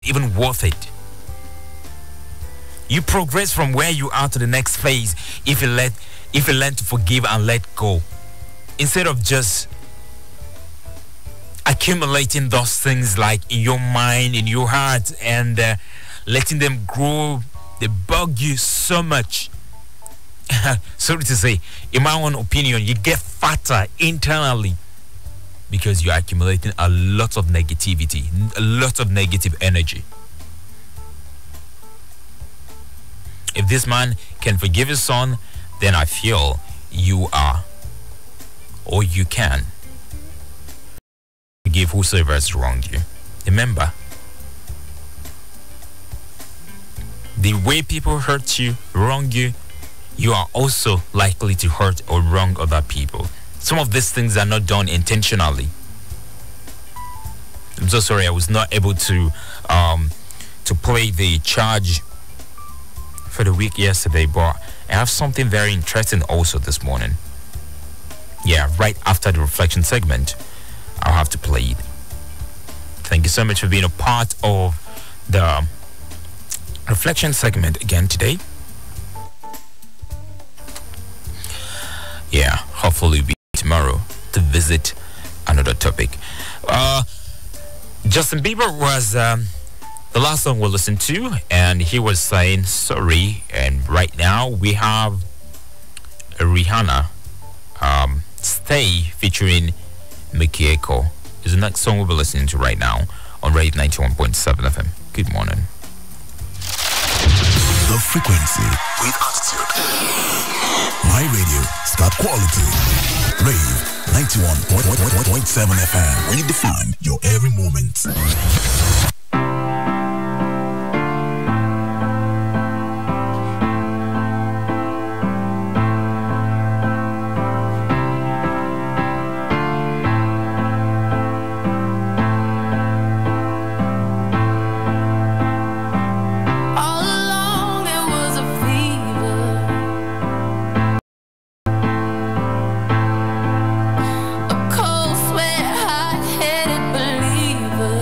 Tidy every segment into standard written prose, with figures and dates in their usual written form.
even worth it. You progress from where you are to the next phase if you learn to forgive and let go, instead of just accumulating those things like in your mind, in your heart, and letting them grow. They bug you so much. Sorry to say, in my own opinion, you get fatter internally because you're accumulating a lot of negativity, a lot of negative energy. If this man can forgive his son, then I feel you are, or you can, forgive whosoever has wronged you. Remember, the way people hurt you, wrong you, you are also likely to hurt or wrong other people. Some of these things are not done intentionally. I'm so sorry I was not able to play the charge for the week yesterday, but I have something very interesting also this morning. Yeah, right after the reflection segment, I'll have to play it. Thank you so much for being a part of the reflection segment again today. Yeah, hopefully we'll be tomorrow to visit another topic. Justin Bieber was the last song we'll listen to, and he was saying sorry. And right now we have Rihanna, Stay featuring Mikieko is the next song we'll be listening to right now on Rave 91.7 FM. Good morning. The frequency with attitude. My radio, start quality. Rave 91.7 FM. Where you define your every moment. Cold sweat, hot-headed believer.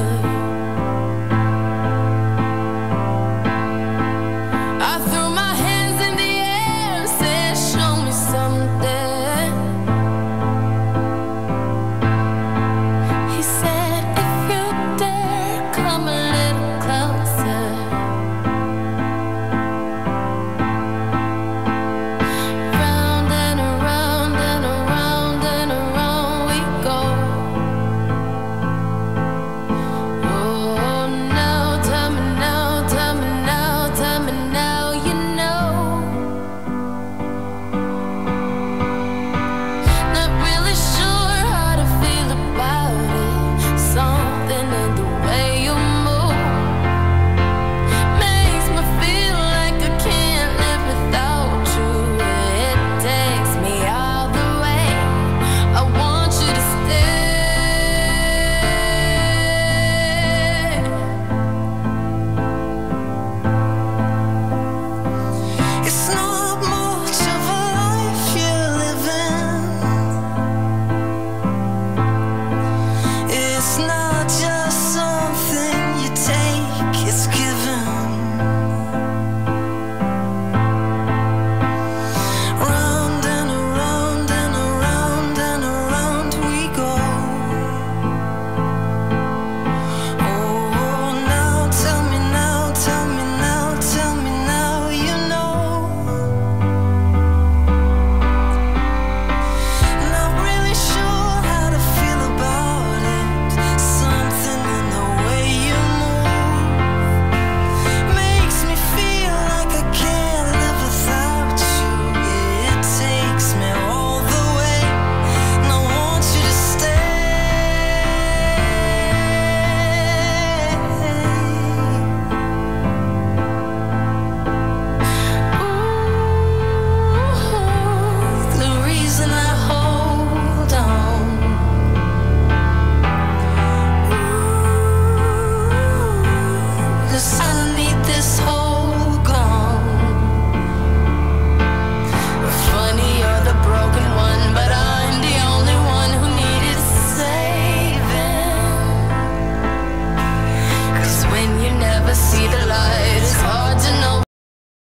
never see the light. It's hard to know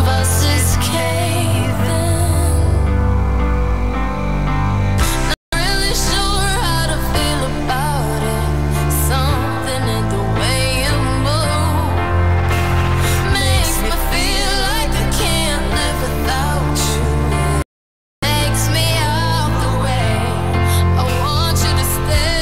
if us is caving. Not really sure how to feel about it. Something in the way you move makes me feel like I can't live without you. Takes me out the way. I want you to stay.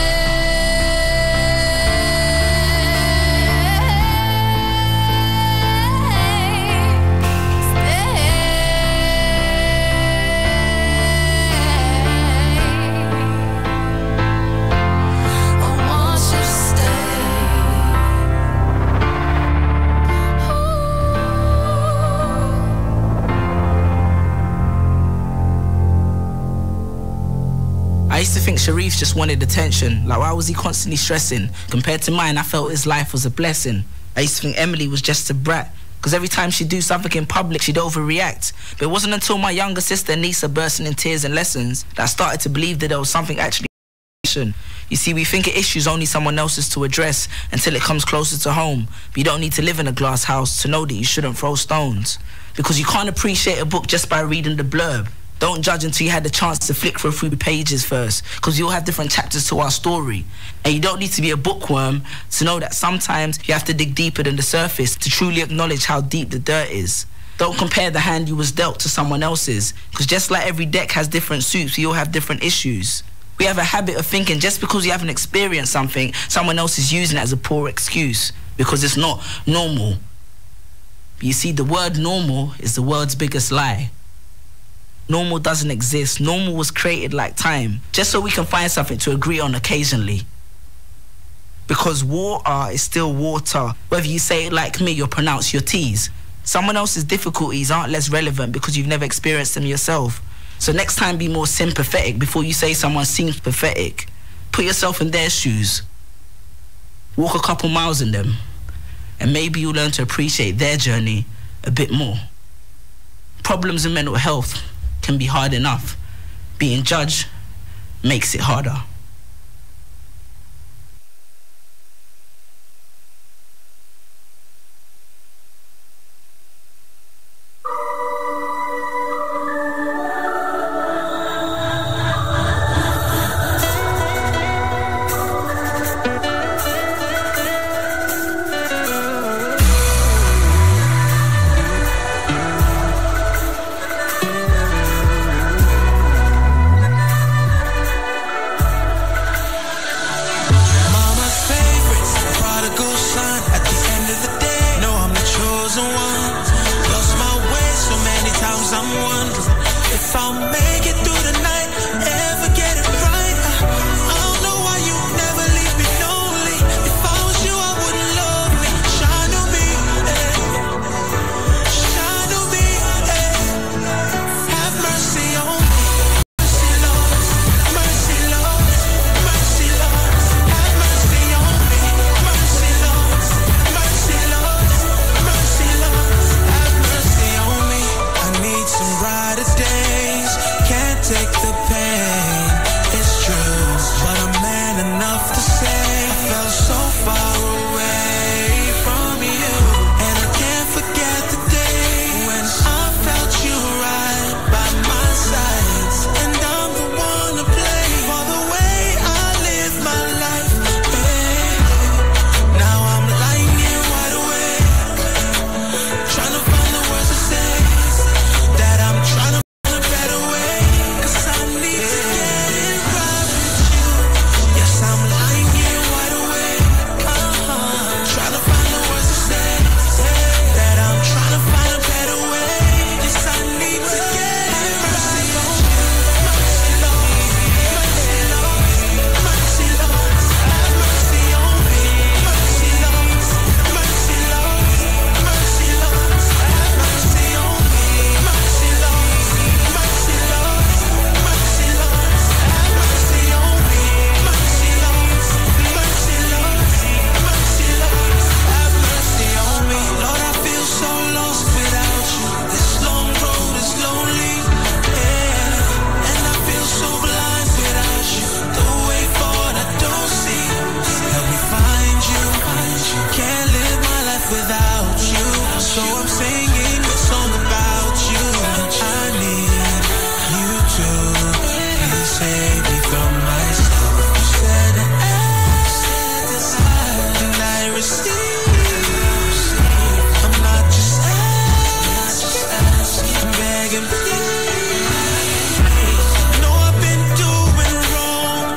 I used to think Sharif just wanted attention. Like, why was he constantly stressing? Compared to mine, I felt his life was a blessing. I used to think Emily was just a brat, because every time she'd do something in public, she'd overreact. But it wasn't until my younger sister, Nisa, bursting in tears in lessons that I started to believe that there was something actually. You see, we think an issue's only someone else's to address until it comes closer to home. But you don't need to live in a glass house to know that you shouldn't throw stones. Because you can't appreciate a book just by reading the blurb. Don't judge until you had the chance to flick through a few pages first, because we all have different chapters to our story. And you don't need to be a bookworm to know that sometimes you have to dig deeper than the surface to truly acknowledge how deep the dirt is. Don't compare the hand you was dealt to someone else's, because just like every deck has different suits, we all have different issues. We have a habit of thinking just because you haven't experienced something, someone else is using it as a poor excuse, because it's not normal. But you see, the word normal is the world's biggest lie. Normal doesn't exist. Normal was created like time, just so we can find something to agree on occasionally. Because water is still water. Whether you say it like me or pronounce your T's. Someone else's difficulties aren't less relevant because you've never experienced them yourself. So next time, be more sympathetic before you say someone seems pathetic. Put yourself in their shoes. Walk a couple miles in them. And maybe you'll learn to appreciate their journey a bit more. Problems in mental health can be hard enough. Being judged makes it harder. So I'm singing a song about you. I need you to please save me from myself. You said and I receive. I'm not just asking, I'm begging, please. No, I've been doing wrong.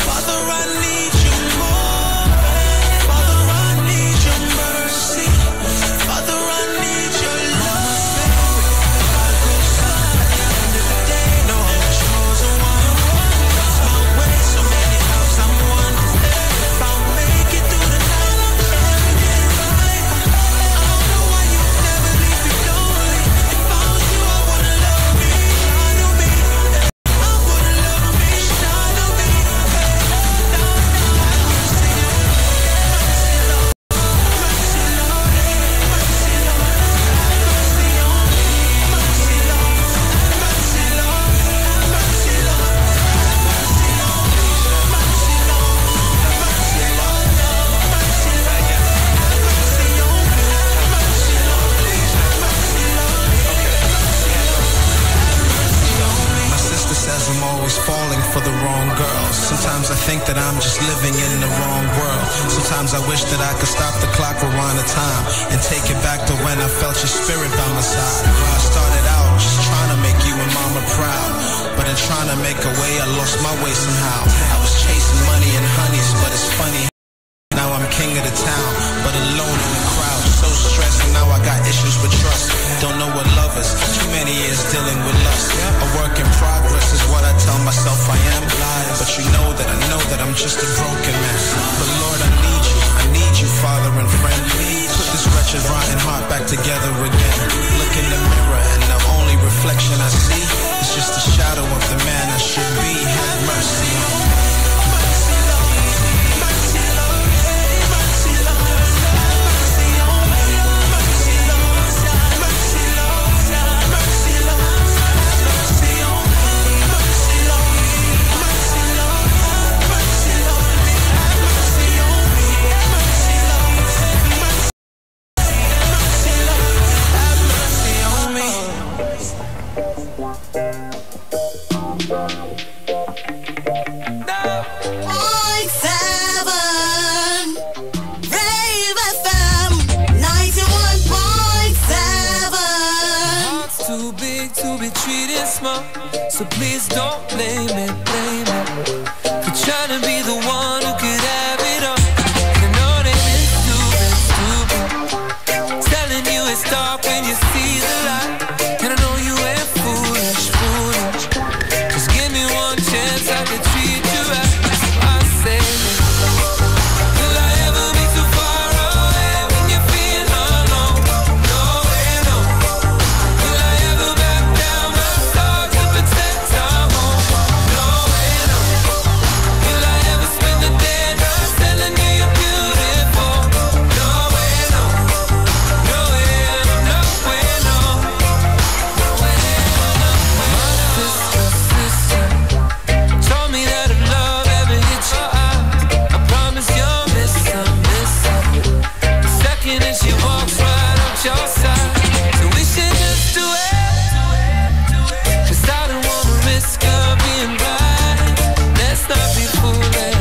Father, I need you more. Father, I need your mercy. Father, I need your love. I go sign at the end of the day. No, I'm the chosen one. Lost my way, so many times I'm one. If I make it through the night, I'm everything right. I don't know why you never leave me lonely. If I was you, I wouldn't love me. Shine on me. I wouldn't love me. Shine on me. My sister says I'm always falling for the wrong girl. Sometimes I think that I'm just living in the wrong world. Sometimes I wish that I could stop the clock, rewind the time, and take it back to when I felt your spirit by my side. I started out just trying to make you and mama proud, but in trying to make a way, I lost my way somehow. I was chasing money and honeys, but it's funny. Now I'm king of the town, but alone in the crowd. So stressed, and now I got issues with trust. Don't know what love is. Too many years dealing with lust. A work in progress is what I tell myself I am. But you know that I know that I'm just a broken man. But Lord, I need you, Father and friend. Put this wretched, rotten heart back together again. Look in the mirror, and the only reflection I see is just a shadow of the man I should be. Have mercy on me. Rave FM 91.7. Heart's too big to be treated small, so please don't blame me for trying to be the one who could have it all. I know that it's stupid, telling you it's dark when you see the light, and I know you ain't foolish. Just give me one chance, I can treat you right. I say, will I ever be too far away when you feel alone? No way, no. Will I ever back down my thoughts to protect our home? No way, no. Will I ever spend the day not telling you you're beautiful? No way, no. No way, no way, no. No way, no. My sister told me that if love ever hits your eye, I promise you'll miss her. The second that she walks right up your side, so we should just do it. 'Cause I don't wanna risk her being right. Let's not be foolish.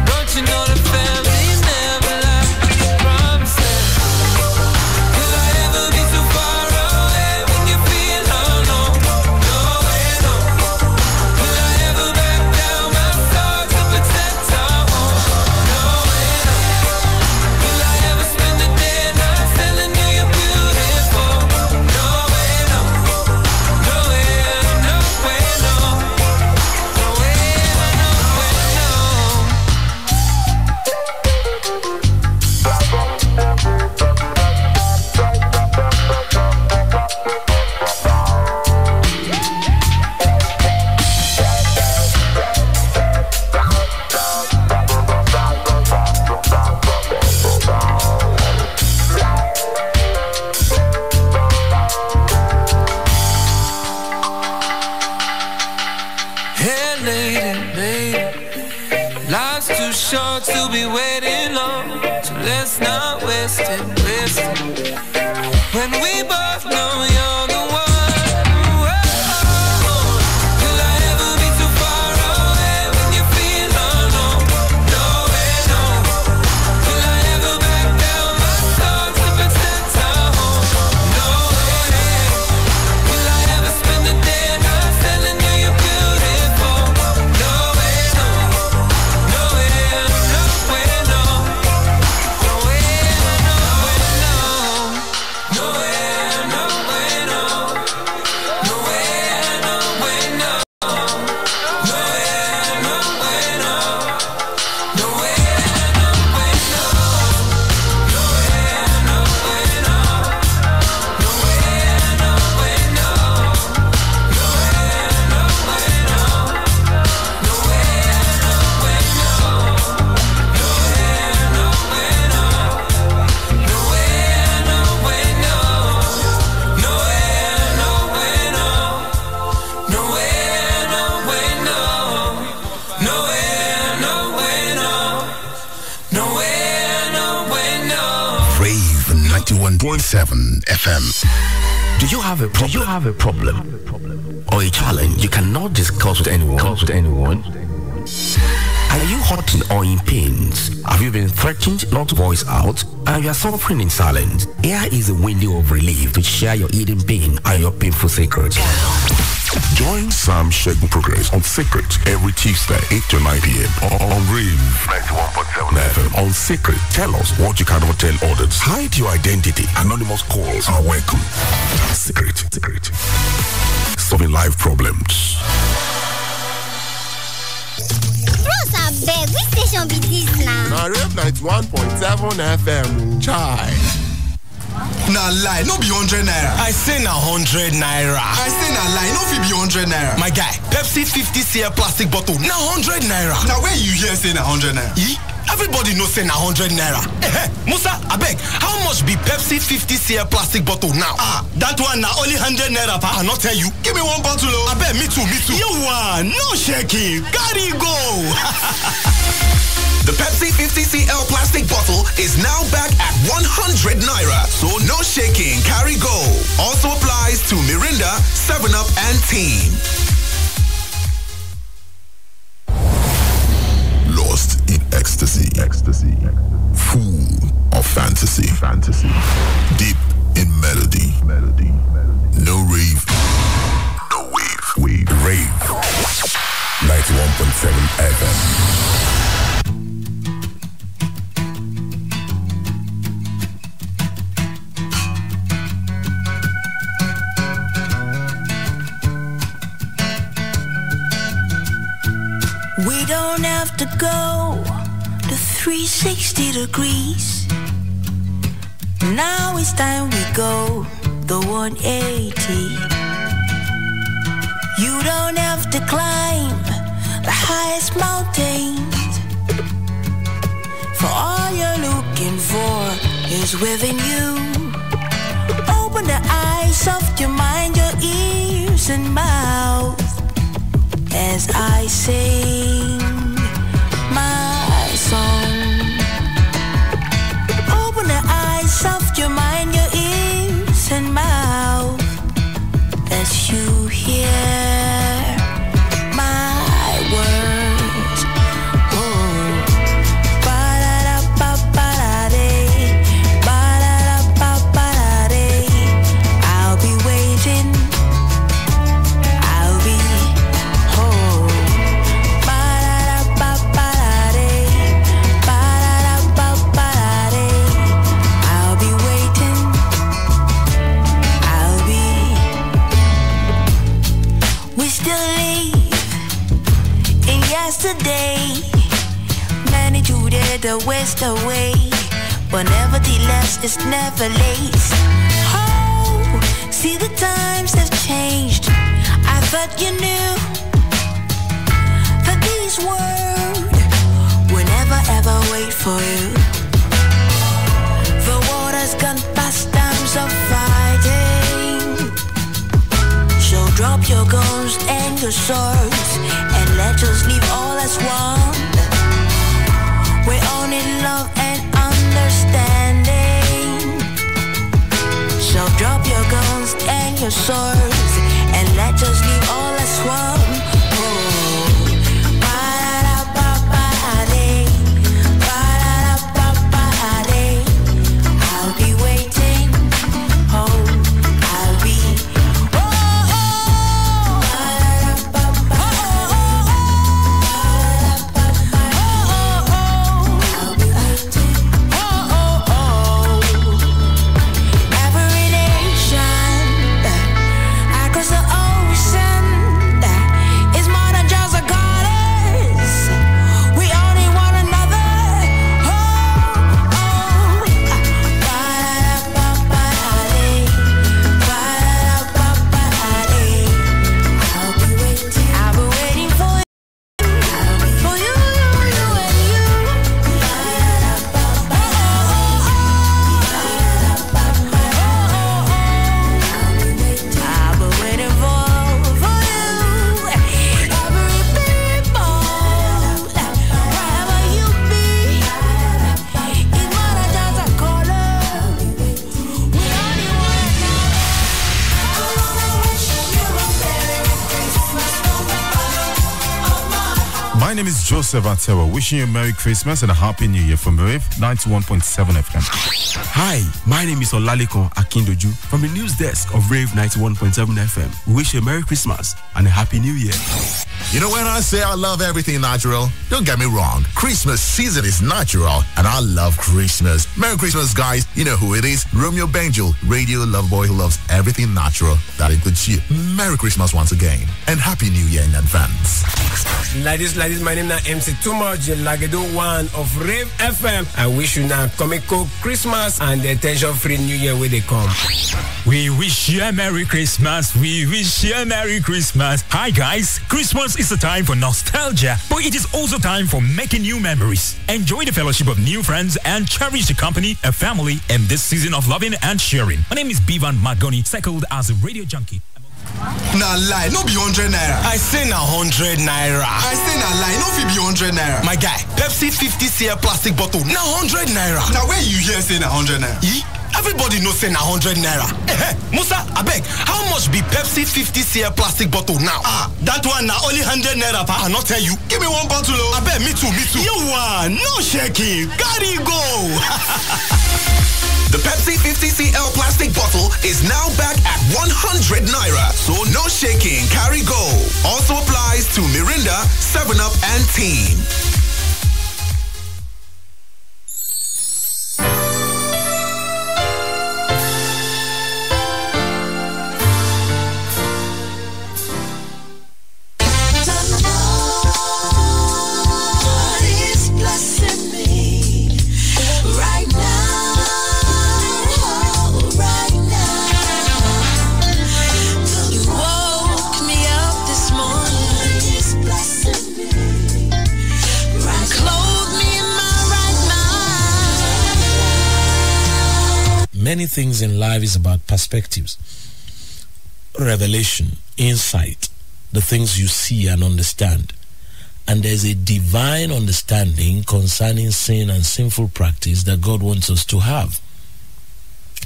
Don't you know the family never lies? Promise that. Will I ever be too far away when you feel alone? No way, no. Will I ever back down my thoughts to protect our home? No way, no. Will I ever spend the day not telling you you're beautiful? No way, no. No way, no way, no. No way, no way, no. Hey, lady, life's too short to be waiting long, so let's not waste wasted. When we both know you're the one. Will I ever be too far away when you feel alone? No way, no. Will I ever back down my thoughts if it's that time? No way. Will I ever spend the day not telling you you're beautiful? No way, no. No way, no way, no. No way, no way, no. No way, no way, no. No way, no way, no. No way, no way, no. No way, no way, no. No way, no way, no. No way, no way, no. No way, no way, no. No way, no way, no. No way, no way, no. No way, no way, no. No way, no way, no. No way, no way, no. No way, no way, no. No way, no way, no. Rave 91.7 FM. Do you have a problem? Or a challenge you cannot discuss with anyone? Are you hurting or in pains? Have you been threatened not to voice out? And you are suffering in silence? Here is a window of relief to share your hidden pain and your painful secrets. Join Sam Shegun Progress on Secret every Tuesday, 8 to 9 p.m. on Rave 91.7 FM. On Secret, tell us what you cannot tell others. Hide your identity. Anonymous calls are welcome. Secret. Solving life problems. Bros, abeg, which station be this now? Na Rave 91.7 FM. Chai. Na lie, no be 100 naira. I say na 100 naira. I say na lie, no fit be 100 naira. My guy, Pepsi 50cl plastic bottle na 100 naira. Na where you hear say na 100 naira? Everybody know say na 100 naira. Musa, abeg, how much be Pepsi 50cl plastic bottle now? That one na only 100 naira pa. I not tell you. Give me one bottle o. Abeg, me too. You want, no shaking. Carry go. The Pepsi 50cl plastic bottle is now back at 100 naira. So no shaking, carry go. Also applies to Mirinda, 7-Up, and Team. Lost in ecstasy. Full of fantasy. Deep in melody. No rave. No wave. Rave 91.7 FM. We don't have to go to 360 degrees. Now it's time we go the 180. You don't have to climb the highest mountains, for all you're looking for is within you. Open the eyes of your mind, your ears and mouth, as I sing my song. Open the eyes of your mind, your ears and mouth, as you hear my words. Oh, ba-da-da-ba-ba-da-day, ba-da-da-ba-ba-da-day. I'll be waiting. I'll be home. Ba-da-da-ba-ba-da-day, ba-da-da-ba-ba-da-day. I'll be waiting. I'll be. We still live in yesterday. Many do the waste away, but nevertheless it's never late. Oh, see the times have changed. I thought you knew that these words would never ever wait for you. The water's gone past times of fighting. So drop your guns and your swords and let us live all as one. We all need love and understanding. source, and let's just leave all that's wrong. I'll be waiting. I'll be. Every nation across the ocean is more than just a goddess. We all need one another. I'll be waiting for you, you and you. I've been waiting for you. Every people, wherever you be, it's more than just a color. We only want I wanna wish you a Merry Christmas from the bottom of my heart. My name is Joseph Atewa, wishing you a Merry Christmas and a Happy New Year from Rave 91.7 FM. Hi, my name is Olaliko Akindoju from the news desk of Rave 91.7 FM. We wish you a Merry Christmas and a Happy New Year. You know, when I say I love everything natural, don't get me wrong. Christmas season is natural, and I love Christmas. Merry Christmas, guys. You know who it is. Romeo Benjel, radio love boy who loves everything natural. That includes you. Merry Christmas once again, and Happy New Year in advance. Ladies, my name is MC Tumaj, Lagedo 1 of Rave FM. I wish you now comical Christmas and the tension-free New Year where they come. We wish you a Merry Christmas. We wish you a Merry Christmas. Hi guys, Christmas is a time for nostalgia, but it is also time for making new memories. Enjoy the fellowship of new friends and cherish the company of family in this season of loving and sharing. My name is Beevan Magoni, cycled as a radio junkie. Nah lie, no be 100 naira. I say na 100 naira. I say na lie, no fit be 100 naira. My guy, Pepsi 50cl plastic bottle, na 100 naira. Now where you hear say na 100 naira? Everybody knows say na 100 naira. Musa, abeg, how much be Pepsi 50cl plastic bottle now? That one na only 100 naira pa. I not tell you. Give me one bottle. Abeg, me too. You want no shaking? Gotta go. The Pepsi 50cl plastic bottle is now back at 100 naira. So no shaking, carry go. Also applies to Mirinda, 7-Up, and Team. Many things in life is about perspectives, revelation, insight, the things you see and understand. And there's a divine understanding concerning sin and sinful practice that God wants us to have.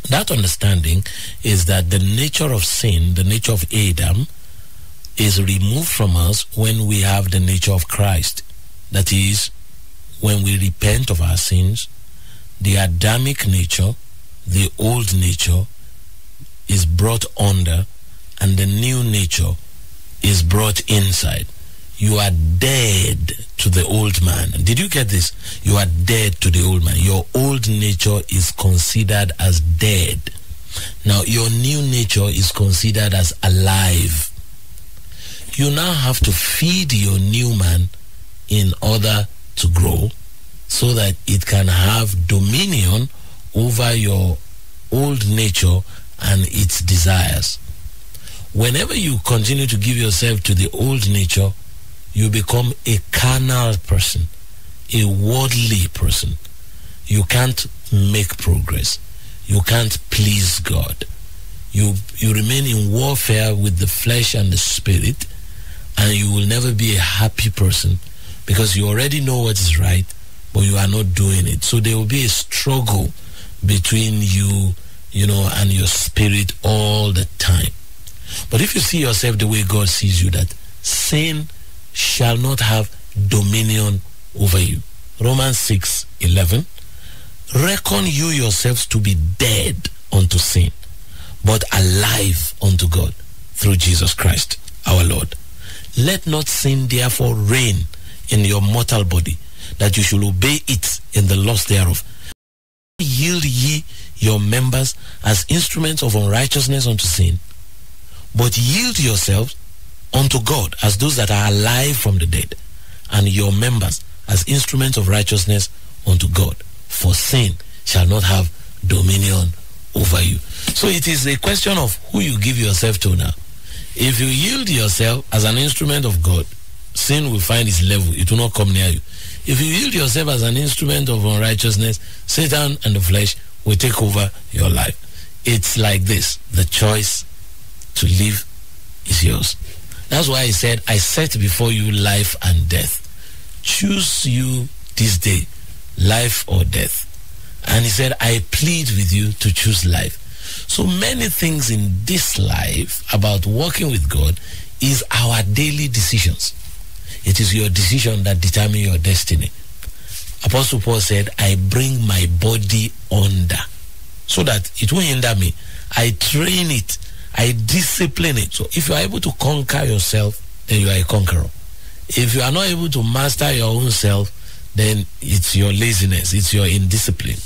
That understanding is that the nature of sin, the nature of Adam, is removed from us when we have the nature of Christ. That is, when we repent of our sins, the Adamic nature, the old nature, is brought under, and the new nature is brought inside. You are dead to the old man. Did you get this? You are dead to the old man. Your old nature is considered as dead. Now, your new nature is considered as alive. You now have to feed your new man in order to grow, so that it can have dominion over your old nature and its desires. Whenever you continue to give yourself to the old nature, you become a carnal person, a worldly person. You can't make progress. You can't please God. You remain in warfare with the flesh and the spirit, and you will never be a happy person because you already know what is right, but you are not doing it. So there will be a struggle between you, and your spirit all the time. But if you see yourself the way God sees you, that sin shall not have dominion over you. Romans 6:11. Reckon you yourselves to be dead unto sin, but alive unto God through Jesus Christ our Lord. Let not sin therefore reign in your mortal body, that you should obey it in the lust thereof. Yield ye your members as instruments of unrighteousness unto sin, but yield yourselves unto God as those that are alive from the dead, and your members as instruments of righteousness unto God. For sin shall not have dominion over you. So it is a question of who you give yourself to now. If you yield yourself as an instrument of God, sin will find its level. It will not come near you. If you yield yourself as an instrument of unrighteousness, Satan and the flesh will take over your life. It's like this. The choice to live is yours. That's why he said, I set before you life and death. Choose you this day, life or death. And he said, I plead with you to choose life. So many things in this life about walking with God is our daily decisions. It is your decision that determine your destiny. Apostle Paul said, I bring my body under so that it won't hinder me. I train it. I discipline it. So if you are able to conquer yourself, then you are a conqueror. If you are not able to master your own self, then it's your laziness, it's your indiscipline.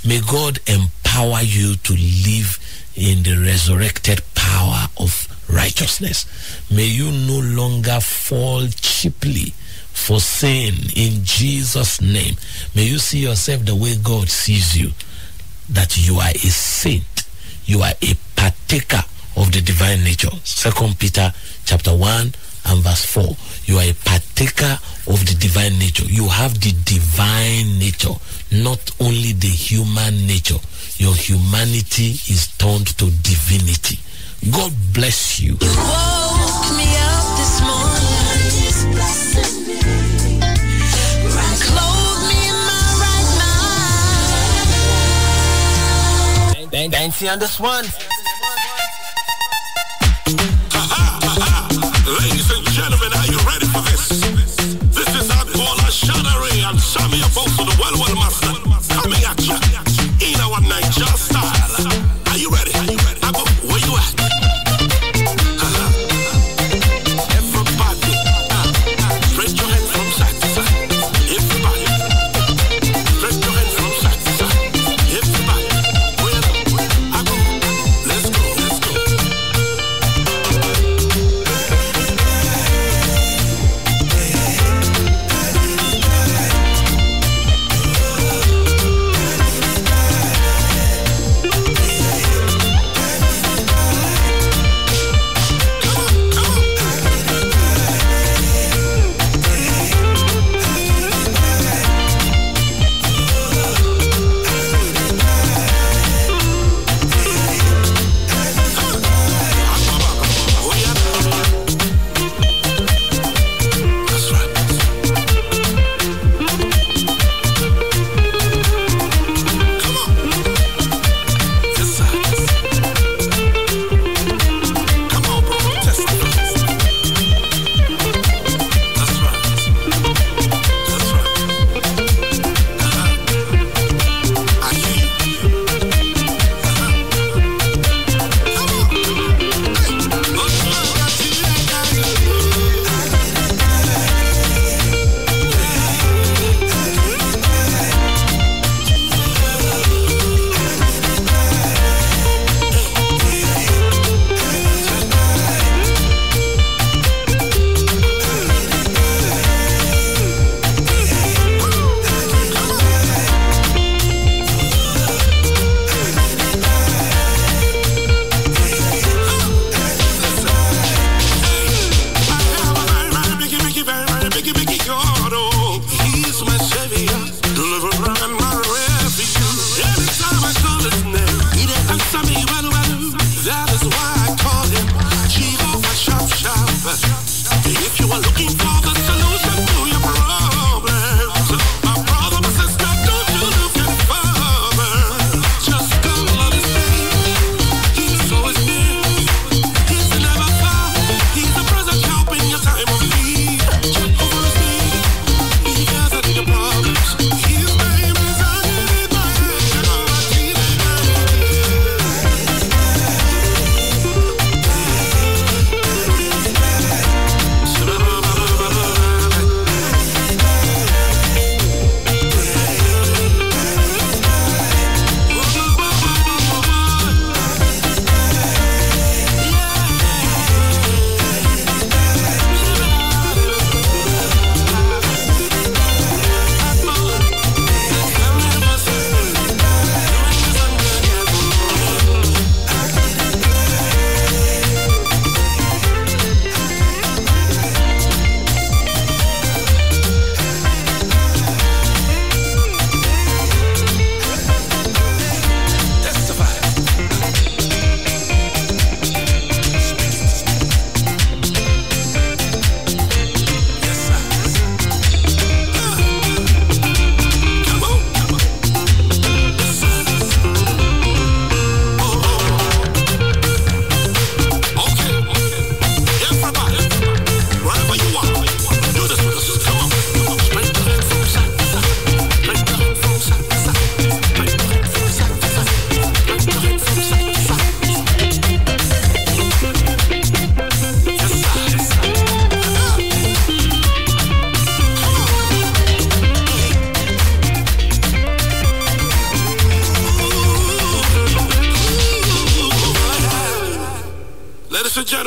May God empower you to live in the resurrected power of righteousness. May you no longer fall cheaply for sin in Jesus' name. May you see yourself the way God sees you, that you are a saint, you are a partaker of the divine nature. 2 Peter chapter 1 and verse 4. You are a partaker of the divine nature. You have the divine nature, not only the human nature. Your humanity is turned to divinity. God bless you. You woke me up this morning, clothed me in my right mind. Dancing on this one. Ladies and gentlemen, are you ready for this? This is Angola Shadari and Sammy Aboso, the well master, coming at you in our Niger style. Are you ready? Abo, where you at? Everybody, stretch your hands from side to side. Everybody, stretch your hands from side to side. Everybody, Abo, let's go.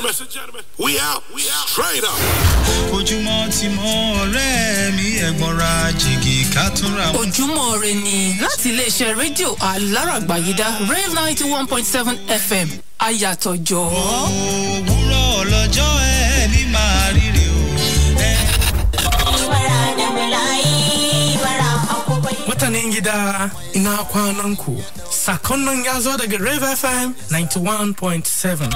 gentlemen, we out. Straight up. Ojúmọ́ ire ni láti iléeṣẹ́ rédíò aláràgbàyídá Rave 91.7 FM ayàtọ̀jọ́. Òwúrọ̀ lọ́jọ́ ẹni máa ríre o. Mutanen gida ina kwanan ku. Sakon nan ya zo daga Rave FM 91.7.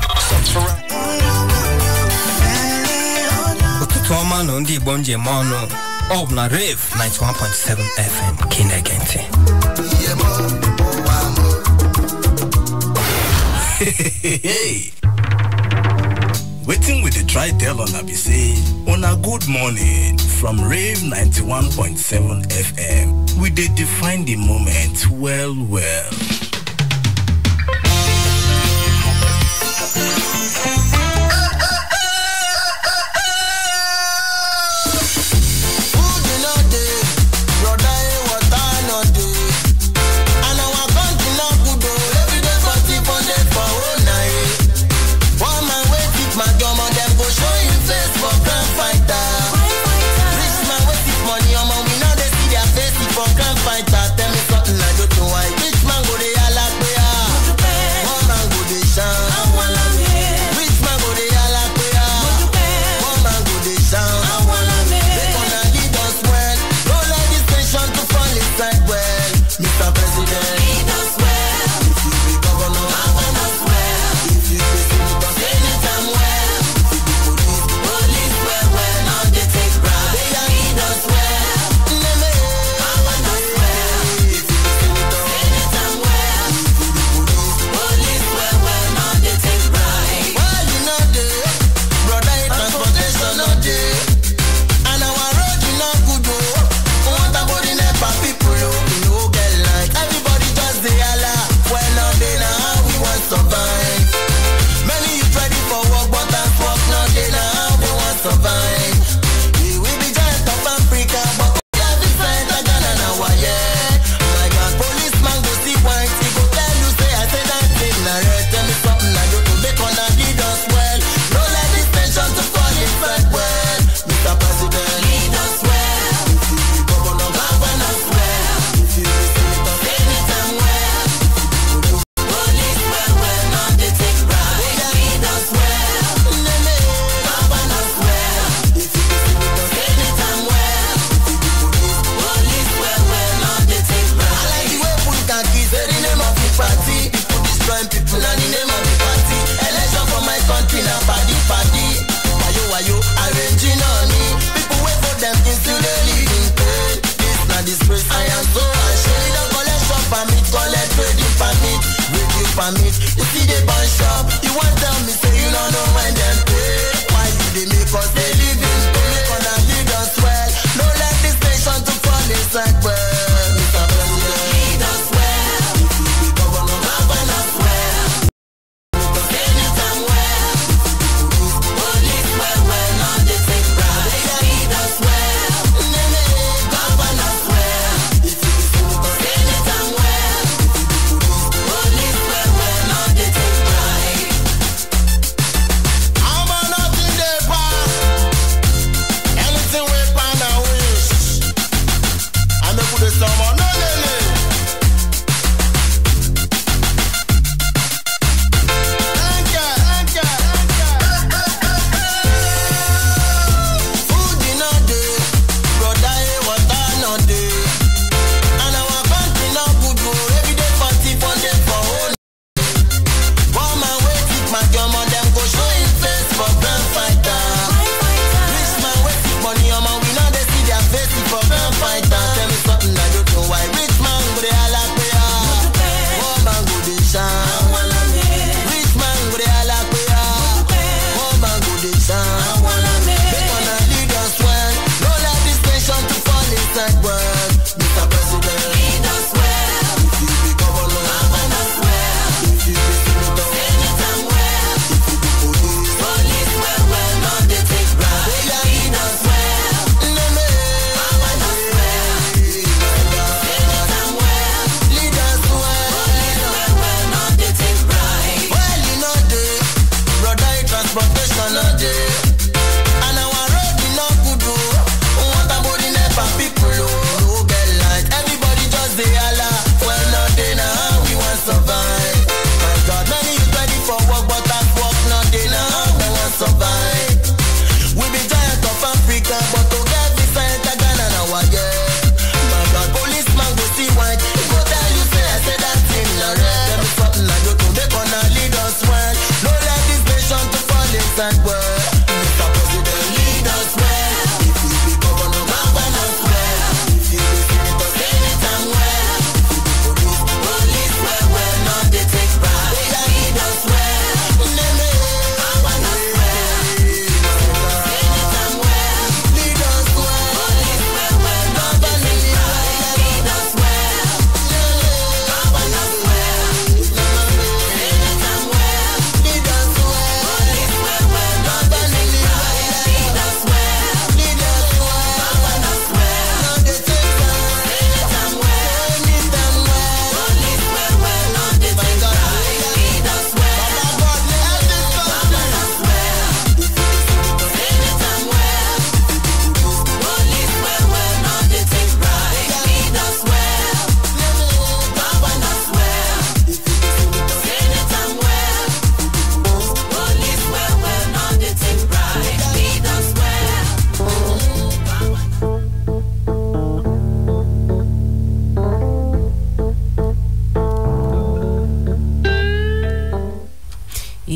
Toma no ndi bonje mono of na Rave 91.7 FM Kinegente. Hey. Waiting with the try tell on say on a good morning from Rave 91.7 FM. We did define the moment well.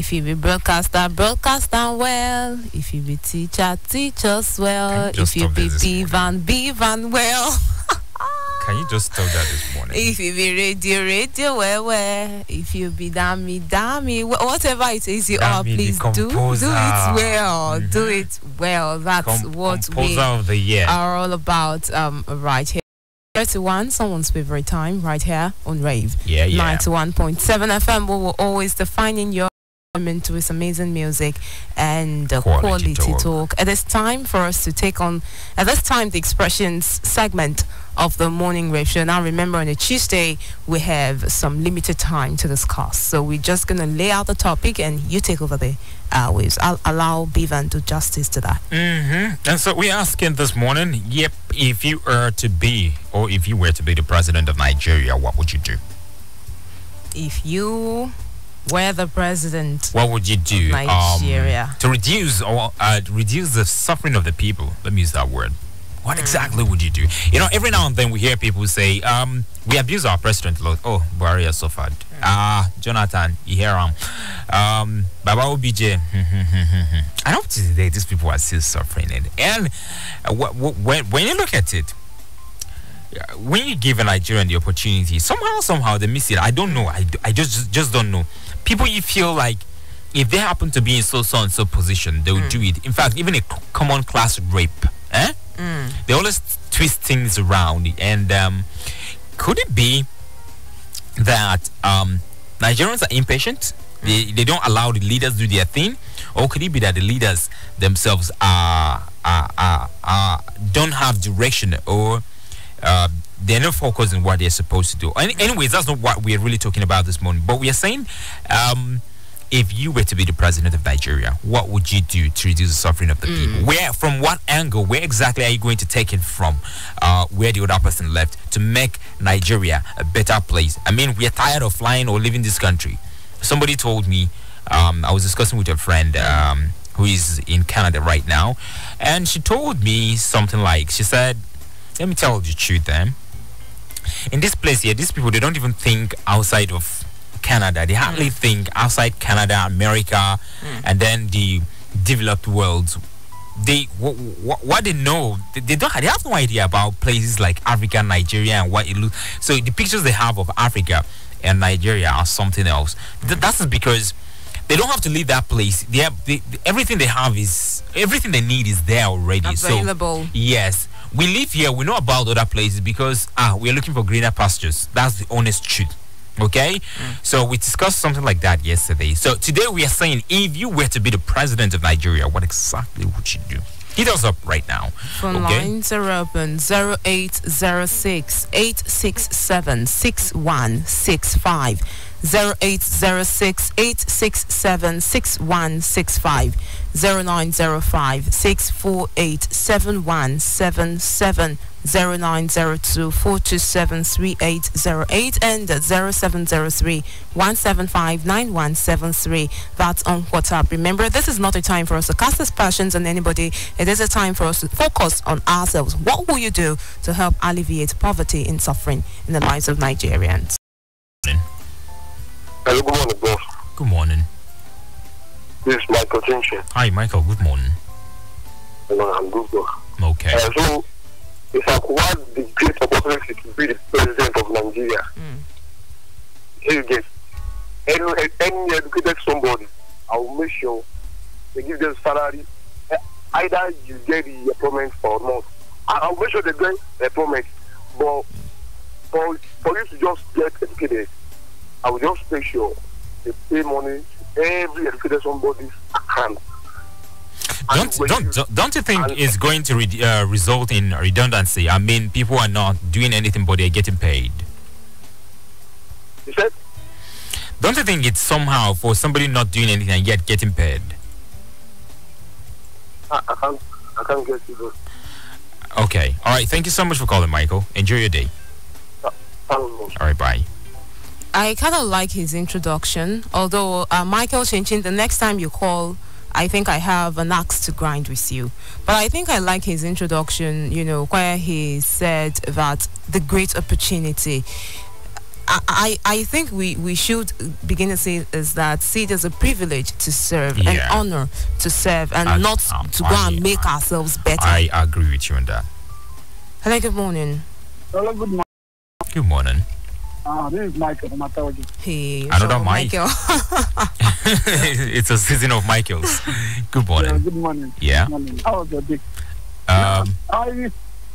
If you be broadcaster, broadcast and well. If you be teacher, teach us well. If you be Beevan, Beevan well. Can you just stop that this morning? If you be radio, radio well. If you be Dami, whatever it is you are, please do it well. Do it well. That's what we of the year are all about right here. 31, someone's favorite time, right here on Rave. 91.7 FM. We will always defining your to his amazing music and quality talk. It is time for us to take on, at this time, the expressions segment of the morning rave show. Now remember, on a Tuesday we have some limited time to discuss, so we're just gonna lay out the topic and you take over the waves. I'll allow Beevan to justice to that. And so we're asking this morning, if you were to be the president of Nigeria, what would you do? If you were the president, what would you do Nigeria to reduce the suffering of the people? Let me use that word. What exactly would you do? You know, every now and then we hear people say, we abuse our president a lot. Oh, Buhari has suffered. Jonathan, you hear him. Baba OBJ. I don't think today these people are still suffering it. And when you look at it, when you give a Nigerian the opportunity, somehow they miss it. I don't know. I just don't know. People, you feel like if they happen to be in so and so position, they will do it. In fact, even a common class rape, they always twist things around. And could it be that Nigerians are impatient? They don't allow the leaders to do their thing, or could it be that the leaders themselves don't have direction, or they're not focused on what they're supposed to do? Anyways, that's not what we're really talking about this morning. But we are saying, if you were to be the president of Nigeria, what would you do to reduce the suffering of the people? From what angle? Where exactly are you going to take it from? Where the other person left to make Nigeria a better place? I mean, we are tired of flying or leaving this country. Somebody told me, I was discussing with a friend who is in Canada right now, and she told me something like, she said, let me tell you the truth, in this place here, these people, they don't even think outside of Canada. They hardly think outside Canada, America, and then the developed world. They what they know, they have no idea about places like Africa, Nigeria, and what it looks. So the pictures they have of Africa and Nigeria are something else. That's because they don't have to leave that place. Everything they have is, everything they need is there already. Available. So yes, we live here. We know about other places because we are looking for greener pastures. That's the honest truth. Okay, so we discussed something like that yesterday. So today we are saying, if you were to be the president of Nigeria, what exactly would you do? Hit us up right now. Phone lines are open. 0806 867 6165. 0806 867 6165. 0905 648 7177. 0902 427 3808 and 0703 175 9173. That's on WhatsApp. Remember, this is not a time for us to cast aspersions on anybody. It is a time for us to focus on ourselves. What will you do to help alleviate poverty and suffering in the lives of Nigerians? Hello, good morning, boss. Good morning. This is Michael Tinchin. Hi, Michael. Good morning. Hello, I'm good, boss. Okay. So, if I could have the great opportunity to be the president of Nigeria, here you get any educated somebody, I will make sure they give them salary. Either you get the employment or not. I'll make sure they get employment. But for you to just get educated, I will just make sure they pay money to every educated somebody's account. Don't you think it's going to result in redundancy? I mean, people are not doing anything, but they're getting paid. You said? Don't you think it's somehow for somebody not doing anything and yet getting paid? I can't get you, bro. Okay. All right. Thank you so much for calling, Michael. Enjoy your day. All right. Bye. I kind of like his introduction, although Michael Chinchin, the next time you call, I think I have an axe to grind with you. But I think I like his introduction, where he said that the great opportunity. I think we should begin to say is that see it as a privilege to serve, an honor to serve, and not to go and make ourselves better. I agree with you on that. Hello, good morning. Hello, good morning. Good morning. This is Michael from Atawaji. Hey, another Michael. It's a season of Michaels. Good morning. Yeah, good morning. Yeah. Good morning. How was your day?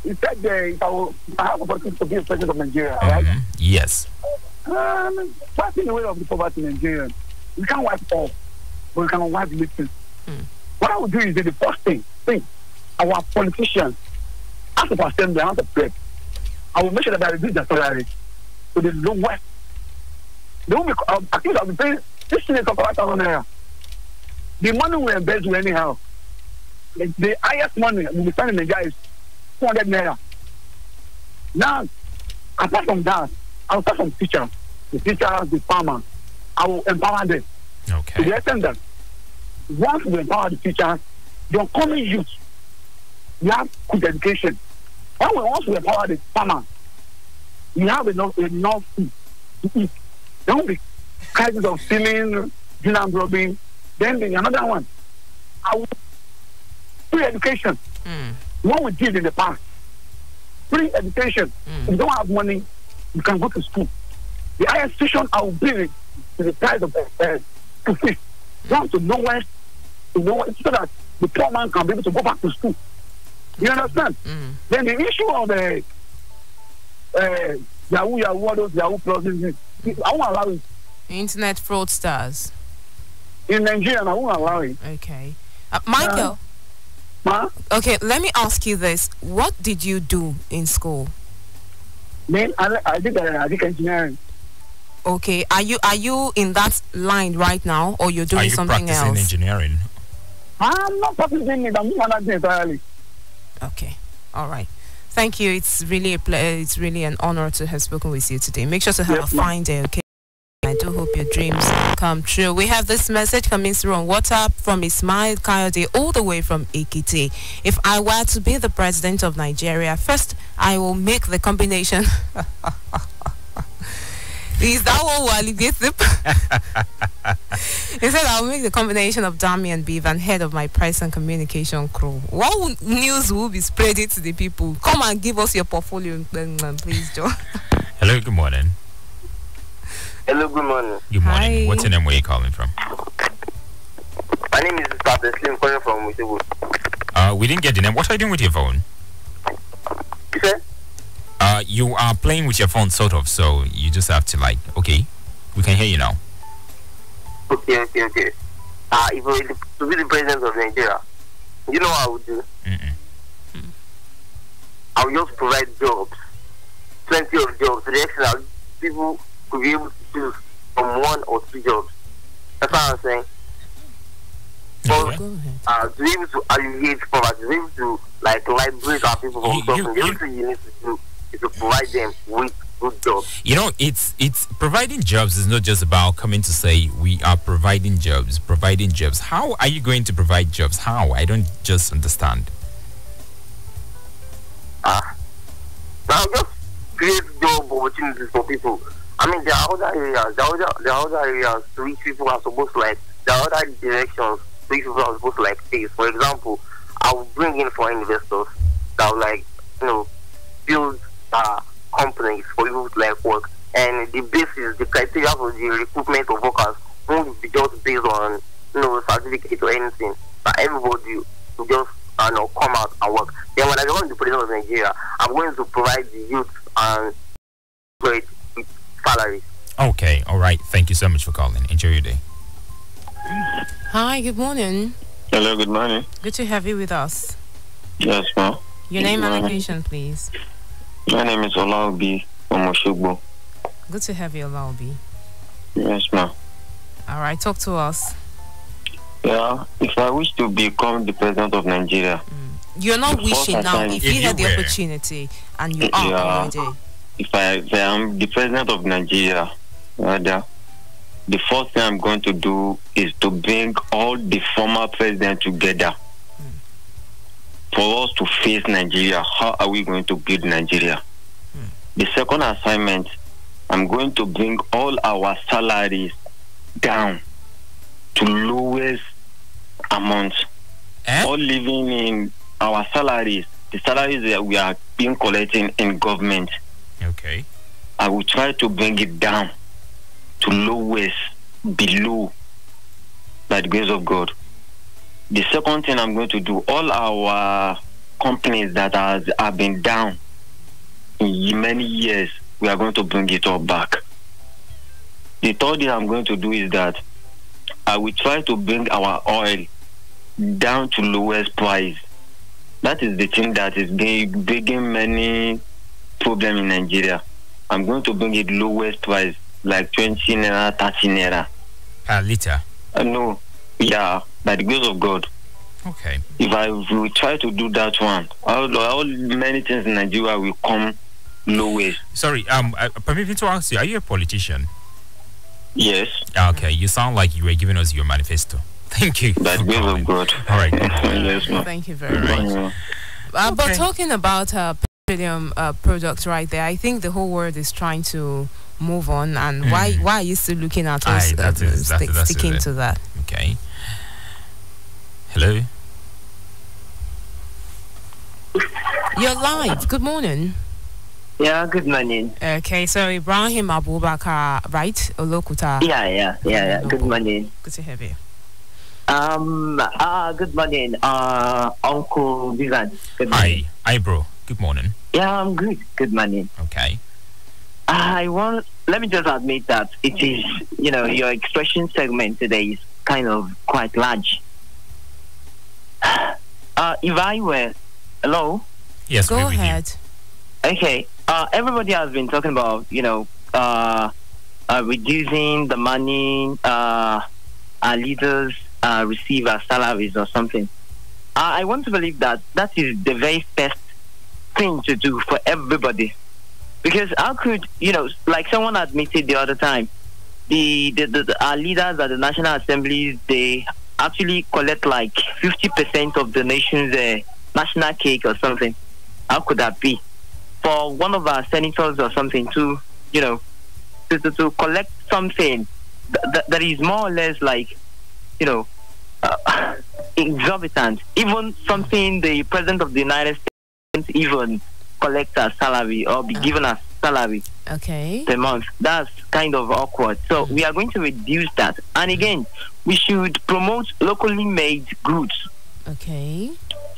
You said I have opportunity to be a president of Nigeria, right? Yes. Passing away of the poverty in Nigeria, we can't wipe all, but we can wipe little. What I would do is that the first thing, our politicians, as of assembly, as of bread, I will make sure that I reduce their salary to the lowest. They will be, I think I'll be paying this thing is of 5,000 naira. The money we invest with anyhow. The highest money we spend in Nigeria is 200 naira. Now, apart from that, I'll start from teachers, the farmers. I will empower them. Okay. To the extent that once we empower the teachers, the upcoming youth, we have good education. Once we empower the farmers, we have enough food to eat. There won't be crisis of stealing, dinner robbing. Then another one, free education. What we did in the past, free education. If you don't have money, you can go to school. The higher institution I will bring it to the price of to fees. Down to nowhere, so that the poor man can be able to go back to school. You understand? Then the issue of Yahoo, all those Yahoo pluses, I won't allow it. Internet fraudsters. In Nigeria, I won't allow it. Okay. Michael. Okay, let me ask you this. What did you do in school? Then I did engineering. Okay. Are you in that line right now, or you're doing something else? Are you practicing engineering? I'm not practicing it. I'm doing that entirely. Okay. All right. Thank you. It's really it's really an honor to have spoken with you today. Make sure to have a fine day, okay? I do hope your dreams come true. We have this message coming through on WhatsApp from Ismail Kayode all the way from Ekiti. If I were to be the president of Nigeria, first I will make the combination. Is that what Wally gets it? He said I'll make the combination of Dami and Beevan head of my press and communication crew. What news will be spreading to the people? Come and give us your portfolio, please, Joe. Hello, good morning. Hello, good morning. Good morning. Hi. What's your name? Where are you calling from? My name is Mr. Slim, calling from Witewood. We didn't get the name. What are you doing with your phone? You said? You are playing with your phone, sort of, so you just have to, okay, we can hear you now. Okay. If I were to be the president of Nigeria, you know what I would do? I would just provide jobs, plenty of jobs, to the extent that people could be able to choose from 1 or 2 jobs. That's what I'm saying. But to be able to alleviate poverty, to be able to liberate our people from suffering, the only thing you need to do is to provide them with good jobs. You know, it's providing jobs is not just about coming to say we are providing jobs. How are you going to provide jobs? How? I don't just understand. Now just create job opportunities for people. I mean, there are other areas. There are other areas to which people are supposed to there are other directions to which people are supposed to face. For example, I will bring in foreign investors that will build companies for people to work. And the basis, the criteria for the recruitment of workers won't be just based on certificate or anything. But everybody will just come out and work. Then when I become the president of Nigeria, I'm going to provide the youth and with salaries. Okay, all right. Thank you so much for calling. Enjoy your day. Hi, good morning. Hello, good morning. Good to have you with us. Yes, ma'am. Your name and location, please. My name is Olaobi from Oshogbo. Good to have you, Olaobi. Yes, ma'am. All right, talk to us. Yeah, if I wish to become the president of Nigeria. You're not wishing now. If you had the opportunity and you are already. If I am the president of Nigeria, the first thing I'm going to do is to bring all the former presidents together for us to face Nigeria. How are we going to build Nigeria? The second assignment I'm going to bring all our salaries down to lowest amount. All living in our salaries, the salaries that we are being collecting in government. Okay. I will try to bring it down to lowest, below, by the grace of God. The second thing I'm going to do, all our companies that have been down in many years, we are going to bring it all back. The third thing I'm going to do is that I will try to bring our oil down to lowest price. That is the thing that is bringing many problems in Nigeria. I'm going to bring it lowest price, like 20 naira, 30 naira. Per liter? No, yeah, by the grace of God. Okay. If I will try to do that one, all many things in Nigeria will come lowest. Sorry, permit me to ask you, are you a politician? Yes. Okay, you sound like you were giving us your manifesto. Thank you. By the grace of God. All right. Yes, ma'am. Thank you very much. But talking about petroleum products right there, I think the whole world is trying to move on. And why are you still looking at us sticking to that? Okay. Hello? You're live. Good morning. Yeah, good morning. Okay, so Ibrahim Abubakar, right? Olokuta. Yeah. Good morning. Good to have you. Good morning, Uncle Beevan. Good morning. Hi, bro. Good morning. Yeah, I'm good. Good morning. Okay. Let me just admit that it is, your expression segment today is kind of quite large. If I were, hello? Yes, go ahead. Okay. Everybody has been talking about, reducing the money our leaders receive as salaries or something. I want to believe that is the very first thing to do for everybody. Because how could, like someone admitted the other time, our leaders at the National Assemblies, they actually collect like 50% of the nation's national cake or something. How could that be? For one of our senators or something to collect something that is more or less like, exorbitant. Even something the President of the United States even collect as salary or be given as salary per month. That's kind of awkward. So we are going to reduce that. And again, we should promote locally made goods. Okay.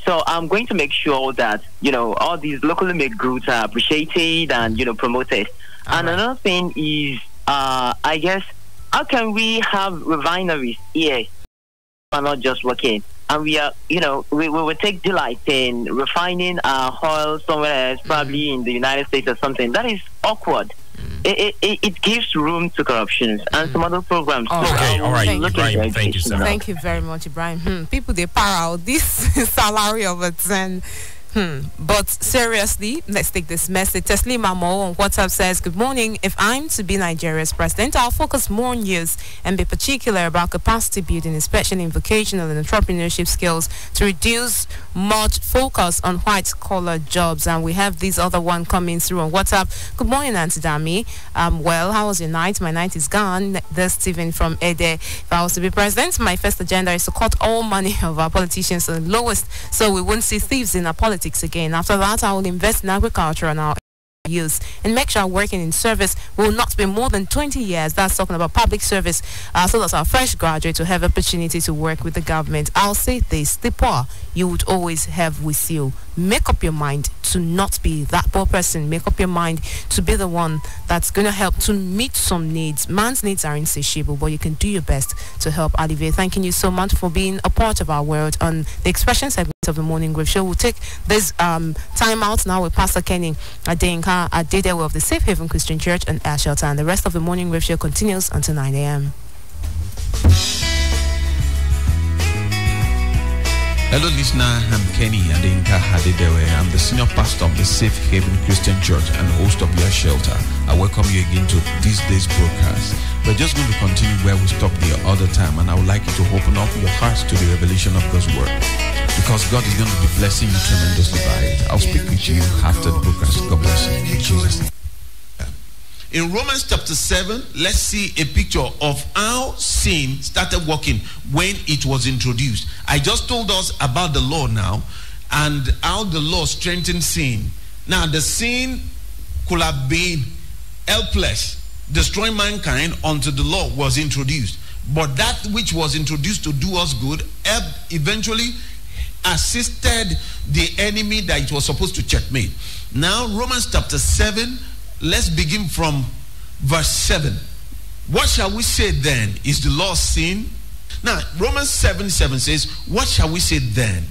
So I'm going to make sure that, all these locally made goods are appreciated and, promoted. Another thing is, I guess, how can we have refineries here and not just working? And we are, we will take delight in refining our oil somewhere else, probably in the United States or something. That is awkward. It gives room to corruptions and some other programs. Okay, all right, Ibrahim, thank you, sir. Thank you very much, Ibrahim. People, they par out this salary of a 10. But seriously, let's take this message. Teslima Mo on WhatsApp says, good morning. If I'm to be Nigeria's president, I'll focus more on youth and be particular about capacity building, especially in vocational and entrepreneurship skills, to reduce much focus on white-collar jobs. And we have this other one coming through on WhatsApp. Good morning, Auntie Dami. Well, how was your night? My night is gone. There's Stephen from Ede. If I was to be president, my first agenda is to cut all money of our politicians to the lowest so we won't see thieves in our politics again. After that, I will invest in agriculture and our youth and make sure working in service will not be more than 20 years. That's talking about public service, so that our fresh graduates will have opportunity to work with the government. I'll say this: the poor you would always have with you. Make up your mind to not be that poor person. Make up your mind to be the one that's going to help to meet some needs. Man's needs are insatiable, but you can do your best to help alleviate. Thanking you so much for being a part of our world on the expression segment of the Morning Grave Show. We'll take this time out now with Pastor Kenny Adenka Adedewe of the Safe Haven Christian Church and Air Shelter, and the rest of the Morning Grave Show continues until 9 a.m. Hello listener, I'm Kenny Adenka Adedewe. I'm the senior pastor of the Safe Haven Christian Church and host of Your Shelter. I welcome you again to this day's broadcast. We're just going to continue where we stopped the other time, and I would like you to open up your hearts to the revelation of God's word, because God is going to be blessing you tremendously by it. I'll speak with you after the broadcast. God bless you. In Jesus' name. In Romans chapter 7, let's see a picture of how sin started working when it was introduced. I just told us about the law now and how the law strengthened sin. Now, the sin could have been helpless, destroying mankind until the law was introduced. But that which was introduced to do us good eventually assisted the enemy that it was supposed to checkmate. Now, Romans chapter 7, let's begin from verse 7. What shall we say then? Is the law sin? Now, Romans 7:7 says, what shall we say then?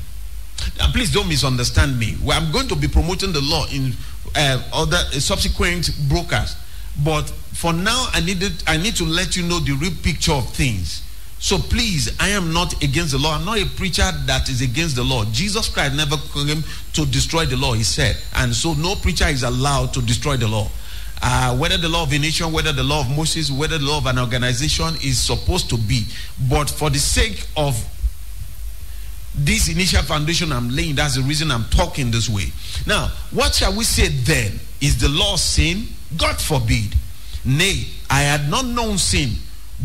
Now, please don't misunderstand me. Well, I'm going to be promoting the law in other subsequent broadcasts. But for now, I need to let you know the real picture of things. So please, I am not against the law. I'm not a preacher that is against the law. Jesus Christ never came to destroy the law, he said. And so no preacher is allowed to destroy the law. Whether the law of a nation, whether the law of Moses, whether the law of an organization is supposed to be. But for the sake of this initial foundation I'm laying, that's the reason I'm talking this way. Now, what shall we say then? Is the law sin? God forbid. Nay, I had not known sin,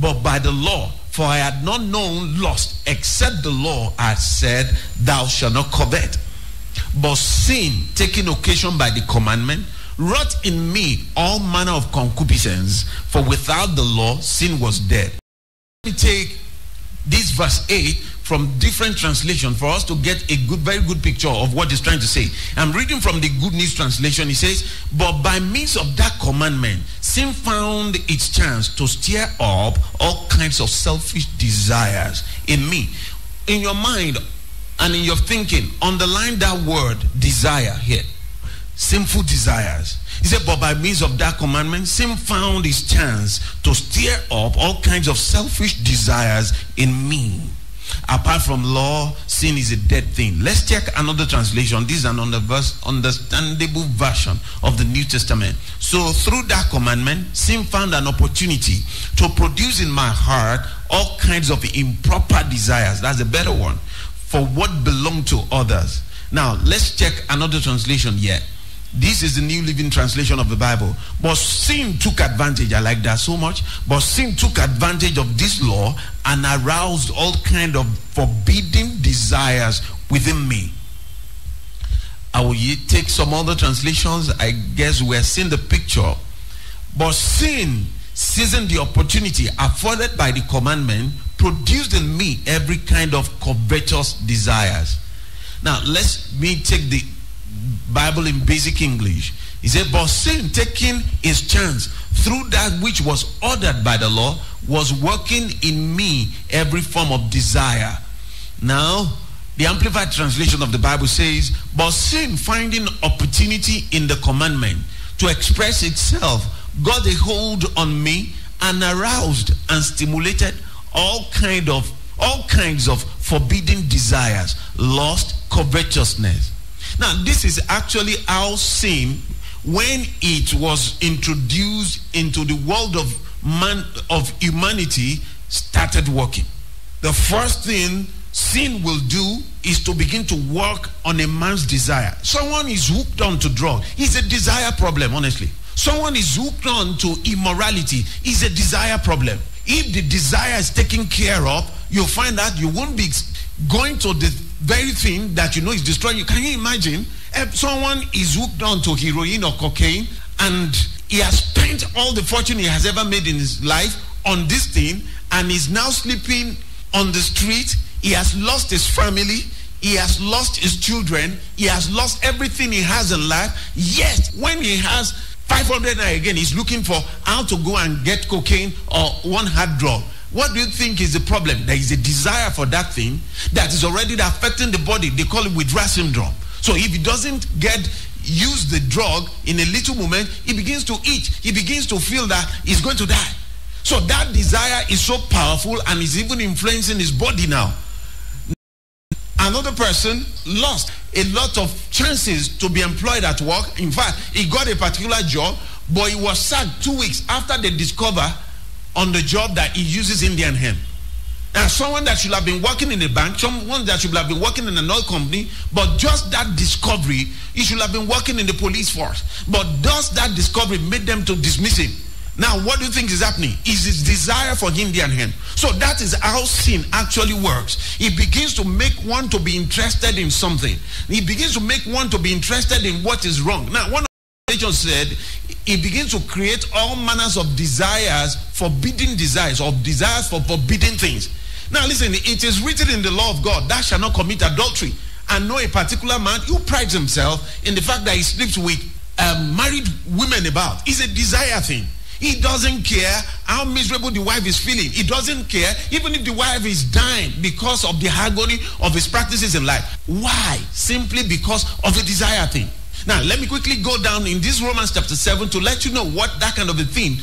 but by the law. For I had not known lust, except the law had said, thou shalt not covet. But sin, taking occasion by the commandment, wrought in me all manner of concupiscence, for without the law, sin was dead. Let me take this verse 8 from different translation for us to get a very good picture of what he's trying to say. I'm reading from the Good News translation. It says, but by means of that commandment, sin found its chance to stir up all kinds of selfish desires in me. In your mind and in your thinking, underline that word desire here. Sinful desires. He said, but by means of that commandment, sin found its chance to stir up all kinds of selfish desires in me. Apart from law, sin is a dead thing. Let's check another translation. This is an understandable version of the New Testament. So through that commandment, sin found an opportunity to produce in my heart all kinds of improper desires. That's a better one. For what belonged to others. Now, let's check another translation here. This is the New Living Translation of the Bible. But sin took advantage. I like that so much. But sin took advantage of this law and aroused all kind of forbidden desires within me. I will take some other translations. I guess we're seeing the picture. But sin, seizing the opportunity afforded by the commandment, produced in me every kind of covetous desires. Now, let me take the Bible in basic English. He said, but sin, taking its chance through that which was ordered by the law, was working in me every form of desire. Now, the Amplified Translation of the Bible says, but sin, finding opportunity in the commandment to express itself, got a hold on me and aroused and stimulated all kinds of forbidden desires, lust, covetousness. Now, this is actually how sin, when it was introduced into the world of humanity, started working. The first thing sin will do is to begin to work on a man's desire. Someone is hooked on to drug. It's a desire problem, honestly. Someone is hooked on to immorality. It's a desire problem. If the desire is taken care of, you'll find out you won't be going to the very thing that you know is destroying you. Can you imagine if someone is hooked on to heroin or cocaine and he has spent all the fortune he has ever made in his life on this thing and is now sleeping on the street? He has lost his family, he has lost his children, he has lost everything he has in life. Yet when he has 500 naira again, he's looking for how to go and get cocaine or one hard drug. What do you think is the problem? There is a desire for that thing that is already affecting the body. They call it withdrawal syndrome. So if he doesn't use the drug in a little moment, he begins to eat. He begins to feel that he's going to die. So that desire is so powerful and is even influencing his body now. Another person lost a lot of chances to be employed at work. In fact, he got a particular job, but he was sacked 2 weeks after they discover on the job that he uses Indian hemp. Now, someone that should have been working in a bank, someone that should have been working in an oil company, but just that discovery, he should have been working in the police force. But just that discovery made them to dismiss him. Now, what do you think is happening? Is his desire for him there and him. So that is how sin actually works. It begins to make one to be interested in something. It begins to make one to be interested in what is wrong. Now, one of the religions said, it begins to create all manners of desires, forbidden desires, or desires for forbidden things. Now, listen, it is written in the law of God, thou shalt not commit adultery. And know a particular man who prides himself in the fact that he sleeps with married women about. It's a desire thing. He doesn't care how miserable the wife is feeling. He doesn't care even if the wife is dying because of the agony of his practices in life. Why? Simply because of a desire thing. Now, let me quickly go down in this Romans chapter 7 to let you know what that kind of a thing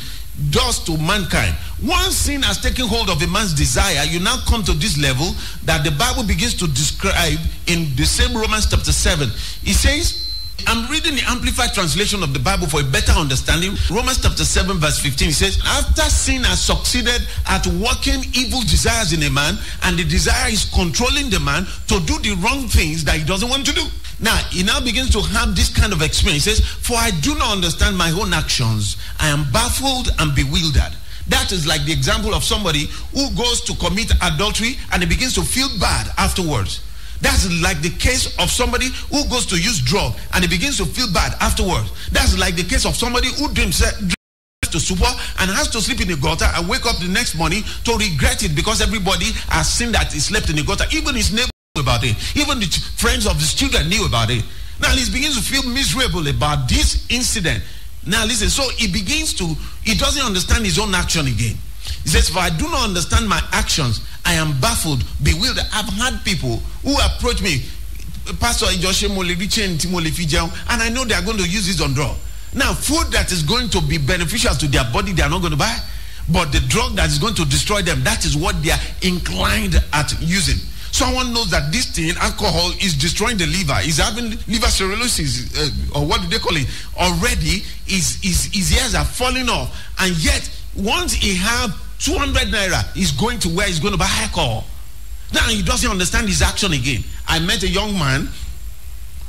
does to mankind. Once sin has taken hold of a man's desire, you now come to this level that the Bible begins to describe in the same Romans chapter 7. It says, I'm reading the Amplified translation of the Bible for a better understanding. Romans chapter 7 verse 15, it says, after sin has succeeded at working evil desires in a man, and the desire is controlling the man to do the wrong things that he doesn't want to do. Now, he now begins to have this kind of experience. He says, for I do not understand my own actions. I am baffled and bewildered. That is like the example of somebody who goes to commit adultery and he begins to feel bad afterwards. That's like the case of somebody who goes to use drugs and he begins to feel bad afterwards. That's like the case of somebody who drinks to super and has to sleep in the gutter and wake up the next morning to regret it because everybody has seen that he slept in the gutter. Even his neighbor knew about it. Even the friends of his children knew about it. Now he begins to feel miserable about this incident. Now listen, so he doesn't understand his own action again. He says, for I do not understand my actions. I am baffled, bewildered. I've had people who approach me, Pastor, and I know they are going to use this on drug. Now, food that is going to be beneficial to their body, they are not going to buy. But the drug that is going to destroy them, that is what they are inclined at using. Someone knows that this thing, alcohol, is destroying the liver. Is having liver cirrhosis, or what do they call it? Already, his ears are falling off. And yet, once he have 200 naira, he's going to where he's going to buy alcohol. Now he doesn't understand his action again. I met a young man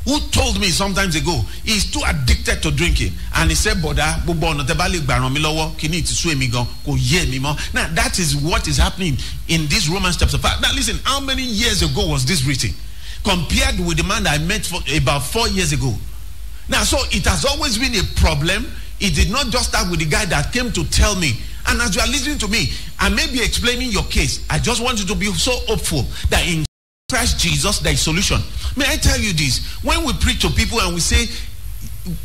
who told me sometimes ago he's too addicted to drinking, and he said, now that is what is happening in this Romans chapter 5. Now listen, how many years ago was this written compared with the man that I met for about 4 years ago? Now, so it has always been a problem. It did not just start with the guy that came to tell me. And as you are listening to me, I may be explaining your case. I just want you to be so hopeful that in Christ Jesus there is solution. May I tell you this? When we preach to people and we say,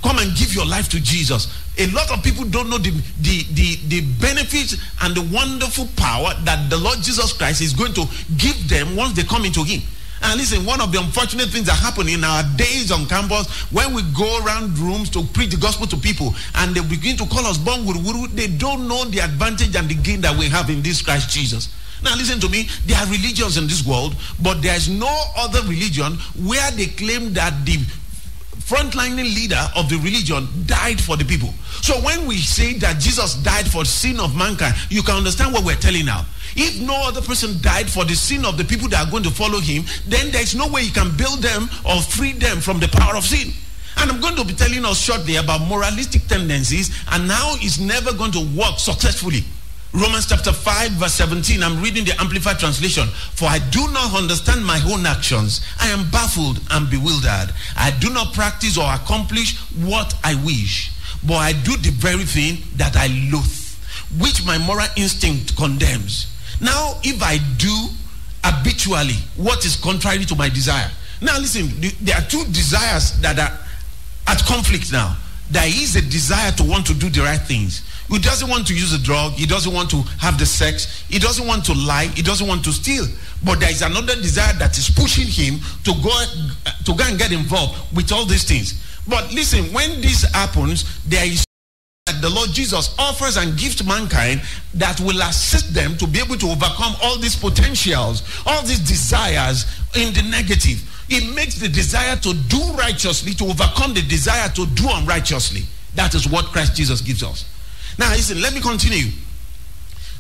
come and give your life to Jesus, a lot of people don't know the benefits and the wonderful power that the Lord Jesus Christ is going to give them once they come into him. And listen, one of the unfortunate things that happen in our days on campus, when we go around rooms to preach the gospel to people and they begin to call us born wuru, they don't know the advantage and the gain that we have in this Christ Jesus. Now listen to me, there are religions in this world, but there is no other religion where they claim that the frontline leader of the religion died for the people. So when we say that Jesus died for the sin of mankind, you can understand what we're telling now. If no other person died for the sin of the people that are going to follow him, then there's no way you can build them or free them from the power of sin. And I'm going to be telling us shortly about moralistic tendencies and how it's never going to work successfully. Romans chapter 5 verse 17, I'm reading the Amplified translation. For I do not understand my own actions. I am baffled and bewildered. I do not practice or accomplish what I wish, but I do the very thing that I loathe, which my moral instinct condemns. Now, if I do habitually what is contrary to my desire. Now listen, there are two desires that are at conflict now. There is a desire to want to do the right things. He doesn't want to use a drug. He doesn't want to have the sex. He doesn't want to lie. He doesn't want to steal. But there is another desire that is pushing him to go and get involved with all these things. But listen, when this happens, there is that the Lord Jesus offers and gives to mankind that will assist them to be able to overcome all these potentials, all these desires in the negative. It makes the desire to do righteously to overcome the desire to do unrighteously. That is what Christ Jesus gives us. Now listen, let me continue.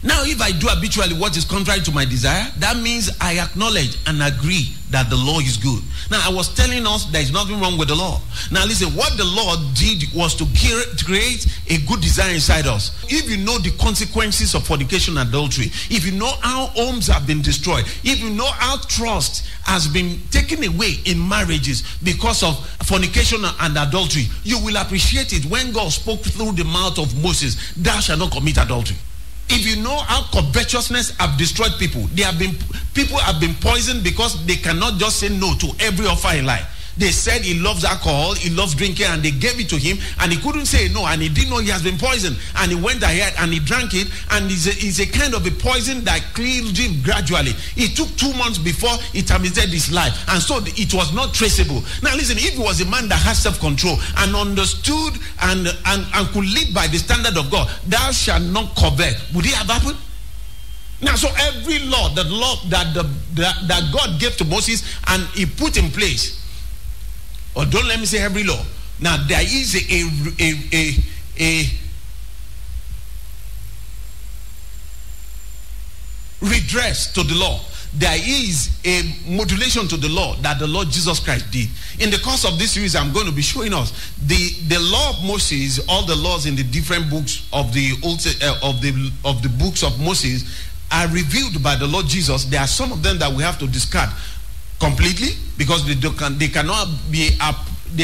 Now, if I do habitually what is contrary to my desire, that means I acknowledge and agree that the law is good. Now, I was telling us there is nothing wrong with the law. Now, listen, what the law did was to create a good desire inside us. If you know the consequences of fornication and adultery, if you know how homes have been destroyed, if you know how trust has been taken away in marriages because of fornication and adultery, you will appreciate it when God spoke through the mouth of Moses, thou shalt not commit adultery. If you know how covetousness have destroyed people, people have been poisoned because they cannot just say no to every offer in life. They said he loves alcohol, he loves drinking, and they gave it to him, and he couldn't say no, and he didn't know he has been poisoned, and he went ahead and he drank it, and it's a kind of a poison that killed him gradually. It took 2 months before it terminated his life, and so it was not traceable. Now listen, if he was a man that has self-control and understood and could live by the standard of God, thou shalt not covet, would it have happened? Now, so every law that God gave to Moses and he put in place, or don't let me say every law. Now there is a redress to the law. There is a modulation to the law that the Lord Jesus Christ did. In the course of this series, I'm going to be showing us the law of Moses, all the laws in the different books of the of the books of Moses are revealed by the Lord Jesus. There are some of them that we have to discard completely because they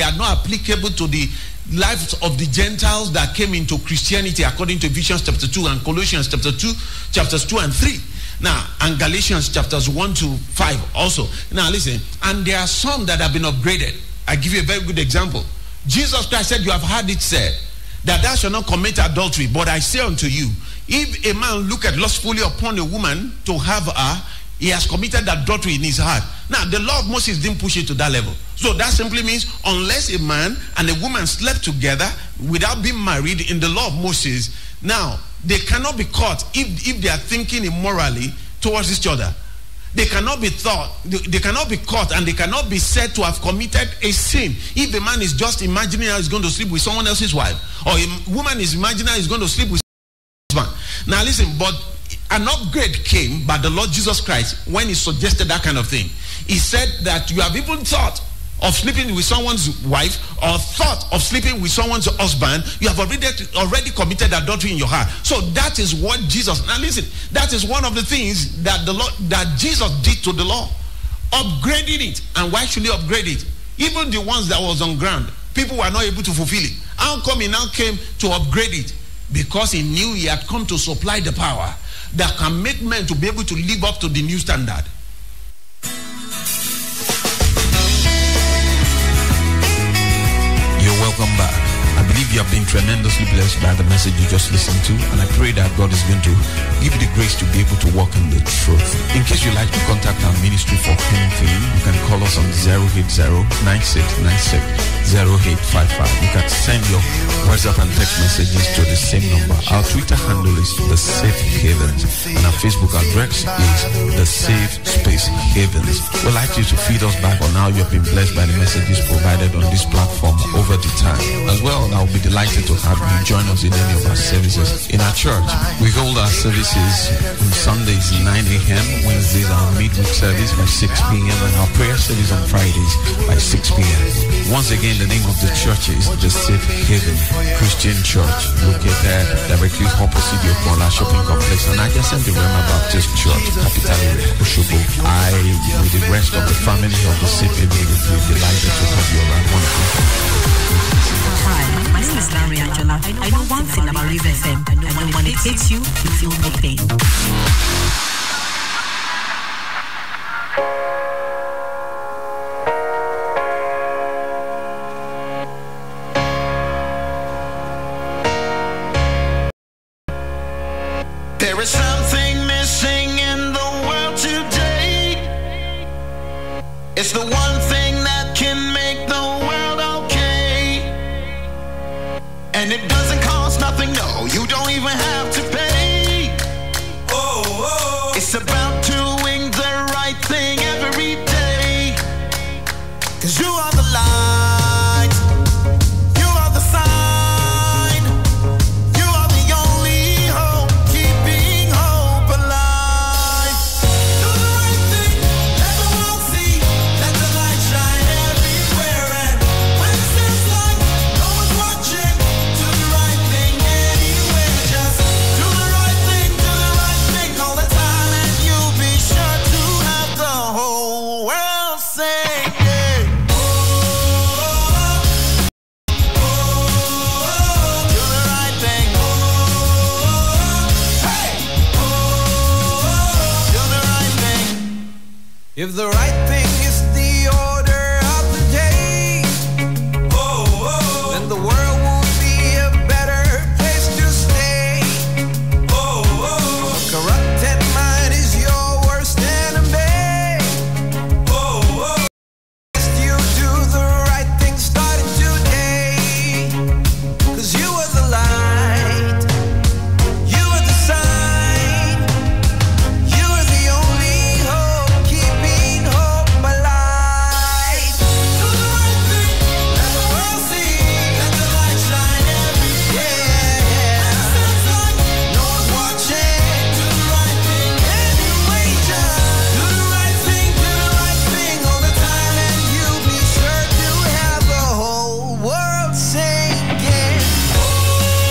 are not applicable to the lives of the Gentiles that came into Christianity according to Ephesians chapter 2 and Colossians chapters 2 and 3. Now, and Galatians chapters 1 to 5 also. Now listen, and there are some that have been upgraded. I give you a very good example. Jesus Christ said, you have heard it said that thou shalt not commit adultery, but I say unto you, if a man looketh lustfully upon a woman to have her, he has committed adultery in his heart. Now, the law of Moses didn't push it to that level. So that simply means unless a man and a woman slept together without being married in the law of Moses, now they cannot be caught if they are thinking immorally towards each other. They cannot be caught and they cannot be said to have committed a sin. If a man is just imagining how he's going to sleep with someone else's wife, or a woman is imagining how he's going to sleep with someone's husband. Now listen, but an upgrade came by the Lord Jesus Christ when he suggested that kind of thing. He said that you have even thought of sleeping with someone's wife or thought of sleeping with someone's husband, you have already committed adultery in your heart. So that is what Jesus, now listen, that is one of the things that that Jesus did to the law, upgrading it. And why should he upgrade it? Even the ones that was on ground, people were not able to fulfill it. How come he now came to upgrade it? Because he knew he had come to supply the power that can make men to be able to live up to the new standard. You're welcome back. I believe you have been tremendously blessed by the message you just listened to, and I pray that God is going to give you the grace to be able to walk in the truth. In case you'd like to contact our ministry for anything, you can call us on 080-9696-0855. You can send your WhatsApp and text messages to the same number. Our Twitter handle is The Safe Havens, and our Facebook address is The Safe Space Havens. We'd like you to feed us back on how you have been blessed by the messages provided on this platform over the time. As well, I will be delighted to have you join us in any of our services in our church. We hold our services on Sundays 9 a.m., Wednesdays our midweek service by 6 p.m. and our prayer service on Fridays by 6 p.m. Once again, the name of the church is The Safe Haven Christian Church, located directly opposite the Okola Shopping Complex and adjacent to Rema Baptist Church, Capital Area, Oshobo. I, with the rest of the family of The Safe Haven, will be delighted to have you around. Wonderful. Hi, my name is Larry Angela. I know one thing about Rave FM, and when it hits you, you feel no pain. There is something missing in the world today. It's the one thing that can make the world okay. And it doesn't cost nothing, no, you don't even have to pay. Oh. It's about doing the right thing every day. 'Cause you are the light, you are the sign, you are the only hope, keeping hope. If the right thing is the order of the day, then the world would be a better place to stay. A corrupted mind is your worst enemy. You do the right thing starting today. 'Cause you are the light, you are the sign, you are the only hope, keeping hope alive. Do the right thing, let the world see, let the light shine everywhere. No one's watching, do the right thing anyway, just do the right thing all the time, and you'll be sure to have the whole world singing.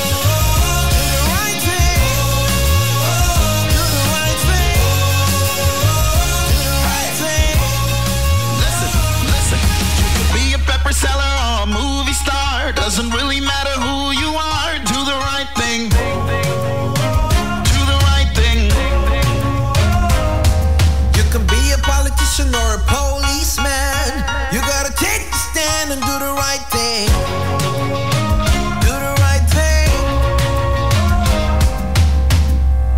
Do the right thing, do the right thing, do the right thing. Listen, you could be a pepper seller or a movie star, doesn't really matter who you are, do the right thing. Do the right thing. You can be a politician or a policeman. You gotta take the stand and do the right thing. Do the right thing.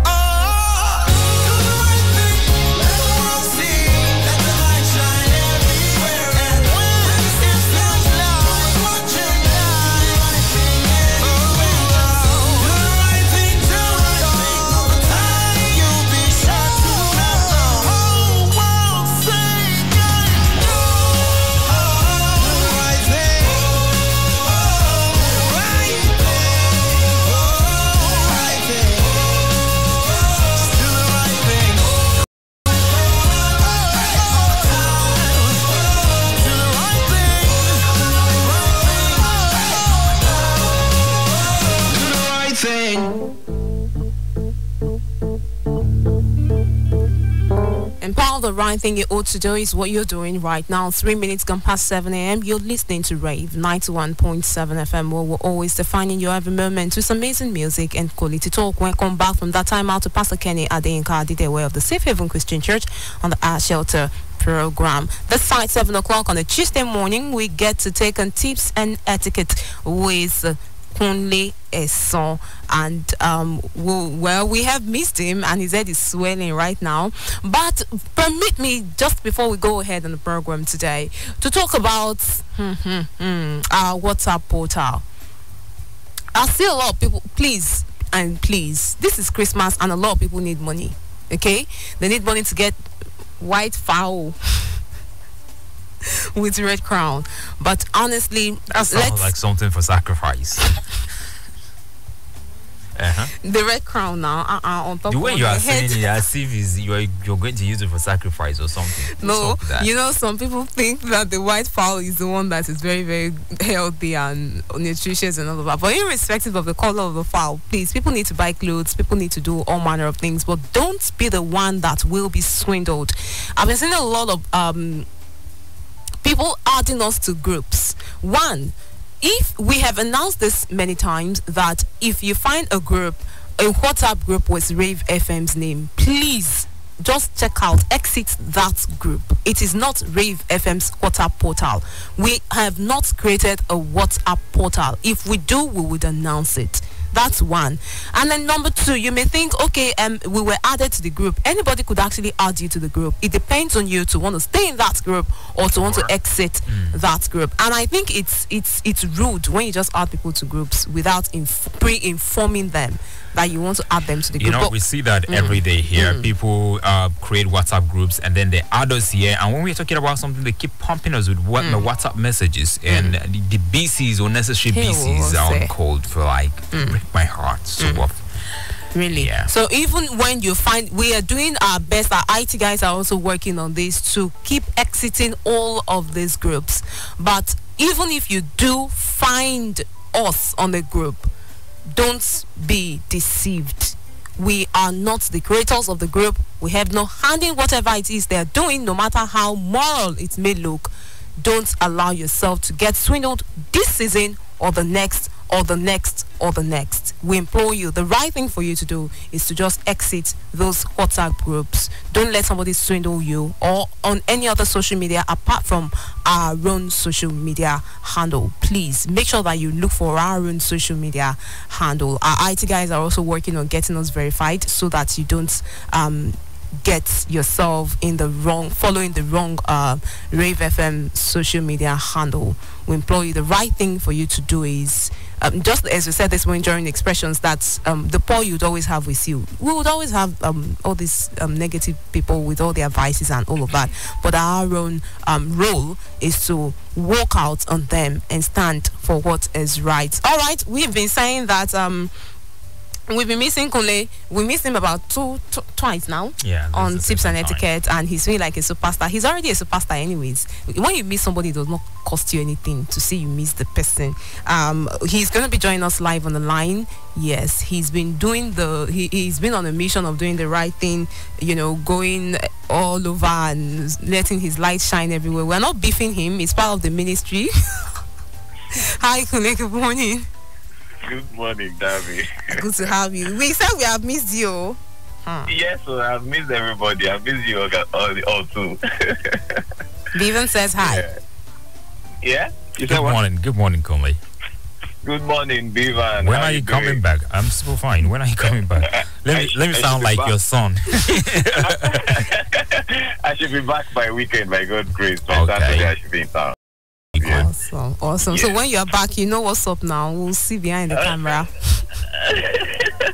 Oh, do the right thing. Let the world see. Let the light shine everywhere. And when it's light watching light, do the right thing all the time. You'll be sure to have the whole world singing. Do the right thing. Right thing. Right thing. Just do the right thing. Do the right thing. Do the right thing. And part of the right thing you ought to do is what you're doing right now. 3 minutes gone past 7 a.m. You're listening to Rave 91.7 FM, where we're always defining your every moment with amazing music and quality talk. Welcome back from that time out to Pastor Kenny Adeyinka Adedewe of the Safe Haven Christian Church on the Air Shelter program. This side 7 o'clock on a Tuesday morning, we get to take on tips and etiquette with Kunle Esson, and we have missed him, and his head is swelling right now. But permit me, just before we go ahead on the program today, to talk about our WhatsApp portal. I see a lot of people, please, this is Christmas, and a lot of people need money. Okay, they need money to get white fowl with red crown. But honestly, that sounds like something for sacrifice. The red crown now on top the way of you are your saying head. it as if you're going to use it for sacrifice or something. No, some people think that the white fowl is the one that is very, very healthy and nutritious and all of that. But irrespective of the color of the fowl, please, people need to buy clothes, people need to do all manner of things, but don't be the one that will be swindled. I've been seeing a lot of people adding us to groups. One, if we have announced this many times that if you find a WhatsApp group with Rave FM's name, please just check out, exit that group. It is not Rave FM's WhatsApp portal. We have not created a WhatsApp portal. If we do, we would announce it. That's one. And then number two, you may think, okay, we were added to the group. Anybody could actually add you to the group. It depends on you to want to stay in that group or to want to exit that group. And I think it's rude when you just add people to groups without pre-informing them that you want to add them to the group. You know, we see that every day here. People create WhatsApp groups and then they add us here. And when we're talking about something, they keep pumping us with WhatsApp messages. And the BCs, unnecessary BCs, are on code for break my heart. So really? Yeah. So even when you find, we are doing our best, our IT guys are also working on this to keep exiting all of these groups. But even if you do find us on the group, don't be deceived. We are not the creators of the group. We have no hand in whatever it is they're doing, no matter how moral it may look. Don't allow yourself to get swindled this season or the next or the next or the next. We implore you, the right thing for you to do is to just exit those WhatsApp groups. Don't let somebody swindle you or on any other social media apart from our own social media handle. Please make sure that you look for our own social media handle. Our IT guys are also working on getting us verified so that you don't get yourself in the wrong, following the wrong Rave FM social media handle. We implore you, the right thing for you to do is just as we said this morning during the expressions, that the poor you'd always have with you. We would always have all these negative people with all their vices and all of that, but our own role is to walk out on them and stand for what is right. All right, we've been saying that we've been missing Kunle. We missed him about twice now on Tips and Etiquette, and he's feeling like a superstar. He's already a superstar anyways. When you miss somebody, it does not cost you anything to see you miss the person. He's going to be joining us live on the line. Yes, he's been doing he's been on a mission of doing the right thing, going all over and letting his light shine everywhere. We're not beefing him. He's part of the ministry. Hi, Kunle. Good morning. Good morning, Davy. Good to have you. We said we have missed you. Yes, so I've missed everybody. I've missed you all too. Beevan says hi. Yeah? Good morning. Good morning, Conley. Good morning, Beevan. When are you coming back? I'm super fine. When are you coming back? Let me sound like your son. I should be back by weekend, by God's grace. By Saturday, I should be in town. Awesome. Yeah. So when you're back, you know what's up now. We'll see behind the camera.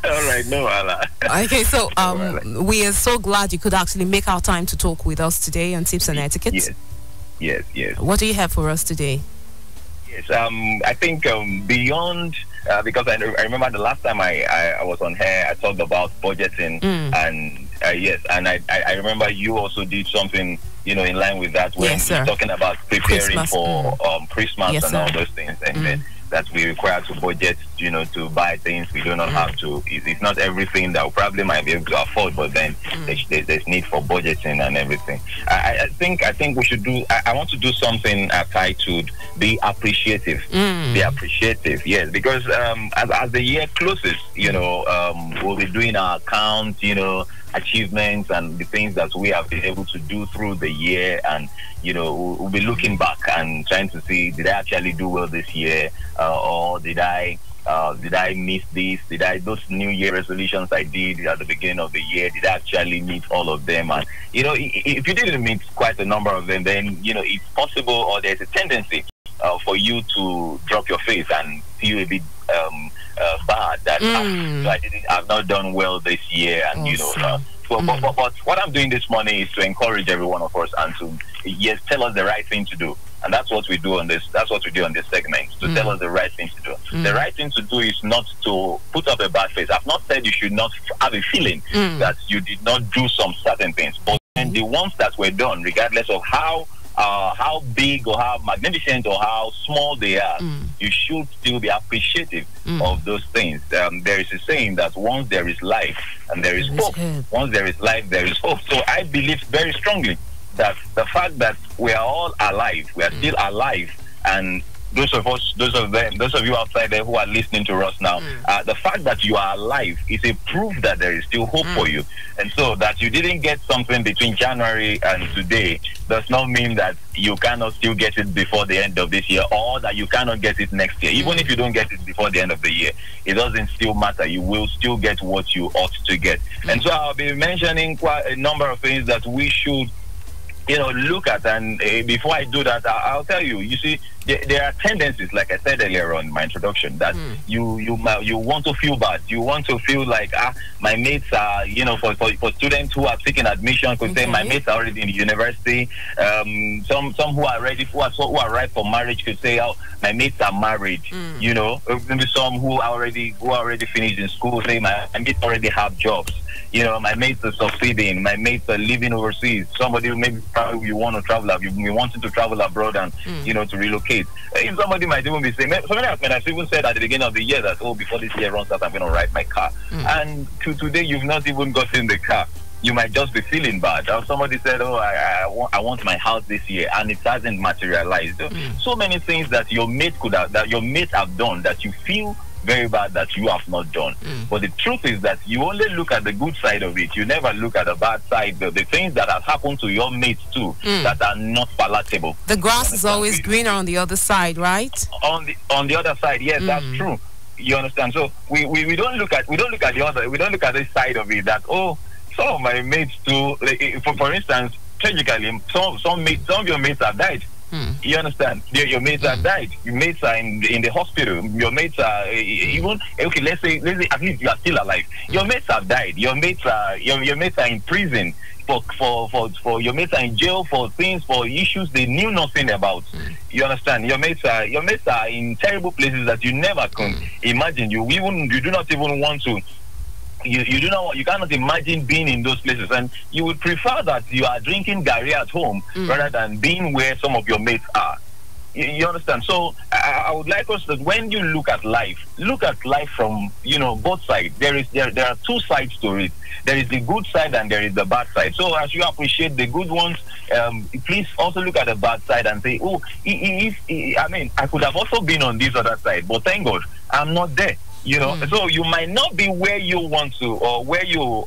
All right, no Allah. Okay, so we are so glad you could actually make our time to talk with us today on Tips and Etiquette. Yes. What do you have for us today? Yes, I think beyond, because I remember the last time I was on here, I talked about budgeting, and yes, and I remember you also did something, in line with that when you're talking about preparing Christmas. for Christmas Yes, and all those things, and then that we require to budget, to buy things we do not have to. It's not everything that we probably might be able to afford, but then there's need for budgeting and everything. I think we should do. I want to do something titled "Be Appreciative." Be appreciative, yes, because as the year closes, we'll be doing our account, achievements and the things that we have been able to do through the year, and we'll be looking back and trying to see, did I actually do well this year, or did I miss this? Those New Year resolutions I did at the beginning of the year, did I actually meet all of them? And if you didn't meet quite a number of them, then it's possible, or there's a tendency for you to drop your face and feel a bit bad that I've not done well this year, and but what I'm doing this morning is to encourage every one of us and to tell us the right thing to do. And that's what we do on this. That's what we do on this segment, to tell us the right thing to do. The right thing to do is not to put up a bad face. I've not said you should not have a feeling that you did not do some certain things, but then the ones that were done, regardless of how big or how magnificent or how small they are, you should still be appreciative of those things. There is a saying that once there is life and there is hope, once there is life, there is hope. So I believe very strongly that the fact that we are all alive, we are still alive, and those of you outside there who are listening to us now, the fact that you are alive is a proof that there is still hope for you. And so that you didn't get something between January and today does not mean that you cannot still get it before the end of this year, or that you cannot get it next year. Even if you don't get it before the end of the year, it doesn't still matter. You will still get what you ought to get. And so I'll be mentioning quite a number of things that we should look at, and before I do that, I'll tell you. You see, there are tendencies, like I said earlier on in my introduction, that you want to feel bad. You want to feel like my mates are, for students who are seeking admission, could say my mates are already in the university. Some who are ready, who are ripe for marriage, could say, oh, my mates are married. Maybe some who are already finished in school say my mates already have jobs. My mates are succeeding. My mates are living overseas. Somebody maybe probably you want to travel. You've been wanting to travel abroad and to relocate. Somebody might even be saying, somebody has even said at the beginning of the year that, before this year runs out, I'm going to ride my car. And to today, you've not even gotten the car. you might just be feeling bad. Or somebody said, "Oh, I want my house this year," and it hasn't materialized. So many things that your mate have done that you feel very bad that you have not done. But the truth is that you only look at the good side of it. You never look at the bad side, the things that have happened to your mates too, that are not palatable. The grass is always greener on the other side, right? On the other side, yes, that's true. You understand? So we don't look at this side of it. That some of my mates too. Like, for instance, tragically, some of your mates have died. You understand? Your mates have died. Your mates are in the hospital. Your mates are even okay. Let's say at least you are still alive. Your mates have died. Your mates are in prison. For your mates are in jail for issues they knew nothing about. You understand? Your mates are in terrible places that you never can imagine. You do not even want to. You cannot imagine being in those places, and you would prefer that you are drinking Gary at home rather than being where some of your mates are. You understand? So I would like us that when you look at life from both sides. There are two sides to it. There is the good side and there is the bad side. So as you appreciate the good ones, please also look at the bad side and say, I could have also been on this other side, but thank God I'm not there. So you might not be where you want to, or where you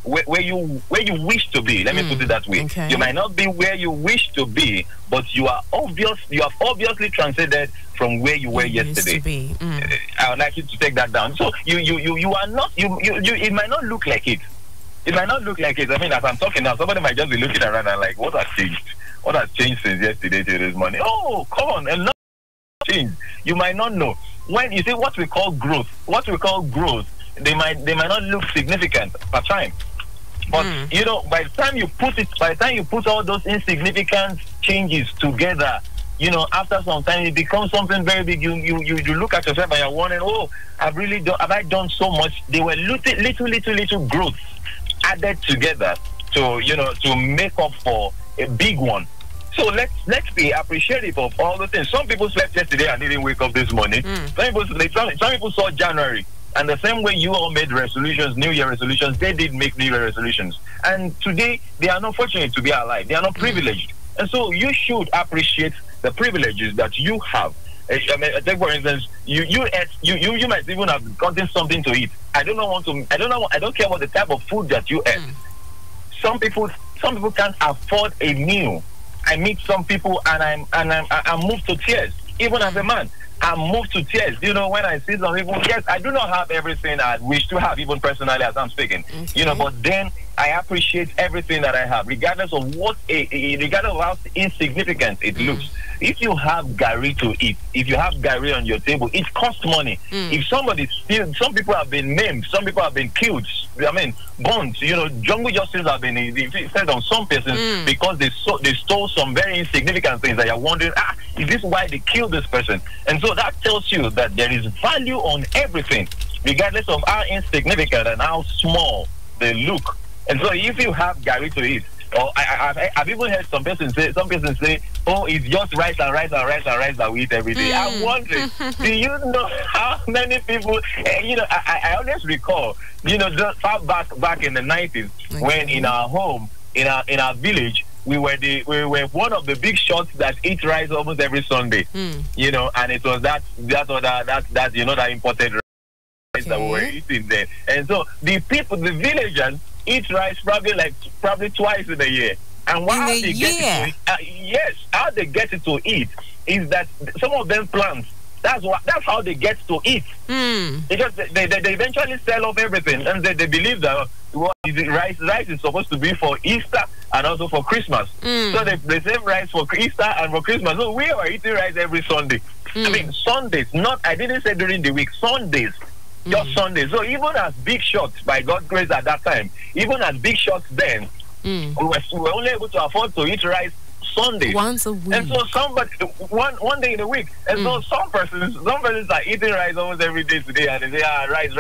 wish to be. Let me put it that way. Okay. You might not be where you wish to be, but you have obviously transcended from where you were yesterday. I would like you to take that down. So you are not it might not look like it. It might not look like it. I mean, as I'm talking now, somebody might just be looking around and like, what has changed? What has changed since yesterday to this morning? Oh, come on, a lot changed. You might not know. When you see what we call growth, they might not look significant at time. But by the time you put all those insignificant changes together, after some time it becomes something very big. You look at yourself and you're wondering, have I done so much? They were little growth added together to make up for a big one. So let's be appreciative of all the things. Some people slept yesterday and didn't wake up this morning. Some people saw January, and the same way you all made resolutions, New Year resolutions, they did make New Year resolutions. And today they are not fortunate to be alive. They are not privileged, and so you should appreciate the privileges that you have. I mean, take for instance, you might even have gotten something to eat. I don't care what the type of food that you ate. Some people can't afford a meal. I meet some people and I'm moved to tears. Even as a man, I'm moved to tears. When I see some people, yes, I do not have everything I wish to have, even personally as I'm speaking. Okay. But then I appreciate everything that I have, regardless of how insignificant it looks. If you have Gary to eat, if you have Gary on your table, it costs money. If somebody steals, some people have been named, some people have been killed. I mean, burnt. Jungle justice have been said on some persons because they stole some very insignificant things. That you're wondering, is this why they killed this person? And so that tells you that there is value on everything, regardless of how insignificant and how small they look. And so if you have Gary to eat, or I've even heard some persons say, it's just rice that we eat every day. I'm wondering, do you know how many people? I always recall, just far back in the 90s, when in our home, in our village, we were one of the big shots that eat rice almost every Sunday. And it was that imported rice that we were eating there. And so the villagers eat rice probably twice in a year. And how they get it to eat is that some of them plant. That's how they get to eat. Because they eventually sell off everything, and they believe that rice is supposed to be for Easter and also for Christmas. So they save rice for Easter and for Christmas. So we are eating rice every Sunday. I mean, Sundays. I didn't say during the week. Sundays. Just Sundays. So even as big shots, by God's grace at that time, even as big shots then, we were only able to afford to eat rice Sundays. Once a week. And so somebody, one day in a week. And so some persons are eating rice almost every day today, and they say, rice.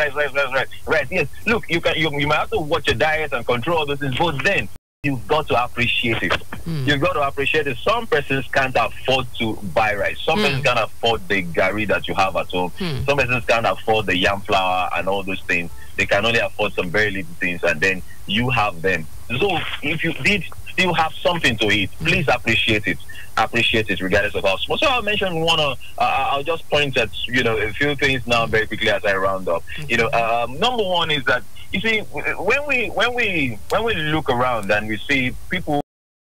Yes, look, you might have to watch your diet and control all those things, but then you've got to appreciate it. You've got to appreciate it. Some persons can't afford to buy rice. Some persons can't afford the gari that you have at home. Some persons can't afford the yam flour and all those things. They can only afford some very little things, and then you have them. So if you did still have something to eat, please appreciate it. Appreciate it regardless of how small. So I'll mention one. I'll just point at a few things now very quickly as I round up. Number one is that, you see, when we look around and we see people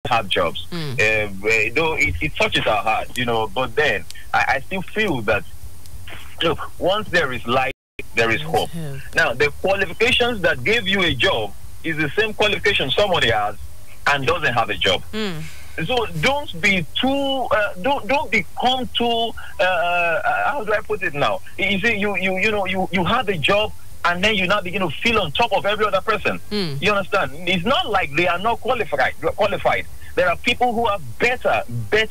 have jobs, though it touches our heart, but then I still feel that, look, once there is light, there is hope. Now, the qualifications that gave you a job is the same qualification somebody has and doesn't have a job. So don't be too, don't become too, how do I put it now? You see, you have a job, and then you now begin to feel on top of every other person. You understand? It's not like they are not qualified. There are people who have better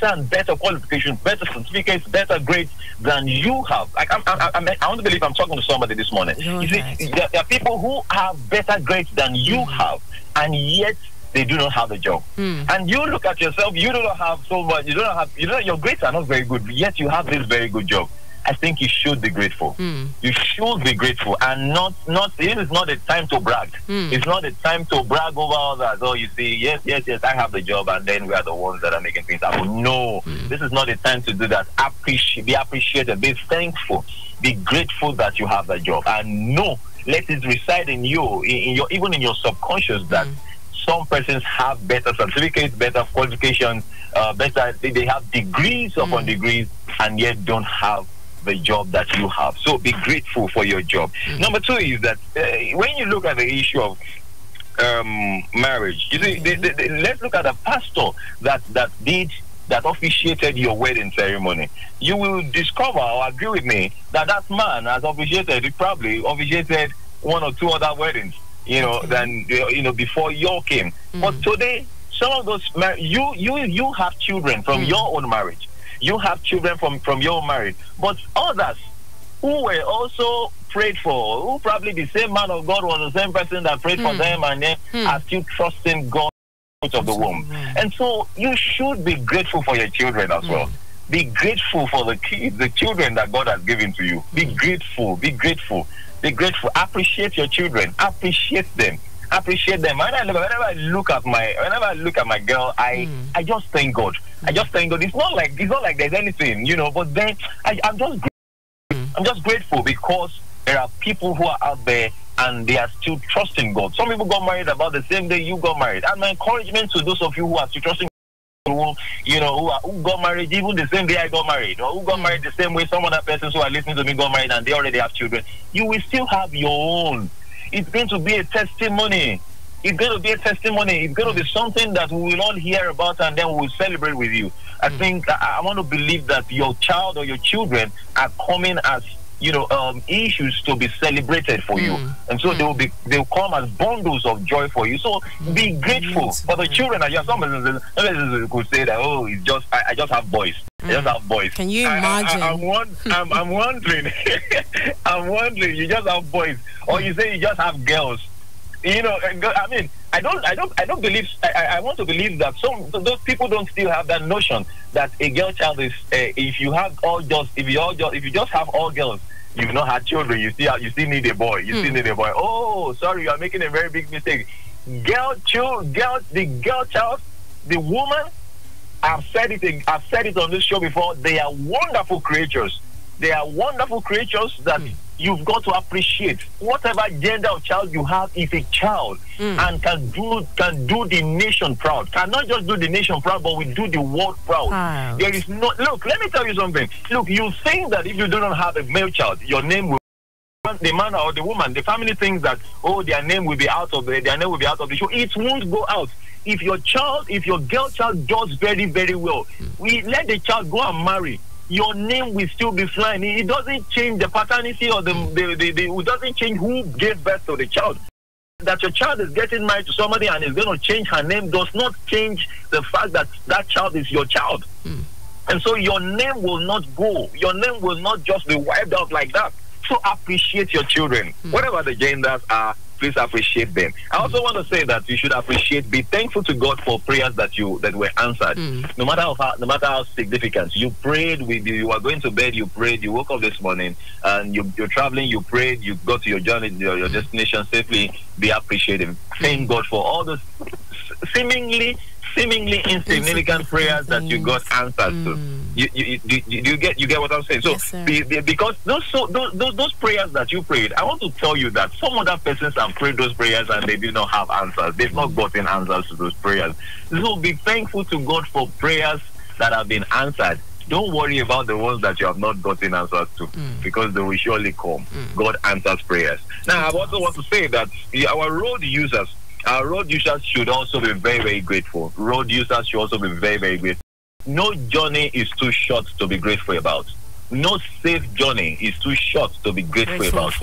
and better qualifications, better certificates, better grades than you have. Like I want to believe I'm talking to somebody this morning. You see, there are people who have better grades than you have, and yet they do not have a job. And you look at yourself, you do not have so much. Your grades are not very good, yet you have this very good job. I think you should be grateful. You should be grateful, and not. It is not a time to brag. It's not a time to brag over others. Oh, you see, yes, I have the job, and then we are the ones that are making things happen. No, this is not a time to do that. Be appreciated. Be thankful. Be grateful that you have the job, and let it reside in you, even in your subconscious, that some persons have better certificates, better qualifications, they have degrees upon degrees, and yet don't have the job that you have. So be grateful for your job. Number two is that when you look at the issue of marriage, you see, let's look at the pastor that officiated your wedding ceremony. You will discover, or agree with me, that man has probably officiated one or two other weddings, than before yours came. But today, some of those you have children from your own marriage. You have children from your marriage, but others who were also prayed for, who probably the same man of God was the same person that prayed for them, and then are still trusting God out of the womb. And so you should be grateful for your children as well. Be grateful for the kids, the children that God has given to you. Be grateful. Be grateful. Be grateful. Appreciate your children. Appreciate them. Appreciate them. Whenever I look at my girl, I just thank God. I just thank God. It's not like there's anything, But then I'm just grateful because there are people who are out there and they are still trusting God. Some people got married about the same day you got married. And my encouragement to those of you who are still trusting God, who got married even the same day I got married, or who got married the same way some other persons who are listening to me got married and they already have children. You will still have your own. It's going to be a testimony. It's going to be a testimony. It's going to be something that we will all hear about, and then we will celebrate with you. I think I want to believe that your child or your children are coming as issues to be celebrated for you, and so they'll come as bundles of joy for you. So be grateful for the children. Some could say that, oh, it's just I just have boys. I just have boys. Can you imagine? I'm wondering. I'm wondering. You just have boys, or you say you just have girls. I mean, I don't believe. I want to believe that those people don't still have that notion that a girl child is. If you just have all girls, you've not had children. You still need a boy. You still need a boy. Oh, sorry, you are making a very big mistake. The girl child, the woman. I've said it on this show before. They are wonderful creatures. They are wonderful creatures that you've got to appreciate. Whatever gender of child you have is a child and can do the nation proud. Cannot just do the nation proud, but will do the world proud. There is no look. Let me tell you something. Look, you think that if you do not have a male child, your name will. The man or the woman, the family thinks that their name will be out of the show. It won't go out. If your girl child does very, very well, we let the child go and marry. Your name will still be flying. It doesn't change the paternity or it doesn't change who gave birth to the child. That your child is getting married to somebody and is going to change her name does not change the fact that that child is your child. And so your name will not go. Your name will not just be wiped out like that. So appreciate your children. Whatever the genders are, please appreciate them. I also want to say that you should be thankful to God for prayers that were answered. No matter how significant. You prayed, you were going to bed, you prayed, you woke up this morning, and you're traveling, you prayed, you got to your journey, your destination safely. Be appreciative. Thank God for all those seemingly insignificant prayers that you got answers to. You get what I'm saying? So because those prayers that you prayed, I want to tell you that some other persons have prayed those prayers and they did not have answers. They've not gotten answers to those prayers. So be thankful to God for prayers that have been answered. Don't worry about the ones that you have not gotten answers to, because they will surely come. God answers prayers. Now, I also want to say that our road users should also be very, very grateful. Road users should also be very, very grateful. No journey is too short to be grateful about. No safe journey is too short to be grateful about.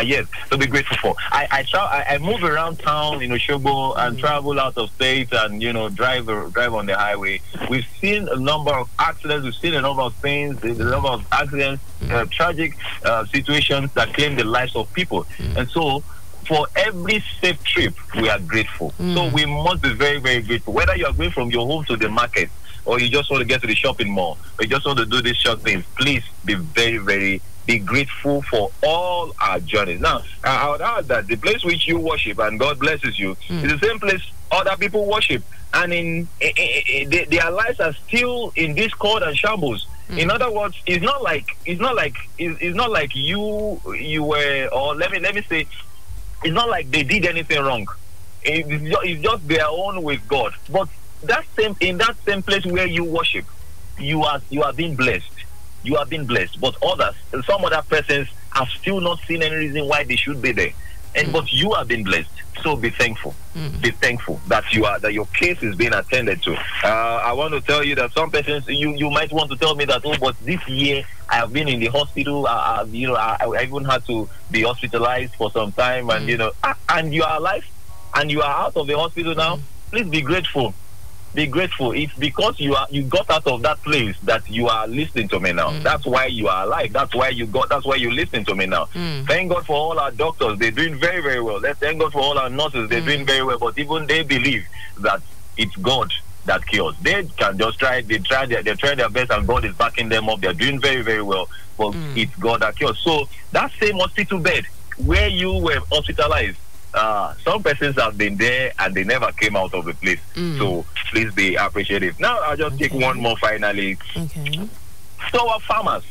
Yes, to be grateful for. I move around town in Oshobo and travel out of state and drive on the highway. We've seen a number of accidents. We've seen a number of things. A number of accidents, tragic situations that claim the lives of people. And so, for every safe trip, we are grateful. So we must be very, very grateful. Whether you are going from your home to the market, or you just want to get to the shopping mall, or you just want to do these short things, please be very, very grateful for all our journeys. Now, I would add that the place which you worship and God blesses you is the same place other people worship, and their lives are still in discord and shambles. In other words, it's not like you were, or let me say, it's not like they did anything wrong. It's just their own with God. But in that same place where you worship, you are being blessed. You are being blessed. But some other persons have still not seen any reason why they should be there. But you are being blessed. So be thankful. Be thankful that your case is being attended to. I want to tell you that some persons, you might want to tell me that, but this year I have been in the hospital. I even had to be hospitalized for some time, and and you are alive, and you are out of the hospital now. Please be grateful. Be grateful. It's because you got out of that place that you are listening to me now. That's why you are alive. That's why you're listening to me now. Thank God for all our doctors. They're doing very, very well. Let's thank God for all our nurses. They're doing very well. But even they believe that it's God that cures. They can just try their best, and God is backing them up. They're doing very, very well. But it's God that cures. So that same hospital bed where you were hospitalized, some persons have been there and they never came out of the place. So please be appreciative. Now I'll just take one more finally. So our farmers,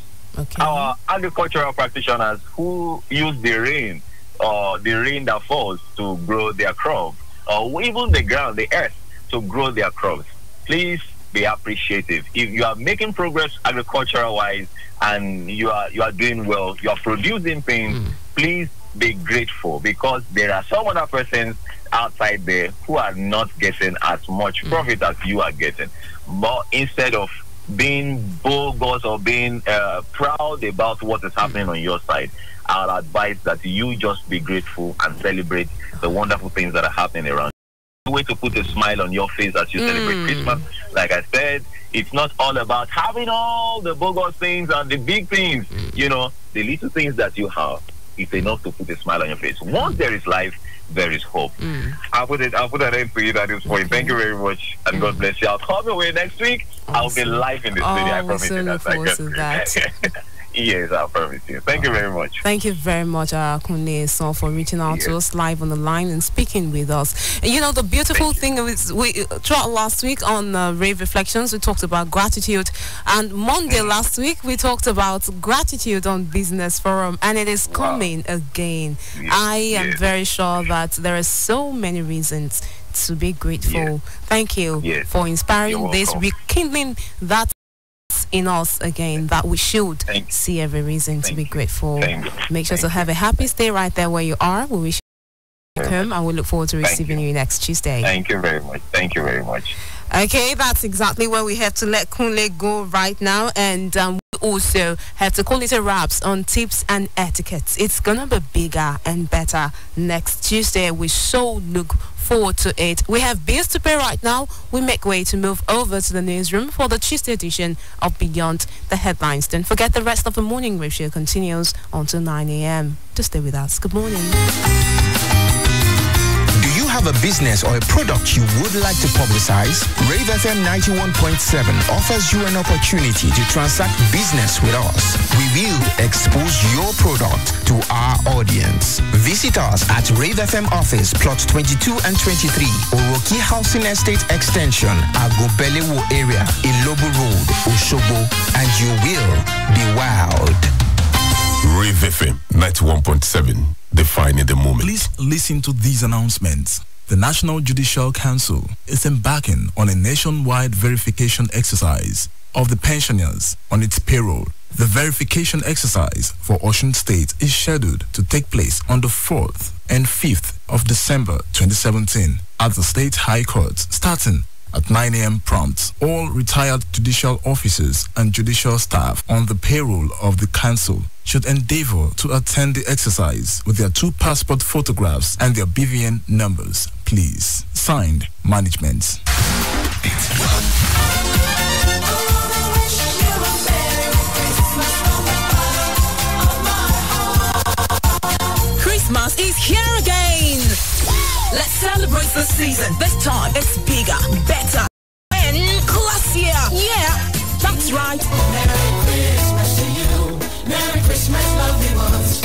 our agricultural practitioners who use the rain or the rain that falls to grow their crop, or even the ground, the earth, to grow their crops, please be appreciative. If you are making progress agricultural wise and you are doing well, you are producing things, please be grateful, because there are some other persons outside there who are not getting as much profit as you are getting. But instead of being bogus or being proud about what is happening on your side, I'll advise that you just be grateful and celebrate the wonderful things that are happening around you. A way to put a smile on your face as you celebrate Christmas. Like I said, it's not all about having all the bogus things and the big things. The little things that you have, it's enough to put a smile on your face. Once there is life, there is hope. I'll put an end to it at this point. Thank you very much, and God bless you. I'll come away next week. I'll be live in the studio. I promise you that. Yes, I promise you. Thank you very much. Thank you very much, Kunle Son, for reaching out to us live on the line and speaking with us. And the beautiful thing is, throughout last week on Rave Reflections, we talked about gratitude, and Monday last week we talked about gratitude on Business Forum, and it is coming again. I am very sure that there are so many reasons to be grateful. Thank you for inspiring this, rekindling that in us again, that we should see every reason to be grateful. Make sure to have a happy stay right there where you are. We wish you home, and we look forward to receiving you next Tuesday. Thank you very much. Thank you very much. Okay, that's exactly where we have to let Kunle go right now, and we also have to call it a wraps on tips and etiquettes. It's gonna be bigger and better next Tuesday. We so look forward to it. We have bills to pay right now. We make way to move over to the newsroom for the Tuesday edition of Beyond the Headlines. Don't forget, the rest of the morning review continues until 9 a.m. Just stay with us. Good morning. have a business or a product you would like to publicize? Rave FM 91.7 offers you an opportunity to transact business with us. We will expose your product to our audience. Visit us at Rave FM office, plots 22 and 23, Oroki Housing Estate Extension, Agobelewo area, Ilobo Road, Oshobo, and you will be wowed. Rave FM 91.7, defining the moment. Please listen to these announcements. The National Judicial Council is embarking on a nationwide verification exercise of the pensioners on its payroll. The verification exercise for Osun State is scheduled to take place on the 4th and 5th of December 2017 at the State High Court, starting at 9 a.m. prompt. All retired judicial officers and judicial staff on the payroll of the council should endeavor to attend the exercise with their 2 passport photographs and their Beevan numbers, please. Signed, Management. Christmas is here again. Let's celebrate the season. This time it's bigger, better, and classier. Yeah, that's right. Merry Christmas to you. Merry Christmas, lovely ones.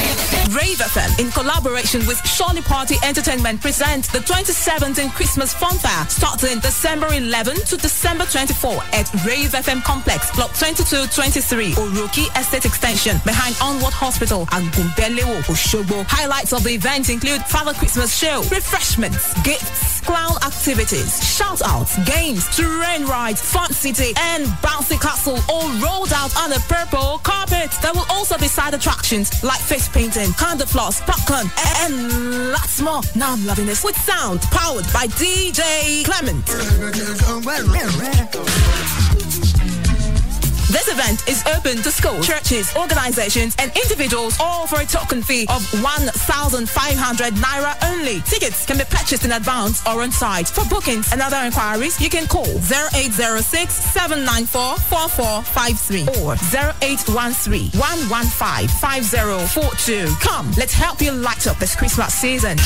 Rave FM, in collaboration with Shirley Party Entertainment, presents the 2017 Christmas Fun Fair, starting December 11 to December 24 at Rave FM Complex, Block 2223, Oroki Estate Extension, behind Onward Hospital and Gumbelewo, Oshobo. Highlights of the event include Father Christmas Show, refreshments, gifts, clown activities, shout-outs, games, terrain rides, fun city, and bouncy castle, all rolled out on a purple carpet. There will also be side attractions like face painting, candle floss, popcorn, and lots more. Now I'm loving this with sound powered by DJ Clement. This event is open to schools, churches, organizations, and individuals, all for a token fee of 1,500 naira only. Tickets can be purchased in advance or on site. For bookings and other inquiries, you can call 0806-794-4453 or 0813-115-5042. Come, let's help you light up this Christmas season.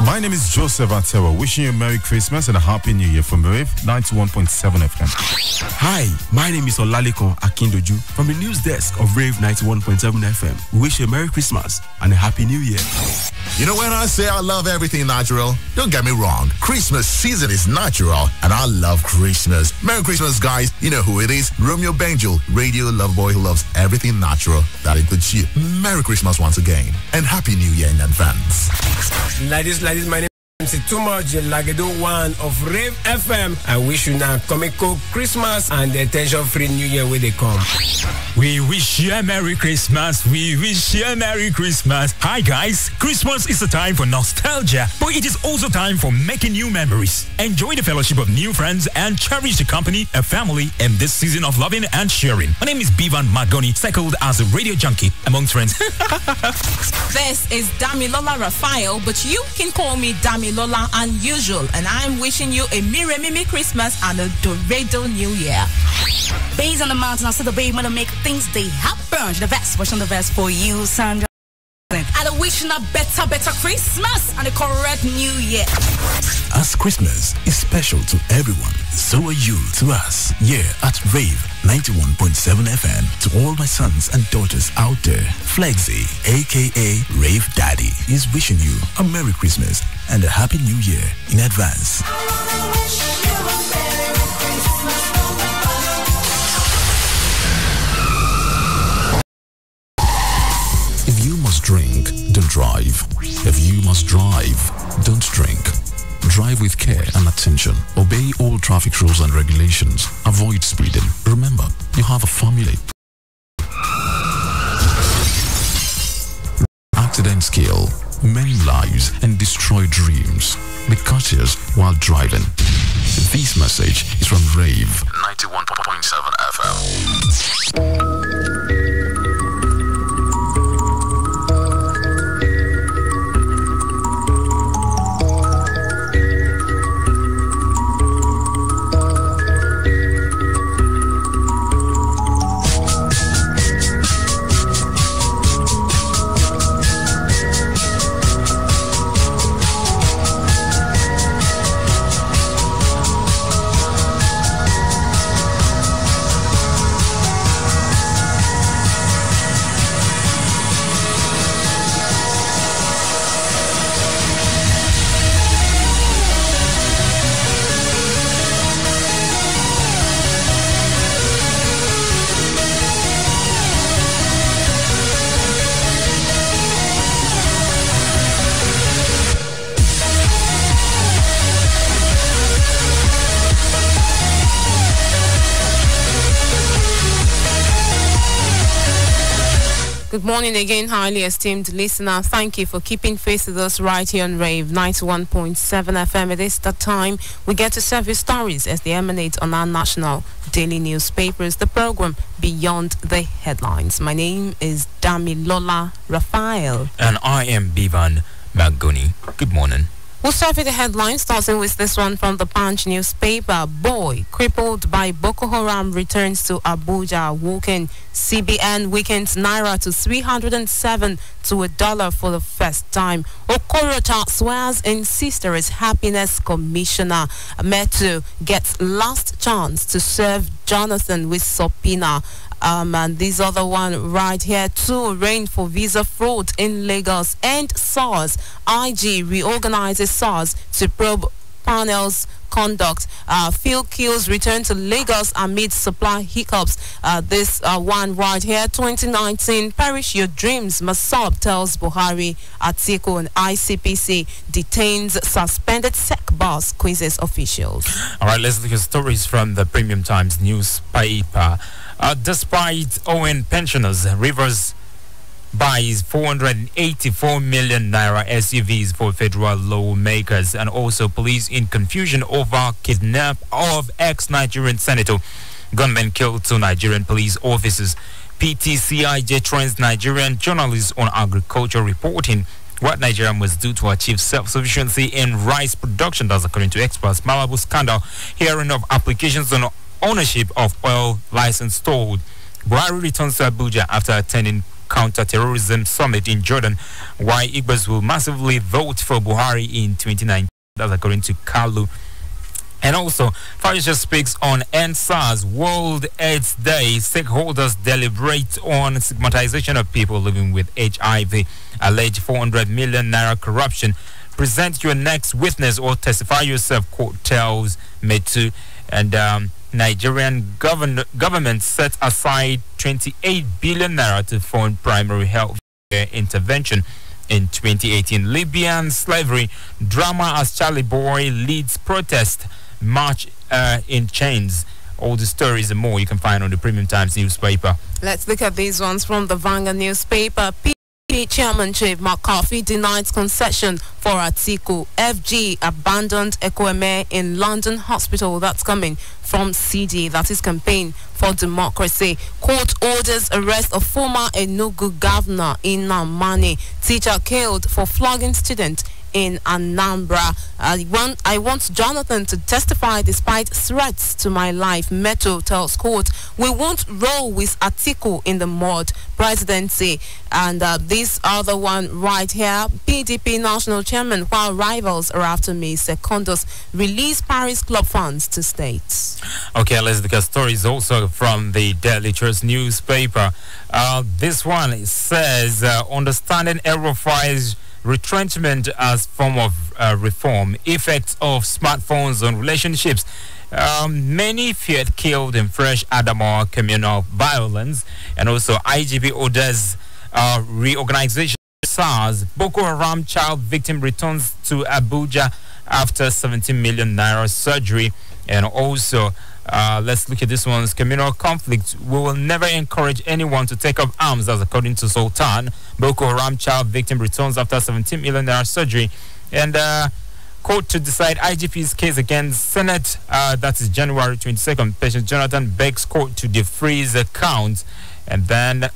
My name is Joseph Atewa, wishing you a Merry Christmas and a Happy New Year from Rave 91.7 FM. Hi, my name is Olaliko Akindoju from the news desk of Rave 91.7 FM. We wish you a Merry Christmas and a Happy New Year. You know, when I say I love everything natural, don't get me wrong. Christmas season is natural, and I love Christmas. Merry Christmas, guys. You know who it is. Romeo Benjul, radio love boy who loves everything natural. That includes you. Merry Christmas once again, and Happy New Year in advance. Ladies, my name is Too Much Lagedo One of Rave FM. I wish you now comical Christmas and the tension-free New Year where they come. We wish you a Merry Christmas. We wish you a Merry Christmas. Hi guys, Christmas is a time for nostalgia, but it is also time for making new memories. Enjoy the fellowship of new friends and cherish the company of family in this season of loving and sharing. My name is Beevan Magoni, cycled as a radio junkie among friends. This is Damilola Raphael, but you can call me Damilola Unusual, and I'm wishing you a Mimi Christmas and a Dorado New Year. Based on the mountain, I said the baby to make things they happen. The best version, the best for you, Sandra. And I wish you a better Christmas and a correct New Year. As Christmas is special to everyone, so are you to us. Yeah, at Rave 91.7 FM. To all my sons and daughters out there, Flexi, aka Rave Daddy, is wishing you a Merry Christmas and a Happy New Year in advance. If you must drink, don't drive. If you must drive, don't drink. Drive with care and attention. Obey all traffic rules and regulations. Avoid speeding. Remember, you have a family. Accidents kill, maim lives, and destroy dreams. Be cautious while driving. This message is from Rave 91.7 FM. Good morning again, highly esteemed listener. Thank you for keeping faith with us right here on Rave 91.7 FM. It is the time we get to serve you stories as they emanate on our national daily newspapers, the program Beyond the Headlines. My name is Damilola Raphael. And I am Beevan Magoni. Good morning. We'll start with the headlines, starting with this one from the Punch newspaper. Boy crippled by Boko Haram returns to Abuja. Woken CBN weakens Naira to 307 to $1 for the first time. Okorota swears in sister as happiness commissioner. Metu gets last chance to serve Jonathan with subpoena. And this other one right here too, rain for visa fraud in Lagos. And SARS, IG reorganizes SARS to probe panel's conduct. Field kills return to Lagos amid supply hiccups. This one right here, 2019, perish your dreams. Masab tells Buhari. Atiku and ICPC detains suspended SEC boss, quizzes officials. All right, let's look at stories from the Premium Times newspaper. Despite owing pensioners, Rivers buys 484 million naira SUVs for federal lawmakers, and also police in confusion over kidnap of ex-Nigerian senator. Gunmen killed 2 Nigerian police officers. PTCIJ trains Nigerian journalists on agriculture, reporting what Nigeria must do to achieve self-sufficiency in rice production. That's according to experts. Malabu scandal, hearing of applications on ownership of oil license stalled. Buhari returns to Abuja after attending counter-terrorism summit in Jordan, why Igbas will massively vote for Buhari in 2019. That's according to Kalu. And also, Fayosha speaks on End SARS World AIDS Day. Stakeholders deliberate on stigmatization of people living with HIV. Alleged 400 million naira corruption. Present your next witness or testify yourself, court tells Metu. And Nigerian government set aside 28 billion naira to fund primary health care intervention in 2018. Libyan slavery drama as Charlie Boy leads protest march in chains. All the stories and more you can find on the Premium Times newspaper. Let's look at these ones from the Vanguard newspaper. Chairman Chief McCarthy denies concession for Atiku. FG abandoned Ekweme in London hospital. That's coming from CD, that is Campaign for Democracy. Court orders arrest of former Enugu governor Inamani. Teacher killed for flogging student in Anambra. I want Jonathan to testify despite threats to my life. Meto tells court, we won't roll with Atiku in the mud. Presidency. And this other one right here, PDP national chairman, while rivals are after me, Secondos release Paris club funds to states. Okay, let's look at stories also from the Daily Trust newspaper. This one says, understanding Aerofire's retrenchment as form of reform, effects of smartphones on relationships. Many feared killed in fresh Adamawa communal violence, and also IGP orders reorganization. SARS Boko Haram child victim returns to Abuja after 17 million naira surgery, and also let's look at this one's communal conflict. We will never encourage anyone to take up arms, as according to Sultan. Boko Haram child victim returns after 17 million naira surgery, and court to decide IGP's case against Senate. That is January 22nd. Patient Jonathan begs court to defreeze accounts, and then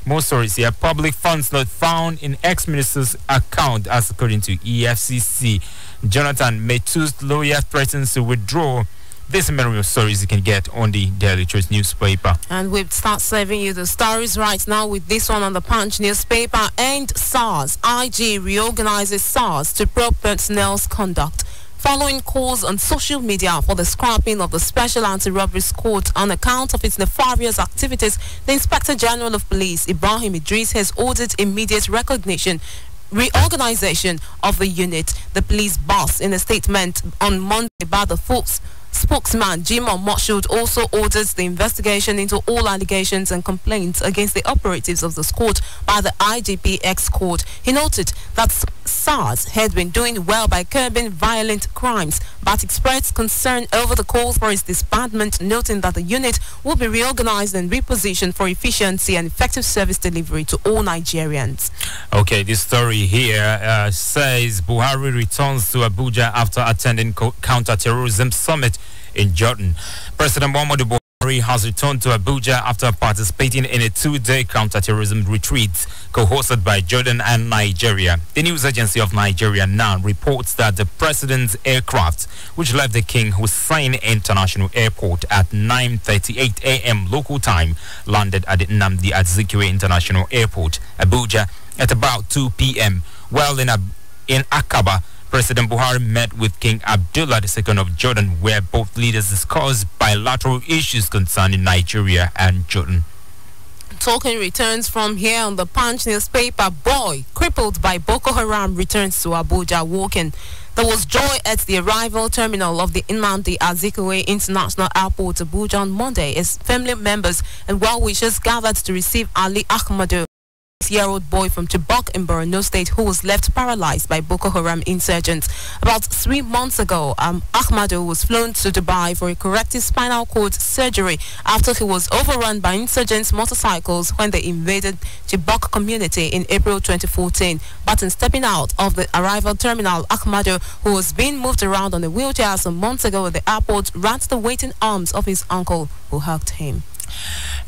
more stories here. Public funds not found in ex-minister's account, as according to EFCC. Jonathan Metu's lawyer threatens to withdraw. This and many stories you can get on the Daily Trust newspaper. And we'll start serving you the stories right now with this one on the Punch newspaper. And SARS. IG reorganizes SARS to probe personnel's conduct. Following calls on social media for the scrapping of the Special Anti-Robbery Squad on account of its nefarious activities, the Inspector General of Police, Ibrahim Idris, has ordered immediate reorganization of the unit. The police boss, in a statement on Monday, about the force Spokesman Jimoh Moshood also orders the investigation into all allegations and complaints against the operatives of the squad by the IGP ex-squad. He noted that SARS had been doing well by curbing violent crimes, but expressed concern over the call for its disbandment, noting that the unit will be reorganized and repositioned for efficiency and effective service delivery to all Nigerians. Okay, this story here says Buhari returns to Abuja after attending counter-terrorism summit in Jordan. President Muhammadu Buhari has returned to Abuja after participating in a 2-day counter-terrorism retreat co-hosted by Jordan and Nigeria. The news agency of Nigeria now reports that the president's aircraft, which left the King Hussein International Airport at 9:38 a.m. local time, landed at the Nnamdi Azikiwe International Airport, Abuja, at about 2 p.m. While in Aqaba, President Buhari met with King Abdullah II of Jordan, where both leaders discussed bilateral issues concerning Nigeria and Jordan. Talking returns from here on the Punch newspaper. Boy crippled by Boko Haram returns to Abuja walking. There was joy at the arrival terminal of the Nnamdi Azikiwe International Airport, Abuja, on Monday as family members and well-wishers gathered to receive Ali Ahmadu, a 6-year-old boy from Chibok in Borno State who was left paralyzed by Boko Haram insurgents. About 3 months ago, Ahmadu was flown to Dubai for a corrective spinal cord surgery after he was overrun by insurgents' motorcycles when they invaded Chibok community in April 2014. But in stepping out of the arrival terminal, Ahmadu, who was being moved around on a wheelchair some months ago at the airport, ran to the waiting arms of his uncle, who hugged him.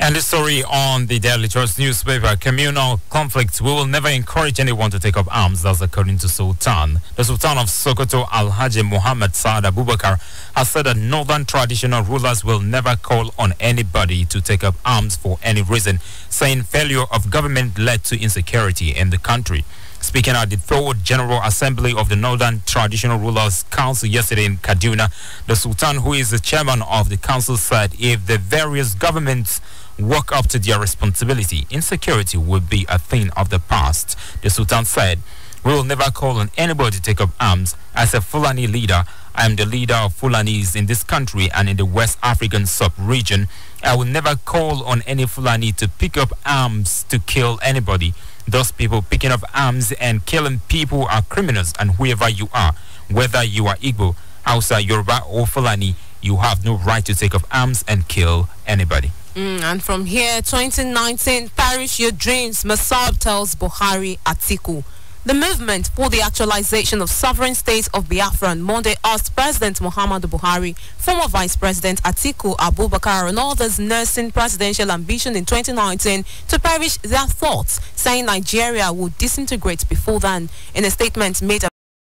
And the story on the Daily Trust newspaper: communal conflicts. We will never encourage anyone to take up arms. That's according to Sultan. The Sultan of Sokoto, Alhaji Muhammad Saad Abubakar, has said that northern traditional rulers will never call on anybody to take up arms for any reason, saying failure of government led to insecurity in the country. Speaking at the 3rd General Assembly of the Northern Traditional Rulers Council yesterday in Kaduna, the Sultan, who is the chairman of the council, said if the various governments work up to their responsibility, insecurity will be a thing of the past. The Sultan said, "We will never call on anybody to take up arms. As a Fulani leader, I am the leader of Fulanis in this country and in the West African sub-region. I will never call on any Fulani to pick up arms to kill anybody. Those people picking up arms and killing people are criminals, and whoever you are, whether you are Igbo, Hausa, Yoruba or Fulani, you have no right to take up arms and kill anybody." And from here, 2019, perish your dreams, Masab tells Buhari Atiku. The movement for the actualization of sovereign state of Biafra on Monday asked President Muhammadu Buhari, former Vice President Atiku Abubakar, and others nursing presidential ambition in 2019 to perish their thoughts, saying Nigeria would disintegrate before then. In a statement made by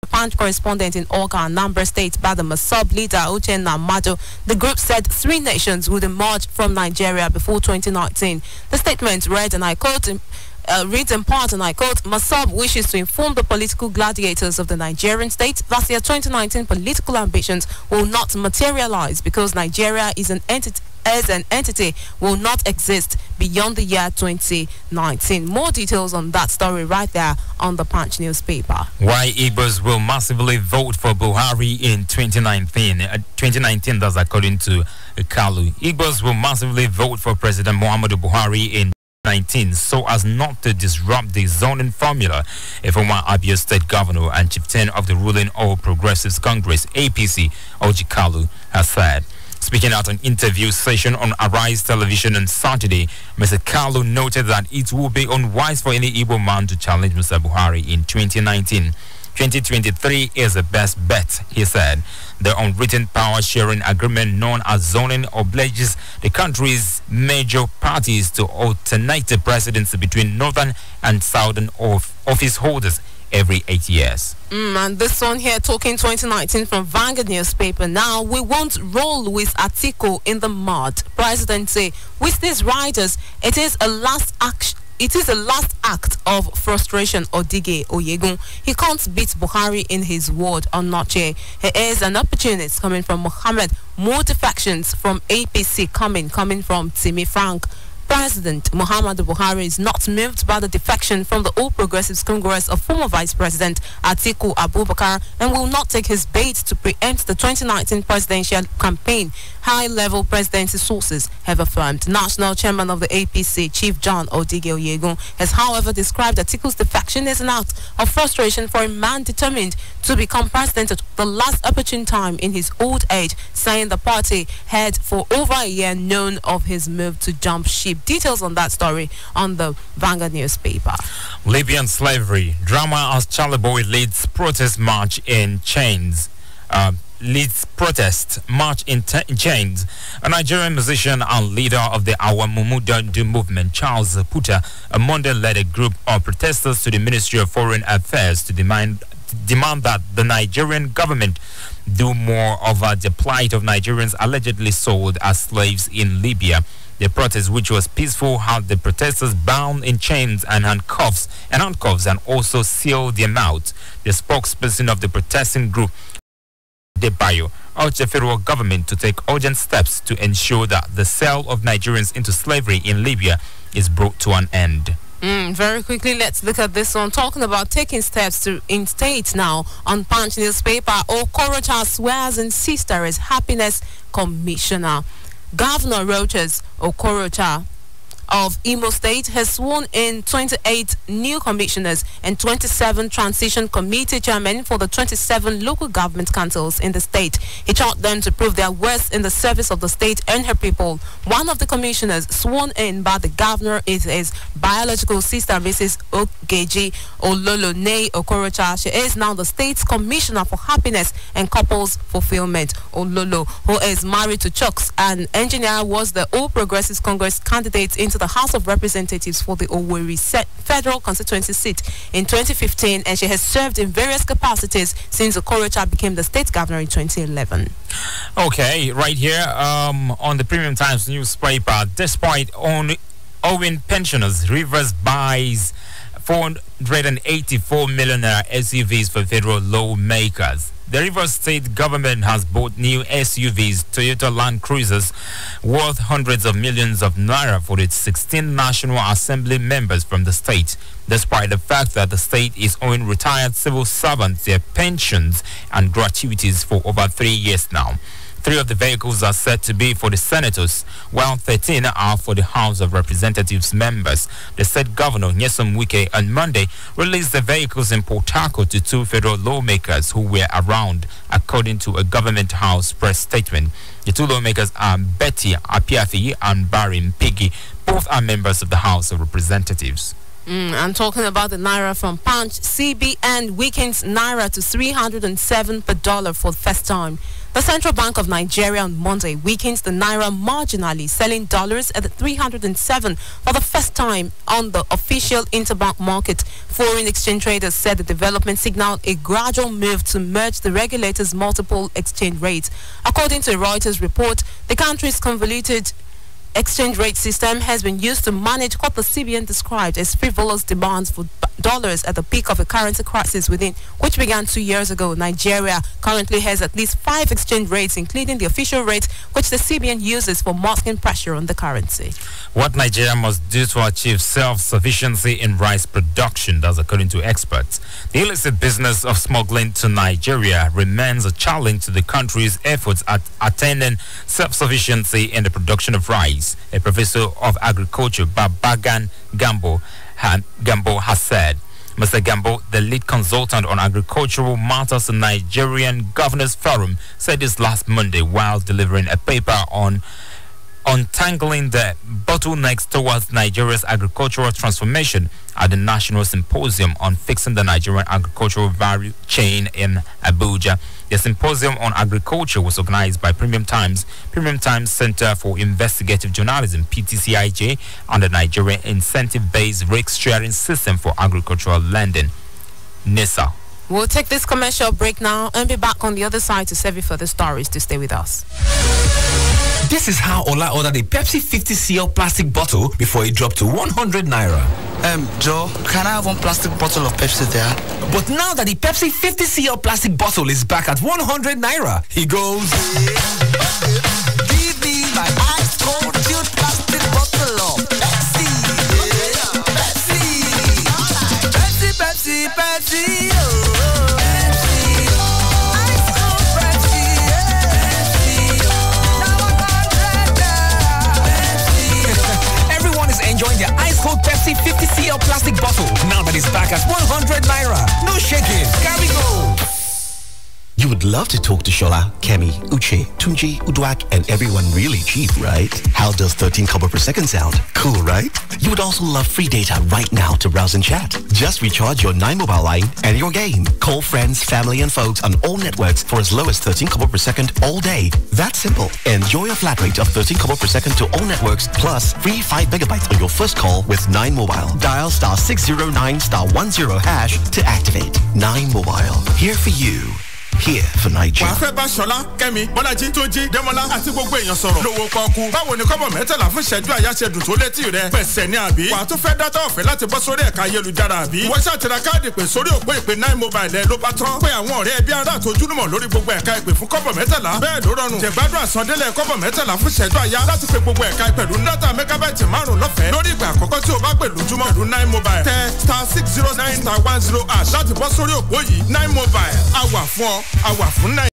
Punch correspondent in Oka, Anambra State, by the Masab leader Uchenna Mado, the group said 3 nations would emerge from Nigeria before 2019. The statement read, and I quote, reads in part, and I quote, Masab wishes to inform the political gladiators of the Nigerian state that their 2019 political ambitions will not materialize because Nigeria is an entity will not exist beyond the year 2019. More details on that story right there on the Punch newspaper. Why Igbos will massively vote for Buhari in 2019, that's according to Kalu. Igbos will massively vote for President Muhammadu Buhari in 2019 so as not to disrupt the zoning formula, a former Abia State Governor and Chieftain of the ruling All Progressives Congress, APC, Oji Kalu, has said. Speaking at an interview session on Arise Television on Saturday, Mr. Kalu noted that it will be unwise for any Igbo man to challenge Mr. Buhari in 2019. 2023 is the best bet, he said. The unwritten power-sharing agreement known as zoning obliges the country's major parties to alternate the presidency between northern and southern office holders every 8 years. And this one here, talking 2019 from Vanguard newspaper. Now, we won't roll with Atiku in the mud. President say, with these riders, it is a last act of frustration. Odige Oyegun, he can't beat Buhari in his word on Noche. He is an opportunist coming from Mohammed. More defections from APC coming from Timi Frank. President Muhammadu Buhari is not moved by the defection from the All Progressives Congress of former Vice President Atiku Abubakar and will not take his bait to preempt the 2019 presidential campaign. High-level presidency sources have affirmed. National Chairman of the APC, Chief John Odige Oyegun, has however described Atiku's defection as an act of frustration for a man determined to become president at the last opportune time in his old age, saying the party had for over a year known of his move to jump ship. Details on that story on the Vanguard newspaper. Libyan slavery drama as Charlie Boy leads protest march in chains. Chains. A Nigerian musician and leader of the Awamumudandu movement, Charles Puta, on Monday led a group of protesters to the Ministry of Foreign Affairs to demand that the Nigerian government do more over the plight of Nigerians allegedly sold as slaves in Libya. The protest, which was peaceful, had the protesters bound in chains and handcuffs and also sealed their mouths. The spokesperson of the protesting group, Debayo, urged the federal government to take urgent steps to ensure that the sale of Nigerians into slavery in Libya is brought to an end. Very quickly, let's look at this one. Talking about taking steps to instate now on Punch newspaper, Okorocha swears in sister as happiness commissioner. Governor Rochas Okorocha of Imo State has sworn in 28 new commissioners and 27 transition committee chairmen for the 27 local government councils in the state. He charged them to prove their worth in the service of the state and her people. One of the commissioners sworn in by the governor is his biological sister, Mrs. Ogeji Ololone Okorocha. She is now the state's commissioner for happiness and couples fulfillment. Ololo, who is married to Chucks, an engineer, was the All Progressives Congress candidate into the House of Representatives for the Owerri federal constituency seat in 2015, and she has served in various capacities since Okorocha became the state governor in 2011. Okay, right here on the Premium Times newspaper, despite owing pensioners, Rivers buys 484 million SUVs for federal lawmakers. The Rivers State government has bought new SUVs, Toyota Land Cruisers, worth hundreds of millions of naira for its 16 National Assembly members from the state, despite the fact that the state is owing retired civil servants their pensions and gratuities for over 3 years now. 3 of the vehicles are said to be for the senators, while 13 are for the House of Representatives members. The state governor, Nyesom Wike, on Monday released the vehicles in Port Harcourt to 2 federal lawmakers who were around, according to a government house press statement. The 2 lawmakers are Betty Apiafi and Barry Mpigi. Both are members of the House of Representatives. I'm talking about the Naira from Punch. CBN weakens Naira to 307 per dollar for the first time. The Central Bank of Nigeria on Monday weakens the Naira marginally, selling dollars at 307 for the first time on the official interbank market. Foreign exchange traders said the development signaled a gradual move to merge the regulator's multiple exchange rates. According to a Reuters report, the country's convoluted exchange rate system has been used to manage what the CBN described as frivolous demands for dollars at the peak of a currency crisis which began 2 years ago. Nigeria currently has at least 5 exchange rates, including the official rate, which the CBN uses for masking pressure on the currency. What Nigeria must do to achieve self-sufficiency in rice production, that's according to experts. The illicit business of smuggling to Nigeria remains a challenge to the country's efforts at attaining self-sufficiency in the production of rice. A professor of agriculture, Babagan Gambo has said. Mr. Gambo, the lead consultant on agricultural matters in Nigerian Governors Forum, said this last Monday while delivering a paper on untangling the bottlenecks towards Nigeria's agricultural transformation at the National Symposium on Fixing the Nigerian Agricultural Value Chain in Abuja. The symposium on agriculture was organized by Premium Times Center for Investigative Journalism, PTCIJ, and the Nigerian Incentive-Based Risk Sharing System for Agricultural Lending, NISA. We'll take this commercial break now and be back on the other side to serve you further stories. To stay with us. This is how Ola ordered a Pepsi 50cl plastic bottle before it dropped to 100 naira. Joe, can I have one plastic bottle of Pepsi there? But now that the Pepsi 50cl plastic bottle is back at 100 naira, he goes, give me my ice cold chilled plastic bottle of enjoying their ice cold Pepsi 50cl plastic bottle now that it's back at 100 naira. No shaking. Carry go. You would love to talk to Shola, Kemi, Uche, Tunji, Uduak, and everyone really cheap, right? How does 13 kobo per second sound? Cool, right? You would also love free data right now to browse and chat. Just recharge your 9 mobile line and your game. Call friends, family, and folks on all networks for as low as 13 kobo per second all day. That's simple. Enjoy a flat rate of 13 kobo per second to all networks, plus free 5 megabytes on your first call with 9 mobile. Dial *609*10# to activate. 9 mobile. Here for you. Here for Nigeria. wàá fẹ́ bá Ṣọlá Kẹ́mi Bọ́lájí Túnjí Dẹ́mọ́lá àti gbogbo èèyàn sọ̀rọ̀ lówó kọ́kú. báwo ni kọ́bọ̀ mẹ́tàlá fún ìṣẹ́jú àyáṣẹ́dùn tó létí rẹ̀ pẹ̀sẹ̀ ní àbí. wàá tún fẹ́ dátà ọ̀fẹ́ láti bọ́ sórí ẹ̀ka ayélujára àbí. wọ́n ṣàtìrà káàdì pè sórí òpó ìpè 9 mobile ẹ̀ ló bá tán. pé àwọn ọ̀rẹ́ ẹbí ará àtojúlùmọ̀ lórí gbogbo ẹ̀ka ìpè fún kọ́bọ̀ mẹ́tàlá. bẹ́ẹ̀ ló rọrùn. jẹ̀gbádùn àsọdélẹ̀ kọ́bọ̀ mẹ́tàlá fún ìṣẹ́jú àyá láti pe gbogbo ẹ̀ka pẹ̀lú dátà mẹ́gábáìtì 5 lọ́fẹ̀ẹ́ lórí ìgbà àkọ́kọ́ tí o bá pè lójúmọ́ pẹ̀lú 9 mobile. tẹ *609*10# láti bọ́ sórí òpó yìí. 9 mobile àwà fún ọ àwà fún 9.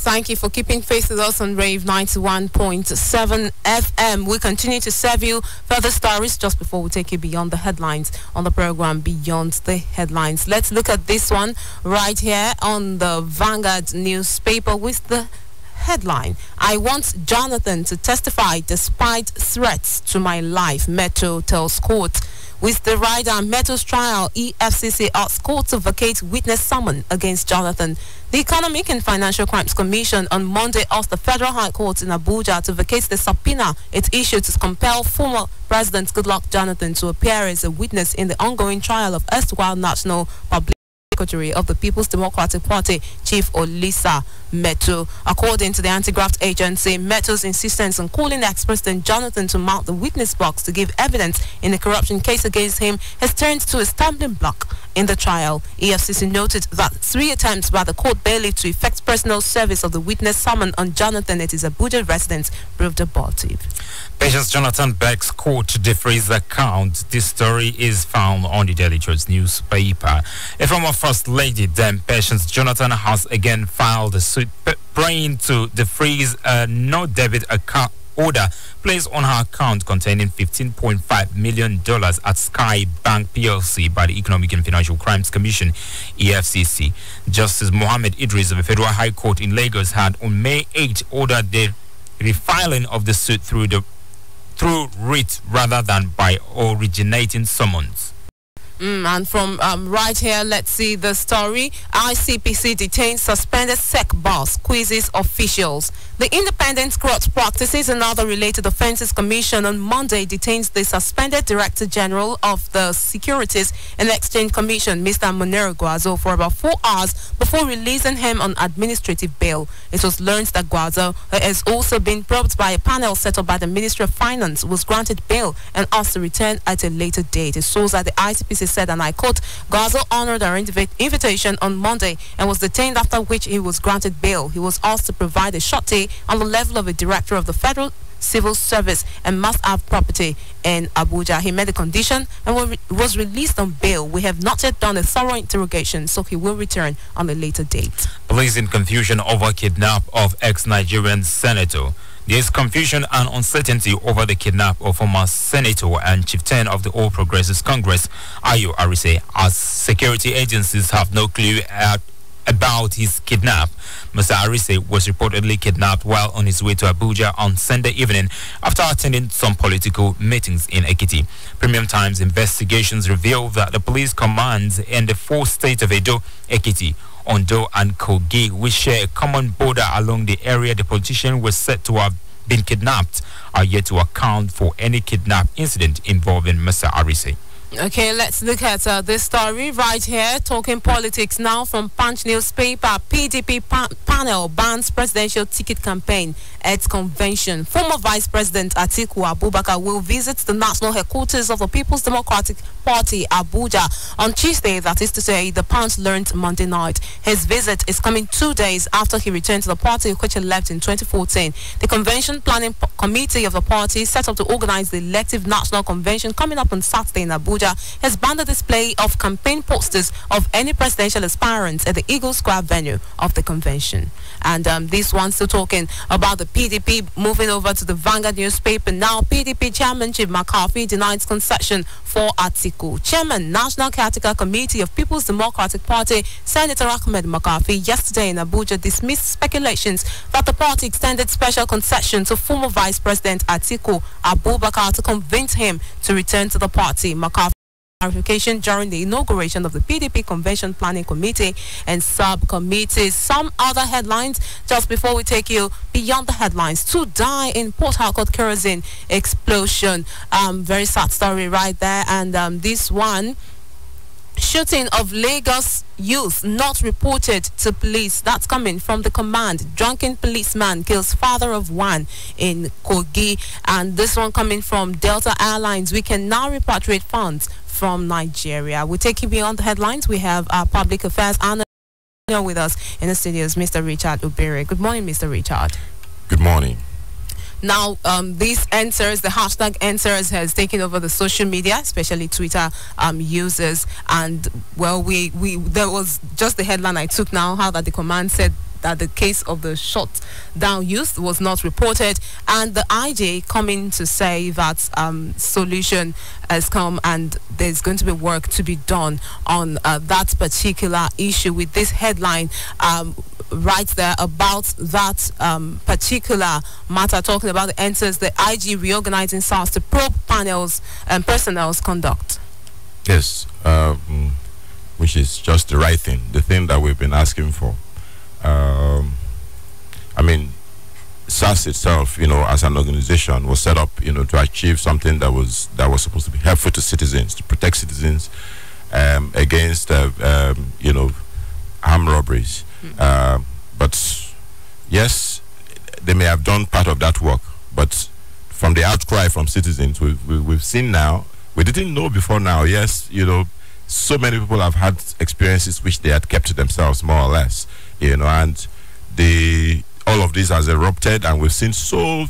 Thank you for keeping faith with us on Rave 91.7 FM. We continue to serve you further stories just before we take you beyond the headlines on the program Beyond the Headlines. Let's look at this one right here on the Vanguard newspaper with the headline: I want Jonathan to testify despite threats to my life, Metro tells court. With the rider Meto's trial, EFCC asked court to vacate witness summon against Jonathan. The Economic and Financial Crimes Commission on Monday asked the Federal High Court in Abuja to vacate the subpoena it issued to compel former President Goodluck Jonathan to appear as a witness in the ongoing trial of erstwhile National Public Secretary of the People's Democratic Party, Chief Olisa Meto. According to the anti-graft agency, Meto's insistence on calling the ex-president Jonathan to mount the witness box to give evidence in the corruption case against him has turned to a stumbling block in the trial. EFCC noted that 3 attempts by the court bailiff to effect personal service of the witness summon on Jonathan at his Abuja residence proved abortive. Patience Jonathan begs court to defreeze the account. This story is found on the Daily Trust newspaper. A former First Lady, then Patience Jonathan, has again filed a suit praying to defreeze a no-debit account order placed on her account containing $15.5 million at Sky Bank PLC by the Economic and Financial Crimes Commission, EFCC. Justice Mohammed Idris of the Federal High Court in Lagos had on May 8 ordered the refiling of the suit through writ rather than by originating summons. And from right here, let's see the story. ICPC detains suspended SEC boss, quizzes officials. The Independent Corrupt Practices and Other Related Offences Commission on Monday detains the suspended Director General of the Securities and Exchange Commission, Mr. Monero Guazo, for about 4 hours before releasing him on administrative bail. It was learned that Guazo has also been probed by a panel set up by the Ministry of Finance, was granted bail and asked to return at a later date. It shows that the ICPC said, and I quote, Guazo honored our invitation on Monday and was detained, after which he was granted bail. He was asked to provide a surety on the level of a director of the Federal Civil Service and must have property in Abuja. He met the condition and was released on bail. We have not yet done a thorough interrogation, so he will return on a later date. Police in confusion over kidnap of ex-Nigerian senator. There is confusion and uncertainty over the kidnap of former senator and chieftain of the All Progressives Congress, Ayo Arise, as security agencies have no clue about his kidnap. Mr. Arise was reportedly kidnapped while on his way to Abuja on Sunday evening after attending some political meetings in Ekiti. Premium Times investigations reveal that the police commands in the 4 states of Edo, Ekiti, Ondo and Kogi, which share a common border along the area the politician was said to have been kidnapped, are yet to account for any kidnap incident involving Mr. Arise. Okay, let's look at this story right here. Talking politics now from Punch newspaper. PDP panel bans presidential ticket campaign at convention. Former Vice President Atiku Abubakar will visit the national headquarters of the People's Democratic Party, Abuja, on Tuesday. That is to say, the Punch learned Monday night. His visit is coming 2 days after he returned to the party, which he left in 2014. The convention planning committee of the party, set up to organize the elective national convention coming up on Saturday in Abuja, has banned the display of campaign posters of any presidential aspirants at the Eagle Square venue of the convention. And this one still talking about the PDP. Moving over to the Vanguard newspaper now. PDP Chairman Chief McCarthy denies concession for Atiku. Chairman, National Caretaker Committee of People's Democratic Party, Senator Ahmed McCarthy, yesterday in Abuja dismissed speculations that the party extended special concession to former Vice President Atiku Abubakar to convince him to return to the party. McCarthy clarification during the inauguration of the PDP Convention Planning Committee and subcommittees. Some other headlines just before we take you beyond the headlines. 2 die in Port Harcourt kerosene explosion. Very sad story right there. And this one, shooting of Lagos youth not reported to police. That's coming from the command. Drunken policeman kills father of one in Kogi. And this one coming from Delta Airlines. We can now repatriate funds from Nigeria. We're taking beyond the headlines. We have our public affairs analyst with us in the studios, Mr. Richard Ubere. Good morning, Mr. Richard. Good morning. Now, these answers, the hashtag answers has taken over the social media, especially Twitter users. And, well, there was just the headline I took now, how that the command said that the case of the shot down youth was not reported, and the IJ coming to say that solution has come and there's going to be work to be done on that particular issue. With this headline right there about that particular matter, talking about the answers, the IG reorganizing SARS to probe panels and personnel's conduct. Yes, which is just the right thing, the thing that we've been asking for. I mean, SARS itself, as an organization, was set up, to achieve something that was supposed to be helpful to citizens, to protect citizens against, armed robberies. But yes, they may have done part of that work, but from the outcry from citizens, we've seen now. We didn't know before now. Yes, so many people have had experiences which they had kept to themselves, more or less. And all of this has erupted, and we've seen so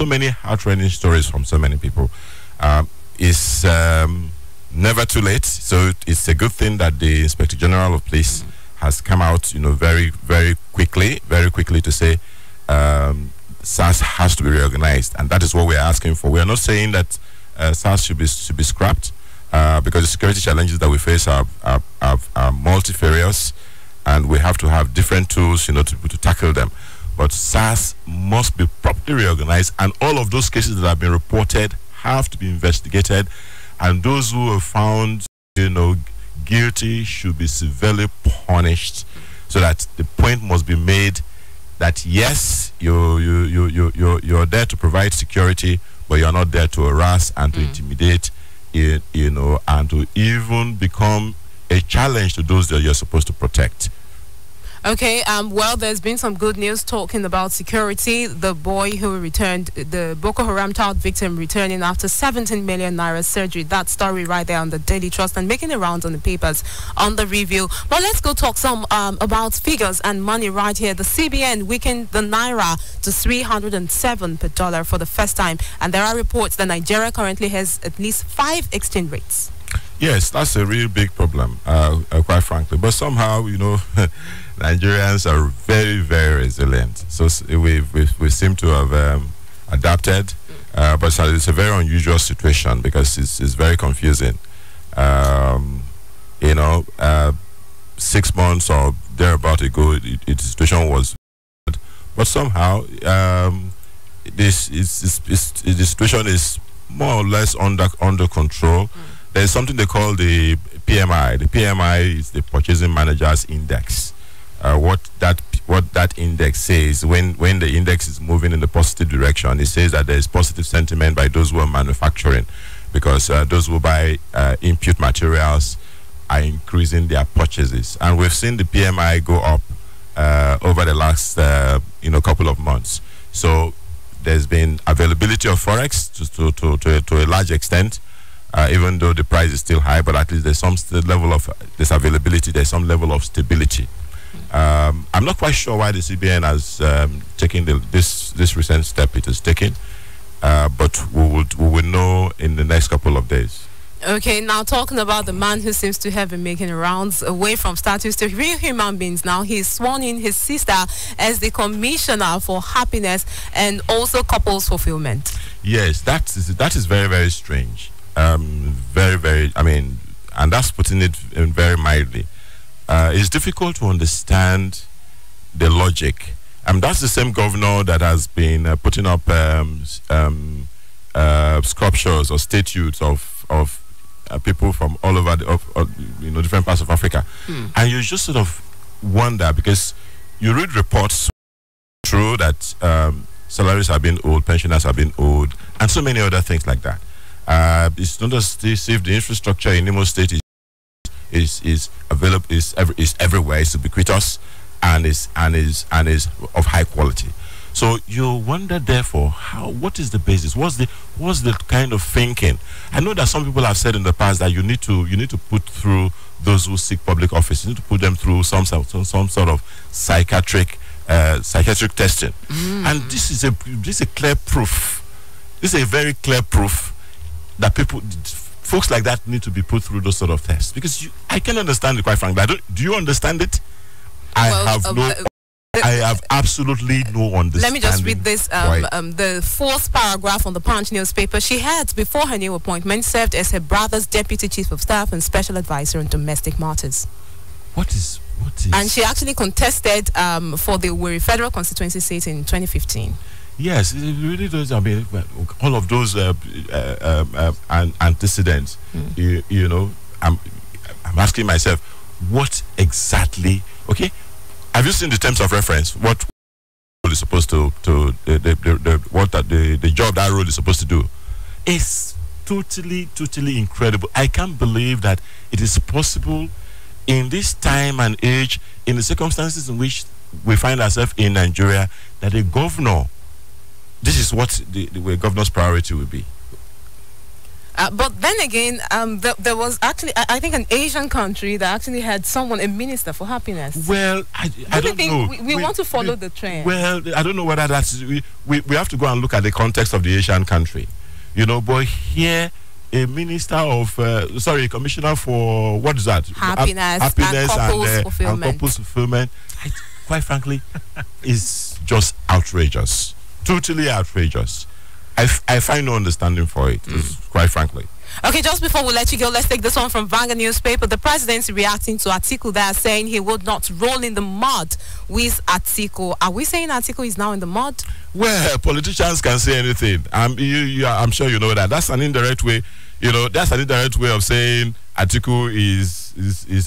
many heart-rending stories from so many people. It's never too late, so it's a good thing that the Inspector General of Police has come out, very, very quickly to say SARS has to be reorganized, and that is what we are asking for. We are not saying that SARS should be scrapped, because the security challenges that we face are multifarious, and we have to have different tools, to tackle them. But SARS must be properly reorganized, and all of those cases that have been reported have to be investigated, and those who are found, guilty should be severely punished, so that the point must be made that yes, you're there to provide security, but you're not there to harass and to intimidate, and to even become a challenge to those that you're supposed to protect. Okay, well, there's been some good news talking about security. The boy who returned, the Boko Haram child victim returning after 17 million naira surgery. That story right there on the Daily Trust and making the rounds on the papers on the review. But let's go talk some about figures and money right here. The CBN weakened the naira to 307 per dollar for the first time. And there are reports that Nigeria currently has at least 5 exchange rates. Yes, that's a real big problem, quite frankly. But somehow, Nigerians are very, very resilient. So we seem to have adapted, but it's a very unusual situation because it's very confusing. 6 months or thereabout ago, the situation was, but somehow the situation is more or less under control. There's something they call the PMI. The PMI is the Purchasing Managers Index. What that index says, when the index is moving in the positive direction, it says that there is positive sentiment by those who are manufacturing. because those who buy input materials are increasing their purchases, and we've seen the PMI go up over the last couple of months. So there's been availability of forex to a large extent, even though the price is still high, but at least there's some level of this availability. There's some level of stability. I'm not quite sure why the CBN has taken this recent step it has taken, but we will know in the next couple of days. Okay, now talking about the man who seems to have been making rounds away from statues to real human beings. Now he's sworn in his sister as the Commissioner for Happiness and also Couples Fulfillment. Yes, that is very, very strange. Very, very, and that's putting it in very mildly. It's difficult to understand the logic. That's the same governor that has been putting up sculptures or statues of people from all over different parts of Africa, and you just sort of wonder, because you read reports true that salaries have been owed, pensioners have been owed, and so many other things like that. It's not as if the infrastructure in Imo State is available, is everywhere, is ubiquitous, and is of high quality. So you wonder, therefore, what is the basis? What's the kind of thinking? I know that some people have said in the past that you need to put through those who seek public office. You need to put them through some sort of psychiatric testing. And this is a clear proof. This is a very clear proof that folks like that need to be put through those sort of tests. Because I can understand it, quite frankly. Do you understand it? I have absolutely no understanding. Let me just read this. The fourth paragraph on the Punch newspaper. She had, before her new appointment, served as her brother's deputy chief of staff and special advisor on domestic matters. What is? And she actually contested for the Wiri Federal Constituency seat in 2015. Yes, it really does. All of those antecedents. I'm asking myself, what exactly? Okay. Have you seen the terms of reference? What role is supposed to the job that role is supposed to do? It's totally incredible. I can't believe that it is possible in this time and age, in the circumstances in which we find ourselves in Nigeria, that a governor, this is what the governor's priority will be. But then again, there was actually, I think, an Asian country that actually had a minister for happiness. Well, I don't know. We want to follow the trend. Well, I don't know whether that's... We have to go and look at the context of the Asian country. But here, a minister of... commissioner for... What is that? Happiness and couples fulfillment. Quite frankly, is just outrageous. Totally outrageous. I find no understanding for it, quite frankly. Okay, just before we let you go, let's take this one from Vanguard newspaper. The presidency reacting to Atiku that are saying he would not roll in the mud with Atiku. Are we saying Atiku is now in the mud? Well, politicians can say anything. I'm sure you know that. That's an indirect way. That's an indirect way of saying Atiku is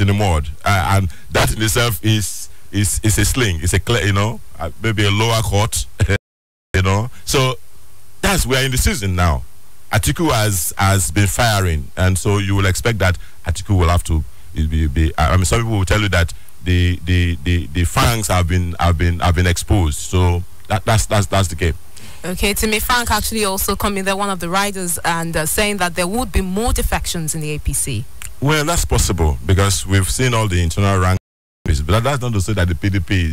in the mud, and that in itself is a sling. It's a maybe a lower court. So. That's we're in the season now. Atiku has been firing, and so you will expect that Atiku will have to be. Some people will tell you that the fangs have been exposed. So that's the game. Okay, Timmy Frank actually also coming there, one of the riders, and saying that there would be more defections in the APC. Well, that's possible because we've seen all the internal rankings, but that's not to say that the PDP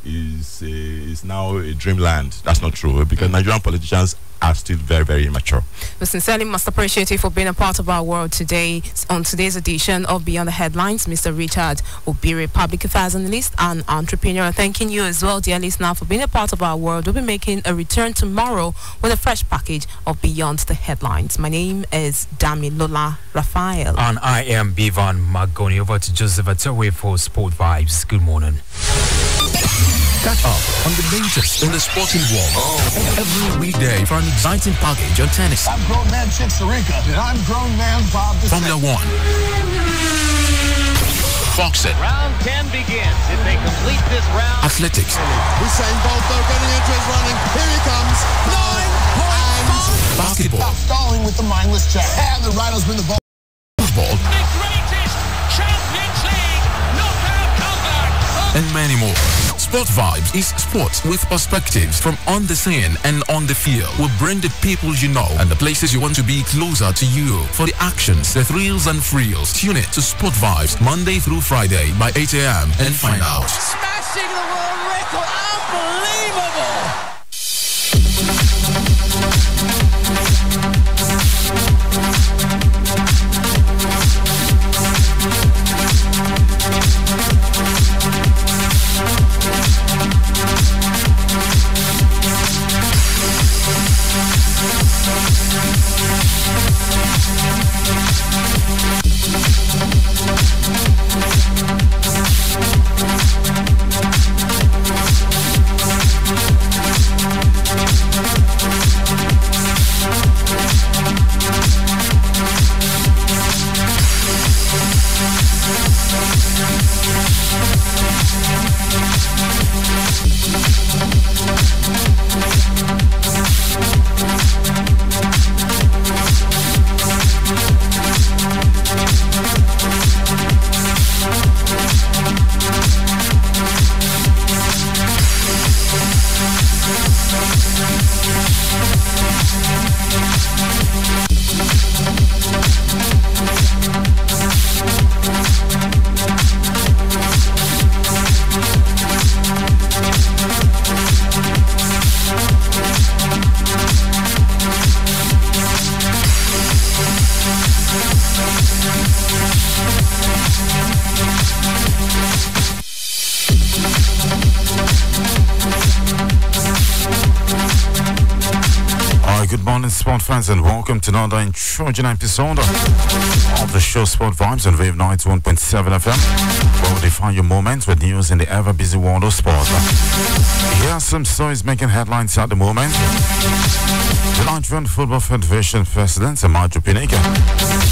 is now a dreamland. That's not true, because Nigerian politicians are still very, very immature. We sincerely must appreciate you for being a part of our world today. On today's edition of Beyond the Headlines, Mr. Richard Obiri, public affairs analyst and entrepreneur. Thanking you as well, dear listener, for being a part of our world. We'll be making a return tomorrow with a fresh package of Beyond the Headlines. My name is Damilola Raphael. And I am Beevan Magoni. Over to Joseph Atowe for Sport Vibes. Good morning. Catch up on the latest in the sporting world every weekday for an exciting package on tennis. I'm grown man Chick Sarinka, and I'm grown man Bob the Formula One. Boxing. Round 10 begins. If they complete this round. Athletics. Usain Bolt though getting into his running. Here he comes. 9.5. Basketball. Stop stalling with the mindless chat. And the Rhinos win the ball. Football. And many more. Sport Vibes is sports with perspectives from on the scene and on the field. We bring the people you know and the places you want to be closer to you. For the actions, the thrills and frills, tune in to Sport Vibes Monday through Friday by 8 a.m. and find out. Smashing the world record. Unbelievable. Sport fans, and welcome to another intriguing episode of the show Sport Vibes on Rave 91.7 FM, where we define your moments with news in the ever-busy world of sport. Here are some stories making headlines at the moment. The Nigerian Football Federation President, Amaju Pineka,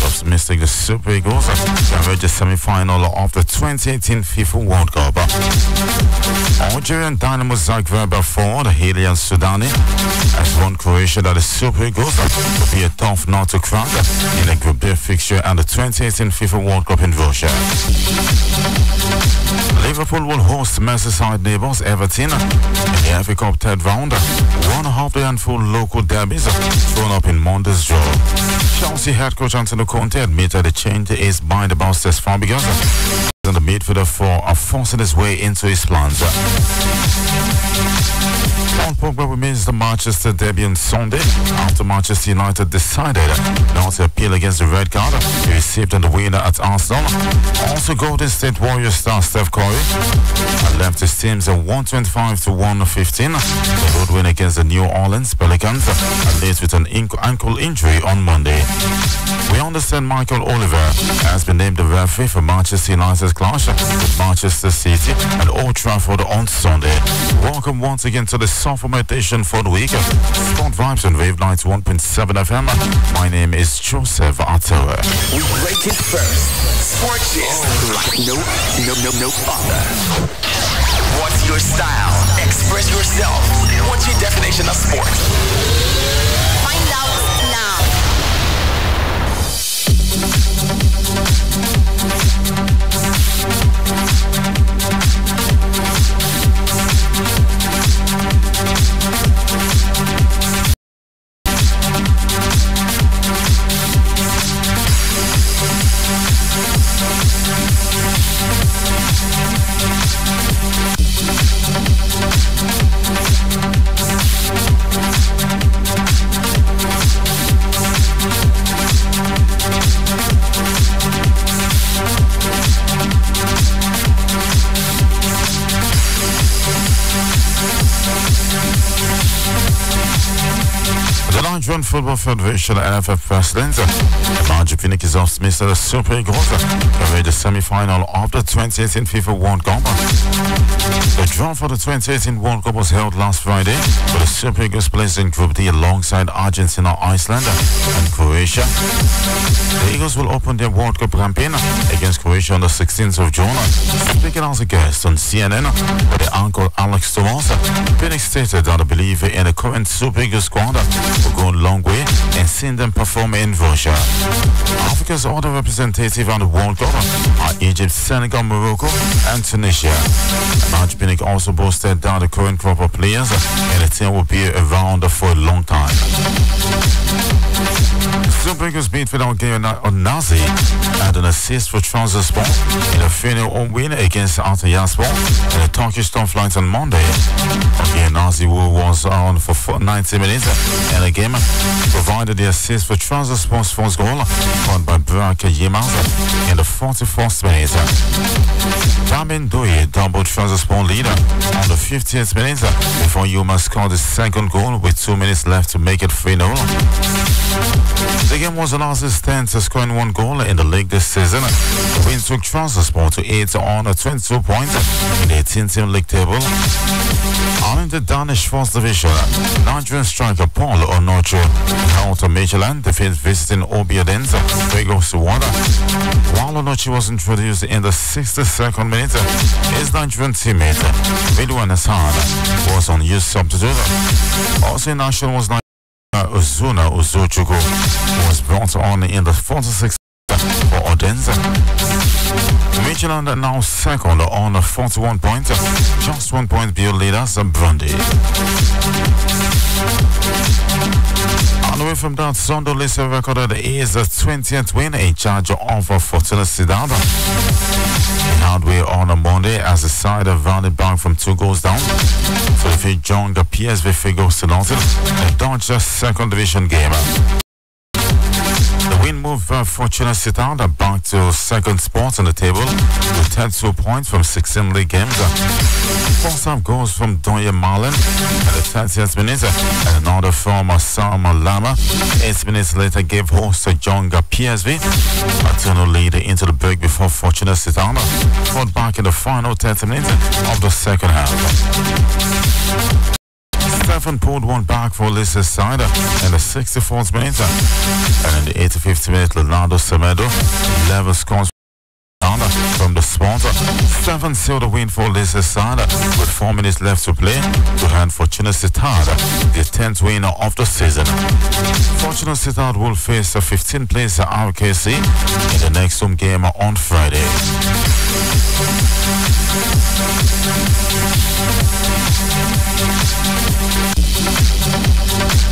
optimistic the Super Eagles can reach the semi-final of the 2018 FIFA World Cup. Algerian Dynamo Zagreb 4, the Helian Sudani, has won Croatia that the Super Eagles will be a tough nut to crack in a Group B fixture at the 2018 FIFA World Cup in Russia. Liverpool will host Merseyside neighbours Everton in the FA Cup third round. One half the handful local derbies thrown up in Monday's draw. Chelsea head coach Antonio Conte admitted the change is by the Bosses Fabregas and the midfielder are forcing his way into his plans. Paul Pogba remains the Manchester derby on Sunday after Manchester United decided not to appeal against the red card he received on the winner at Arsenal. Also, Golden State Warriors star Steph Curry left his teams at 125-115. The road win against the New Orleans Pelicans late with an ankle injury on Monday. We understand Michael Oliver has been named the referee for Manchester United's clash with Manchester City at Old Trafford on Sunday. Welcome once again to the sophomore edition for the week. Sport Vibes on Rave 91.7 FM. My name is Joseph Atara. We break it first. Sports like no other. What's your style? Express yourself. What's your definition of sports? Find out now. Nigerian Football Federation NFF President Amaju Pineka is optimistic the Super Eagles can reach the semi-final of the 2018 FIFA World Cup. The draw for the 2018 World Cup was held last Friday, with the Super Eagles placed in Group D alongside Argentina, Iceland, and Croatia. The Eagles will open their World Cup campaign against Croatia on the 16th of June. Speaking as a guest on CNN with their uncle Alex Thomas, Pineka stated that I believe in the current Super Eagles squad will go a long way in seeing them perform in Russia. Africa's other representative on the World Cup are Egypt, Senegal, Morocco, and Tunisia. Match Pinnick also boasted that the current crop of players in the team will be around for a long time. Super Eagles beat Philadelphia Nazi had an assist for Trabzonspor in a 3-0 win against Antalyaspor in the Turkish top flight on Monday. Nazi was on for 90 minutes in the game, provided the assist for Trabzonspor's first goal, caught by Burak Yilmaz in the 41st minute. Damin Doye doubled Trabzonspor leader on the 50th minute before Yilmaz scored his second goal with 2 minutes left to make it 3-0. The game was the last stand to scoring one goal in the league this season. The win took Trabzonspor to 8 on 22 points in the 18-team league table. On in the Danish First Division, Nigerian striker Paul Onocho held to Midtjylland defeated visiting Obiadense 3 goals to 1. While Onocho was introduced in the 62nd minute, his Nigerian teammate Ridwan Hassan was on youth substitute. Also in action was Uzuna Uzochukwu, who was brought on in the 46th for Odense. Midtjylland now second on 41 points, just 1 point below leaders Brøndby. And away from that, Sondo Lisa recorded his 20th win in charge of Fortuna Sittard. He had way on a Monday as the side rallied back from 2 goals down to defeat Jong PSV 3 goals to nothing in Dutch second division game. The win moved Fortuna Sittard back to second spot on the table with 32 points from 16 league games. First half goals from Doye Marlin at the 30th minute and another from Sam Lama. 8 minutes later gave host to Jonga PSV a 2-0 lead into the break before Fortuna Sittard fought back in the final 30 minutes of the second half. Stefan pulled one back for Lisa's side in the 64th minute, and in the 85th minute, Leonardo Semedo level scores from the spot. Stefan sealed the win for Lisa's side with 4 minutes left to play to hand Fortuna Sittard the 10th win of the season. Fortuna Sittard will face a 15th place RKC in the next home game on Friday.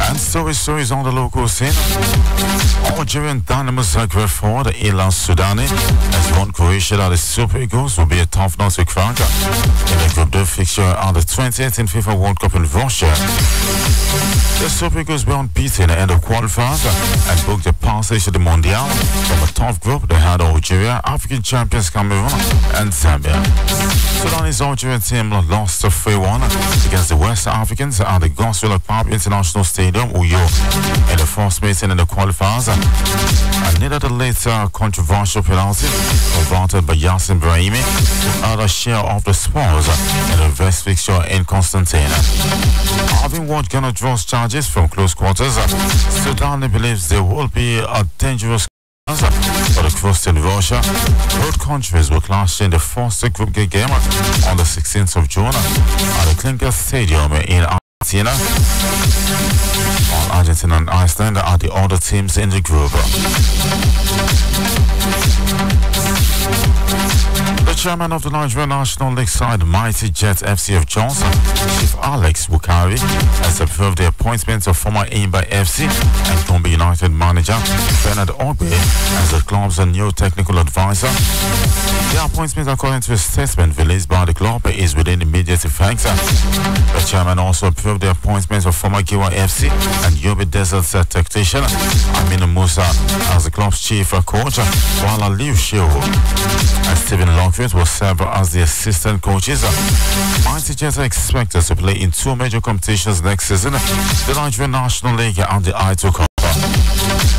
And stories on the local scene. Algerian Dynamo Zagreb forward Ilan Soudani has won Croatia that the Super Eagles will be a tough nut to crack in the Group D fixture at the 2018 FIFA World Cup in Russia. The Super Eagles were unbeaten in the qualifiers and booked a passage to the Mondial from a tough group. They had Algeria, African champions Cameroon, and Zambia. Soudani's Algerian team lost 3-1 against the West Africans at the Goswell Park International Stadium, Uyo, in the first meeting in the qualifiers, and neither the later controversial penalty converted by Yassin Brahimi took out a share of the spoils in the West fixture in Constantine. Having watched Ghana draws charges from close quarters, Soudani believes there will be a dangerous for the crust in Russia. Both countries will clash in the first group game on the 16th of June at the Klinker Stadium in Argentina. While Argentina and Iceland are the other teams in the group. The chairman of the Nigerian National League side, Mighty Jet FC of Johnson, Chief Alex Wukari, has approved the appointment of former Imba FC and Gombe United manager Bernard Ogbe as the club's new technical advisor. The appointment, according to a statement released by the club, is within immediate effect. The chairman also approved the appointment of former Giwa FC and Yobe Desert's tactician Aminu Musa as the club's chief coach, while Aliu Shehu and Stephen Lockwood will serve as the assistant coaches. Mighty Jets are expected to play in 2 major competitions next season, the Nigerian National League and the I2 Cup.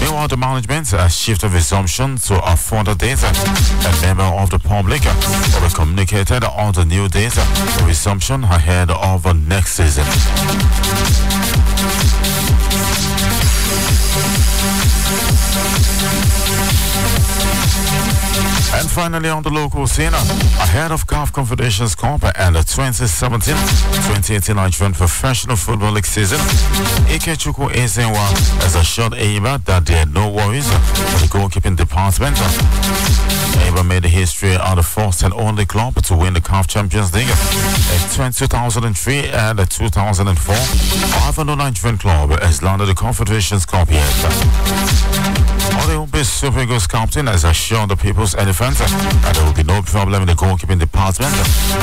Meanwhile, the management has shifted resumption to a further date. A member of the public will be communicated on the new date for resumption ahead of next season. And finally on the local scene, ahead of CAF Confederations Cup and the 2017-2018 Nigerian Professional Football League season, Ikechukwu Ezenwa has assured Eva that there are no worries for the goalkeeping department. Eva made history as the first and only club to win the CAF Champions League in 2003 and 2004. However, no Nigerian club has landed the Confederations Cup yet. Odeumbe Super Eagles captain has assured the People's Elephant that there will be no problem in the goalkeeping department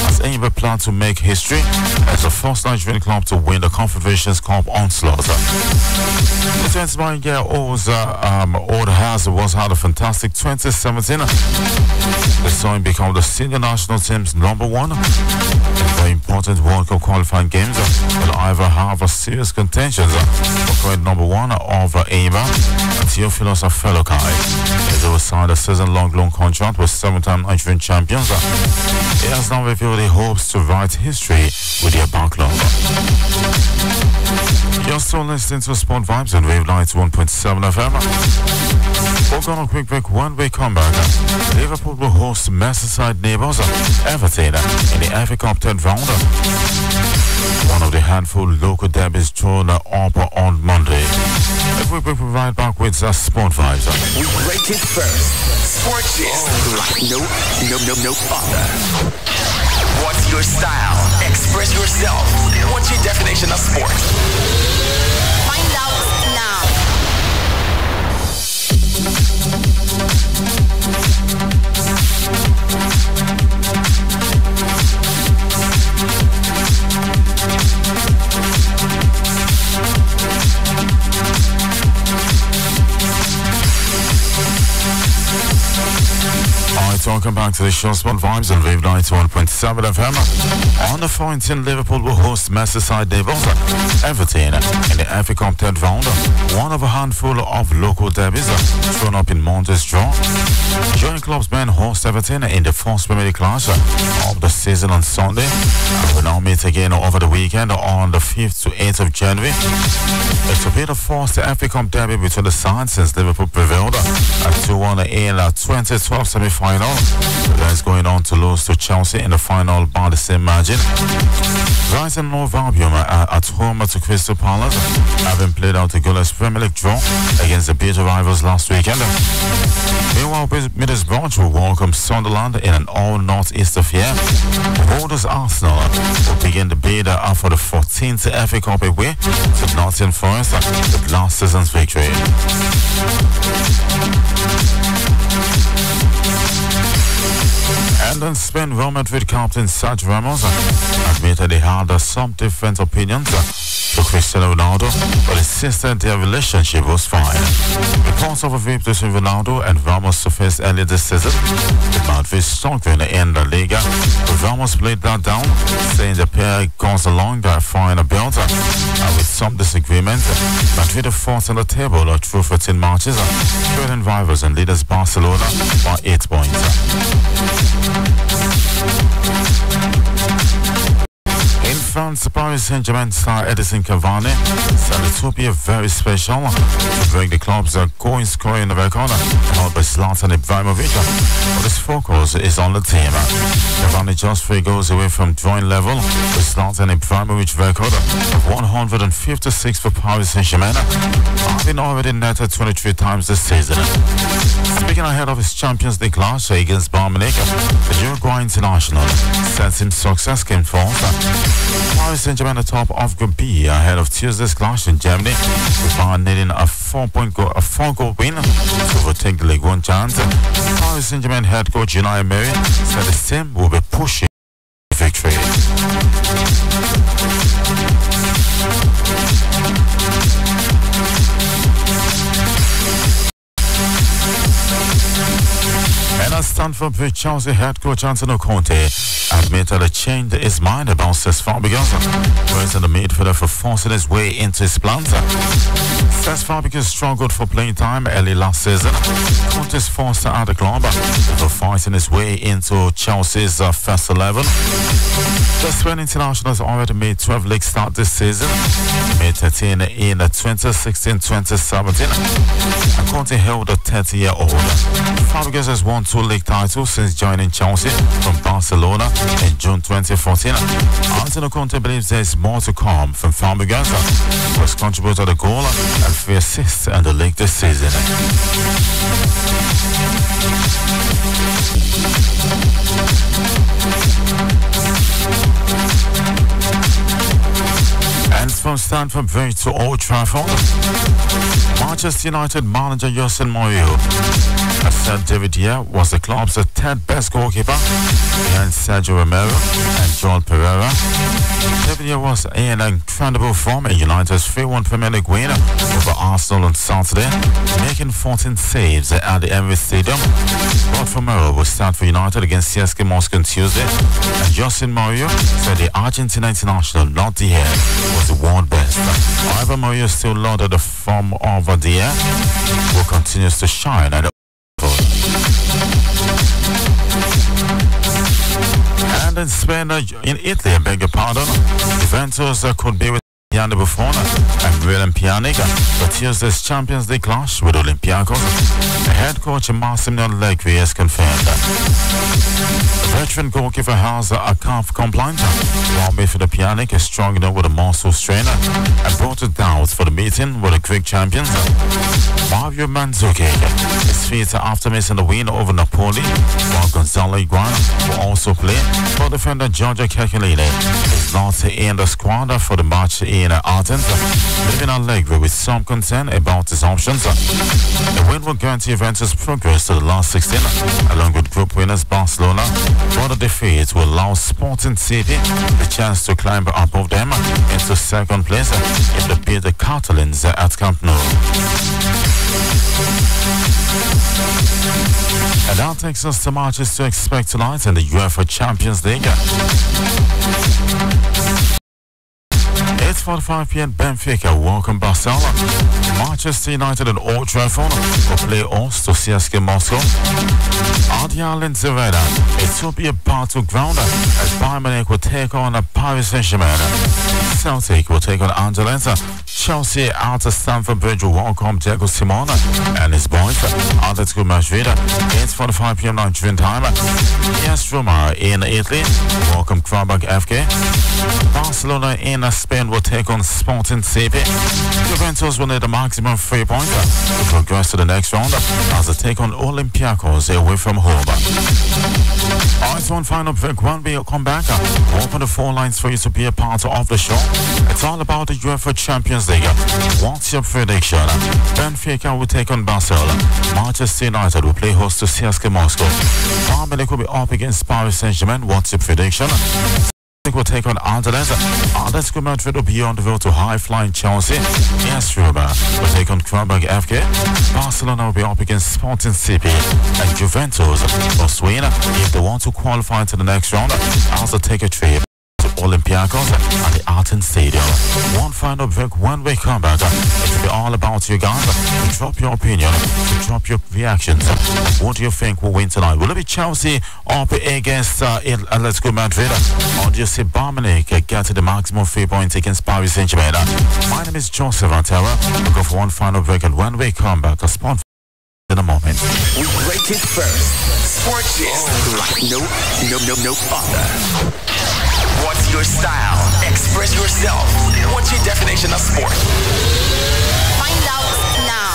as Eva plans to make history as the first Nigerian club to win the Confederations Cup onslaught. The 29-year-old old has had a fantastic 2017. They saw him become the senior national team's #1 in very important World Cup qualifying games. Will either have a serious contention for current #1 over Eva and Theophilus Afelokai. They will sign a season-long loan contract with 7-time Nigerian champions. He has now revealed he hopes to write history with their backlog. You're still listening to Sport Vibes on Rave 91.7 FM. We'll go on a quick break. When we come back, Liverpool will host Merseyside neighbours Everton in the FA Cup 10th round. One of the handful local derbies drawn up on Monday. A quick break, we'll be right back with Sport Vibes. We rate it first. Sports is like no other. What's your style? Express yourself. What's your definition of sport? Find out now. Alright, welcome back to the show, Sport Vibes on Rave 91.7 FM. On the 14th, Liverpool will host Merseyside neighbours Everton in the FA Cup 10th round. One of a handful of local derbies thrown up in Monday's draw. Joint clubs men host Everton in the first Premier League clash of the season on Sunday. And will now meet again over the weekend on the 5th to 8th of January. It will be the first FA Cup derby between the sides since Liverpool prevailed at 2-1 in the 2012 semi-final. The guys going on to lose to Chelsea in the final by the same margin. Brighton Hove Albion at home to Crystal Palace, having played out a goalless Premier League draw against the bitter rivals last weekend. Meanwhile, Middlesbrough will welcome Sunderland in an all-north-east affair. Holders Arsenal will begin the bid for the 14th FA Cup away to Nottingham Forest with last season's victory. And in Spain, Real Madrid captain Sergio Ramos admitted he had some different opinions to Cristiano Ronaldo, but insisted their relationship was fine. Reports of a rape between Ronaldo and Ramos surfaced earlier this season. The Madrid struggled in the Liga, but Ramos played that down, saying the pair goes along by fine a belt. And with some disagreement, Madrid fought on the table through 14 matches, trailing rivals and leaders Barcelona by 8 points. In France, Paris Saint-Germain star Edison Cavani said it will be very special to break the club's goal-scoring record held by Zlatan Ibrahimovic, but his focus is on the team. Cavani just 3 goals away from drawing level with Zlatan Ibrahimovic record of 156 for Paris Saint-Germain, having already netted 23 times this season. Speaking ahead of his Champions League clash against Bayern Munich, the Uruguay international said his success came fourth. Paris Saint-Germain atop of Group B ahead of Tuesday's clash in Germany, with Bayern needing a 4-goal win to overtake the League One chance. Paris Saint-Germain head coach Unai Emery said the team will be pushing victory. And at Stanford Bridge, Chelsea head coach Antonio Conte admitted he changed his mind about Cesc Fabregas, praising the midfielder for forcing his way into his plans. Cesc Fabregas struggled for playing time early last season. Conte's forced out the club before fighting his way into Chelsea's first 11. The Spain international has already made 12 league starts this season. He made 13 in 2016-2017. And Conte held a 30-year-old. Fabregas has won 2 league titles title since joining Chelsea from Barcelona in June 2014. Antonio Conte believes there is more to come from Fabregas, who has contributed a goal and 3 assists in the league this season. And from Stamford Bridge to Old Trafford, Manchester United manager Jose Mourinho has said David Villa was the club's third best goalkeeper behind Sergio Romero and Joel Pereira. David Villa was in incredible form in United's 3-1 Premier League win over Arsenal on Saturday, making 14 saves at the Emirates Stadium. But Romero will start for United against CSK Moscow on Tuesday, and Jose Mourinho said the Argentine international, not the head, was the world best. However, Mourinho still lauded the form of the air, who continues to shine at the and in Spain, in Italy, I beg your pardon, Juventus could be with Gianni Buffon and William Pjanic for Tuesday's Champions League clash with Olympiacos. The head coach Massimiliano Allegri has confirmed the veteran goalkeeper has a calf complaint, while midfielder Pjanic is strong enough with a muscle strain and brought it down for the meeting with the Greek champions. Mario Mandzukic is fit after missing the win over Napoli, while Gonzalo Higuain will also play. For defender Giorgio Chiellini is not in the squad for the match in Athens, leaving Allegri with some concern about his options. The win will guarantee Juventus progress to the last 16, along with group winners Barcelona, but the defeat will allow Sporting CP the chance to climb above them into second place if they beat the Catalans at Camp Nou. And that takes us to matches to expect tonight in the UEFA Champions League. 8:45 p.m. Benfica welcome Barcelona. Manchester United and Old Trafford will play host to CSK Moscow. At the Allianz Arena, it will be a battleground as Bayern Munich will take on Paris Saint-Germain. Celtic will take on Anderlecht. Chelsea at Stamford Bridge will welcome Diego Simeone and his boys. Atletico Madrid, 8:45 p.m. Nigerian time. AS Roma in Italy welcome Krabak FK. Barcelona in Spain will take on Sporting CP. Juventus will need a maximum 3 points to progress to the next round as they take on Olympiacos away from home. Alright, one final break. When we come back, open the phone lines for you to be a part of the show. It's all about the UEFA Champions League. What's your prediction? Benfica will take on Barcelona. Manchester United will play host to CSK Moscow. Bayern Munich will be up against Paris Saint-Germain. What's your prediction? Will take on Anderlecht. Atletico Madrid will be on the road to high-flying Chelsea. AS Roma will take on Krabak FK. Barcelona will be up against Sporting CP. And Juventus must win if they want to qualify to the next round as they take a trip to Olympiacos at the Athens Stadium. One final break. When we come back, it will be all about you guys. To drop your opinion, to drop your reactions. What do you think will win tonight? Will it be Chelsea up against Atletico Madrid? Or do you see Bayern Munich get to the maximum 3 points against Paris Saint-Germain? My name is Joseph Antera. We'll go for one final break, and when we come back, a spot in a moment. We rate it first. Sports gist like no other. What's your style? Express yourself. What's your definition of sport? Find out now.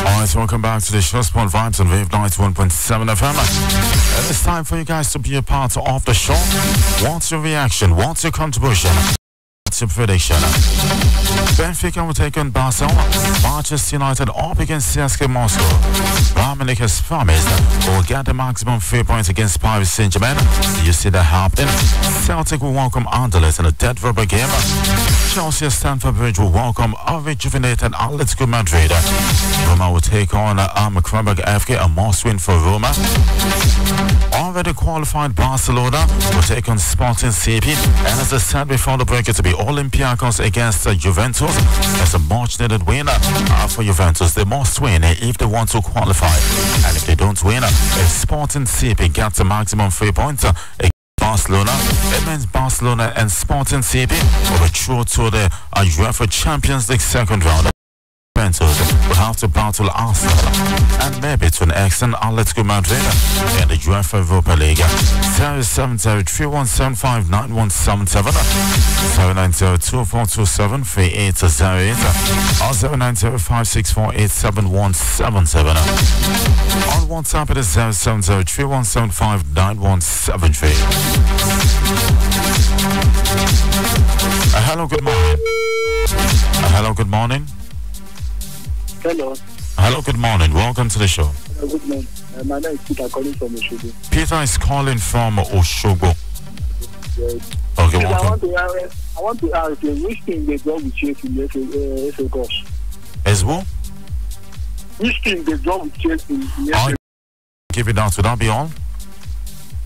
Alright, welcome back to the show. Sport Vibes on Rave 91.7 FM. And it's time for you guys to be a part of the show. What's your reaction? What's your contribution? What's your prediction? Benfica will take on Barcelona. Manchester United up against CSK Moscow. Bayern Munich has promised will get the maximum 3 points against Paris Saint-Germain. Do you see that happening? Celtic will welcome Anderlecht in a dead rubber game. Chelsea at Stamford Bridge will welcome a rejuvenated Atletico Madrid. Roma will take on Krabak FK, a must win for Roma. Already qualified Barcelona will take on Sporting CP. And as I said before the break, it will be Olympiacos against Juventus. That's a much needed win for Juventus. They must win if they want to qualify. And if they don't win, if Sporting CP gets a maximum 3 points, Barcelona. It means Barcelona and Sporting CP will be through to the UEFA Champions League second round. Juventus will have to battle Arsenal and maybe to an extent Atletico Madrid in the UEFA Europa League. 07031759177 09024273808 or 09056487177. On WhatsApp it is 07031759173. Hello, good morning. Hello, good morning. Hello. Hello, good morning. Welcome to the show. Hello, good morning. My name is Peter calling from Oshogo. Peter is calling from Oshogo. Yes. Okay, Please, welcome. I want to ask you, which team they draw with Chelsea in the FA Cup? As well? Which team they draw with Chelsea in the I'll FA give it out. Would that be all?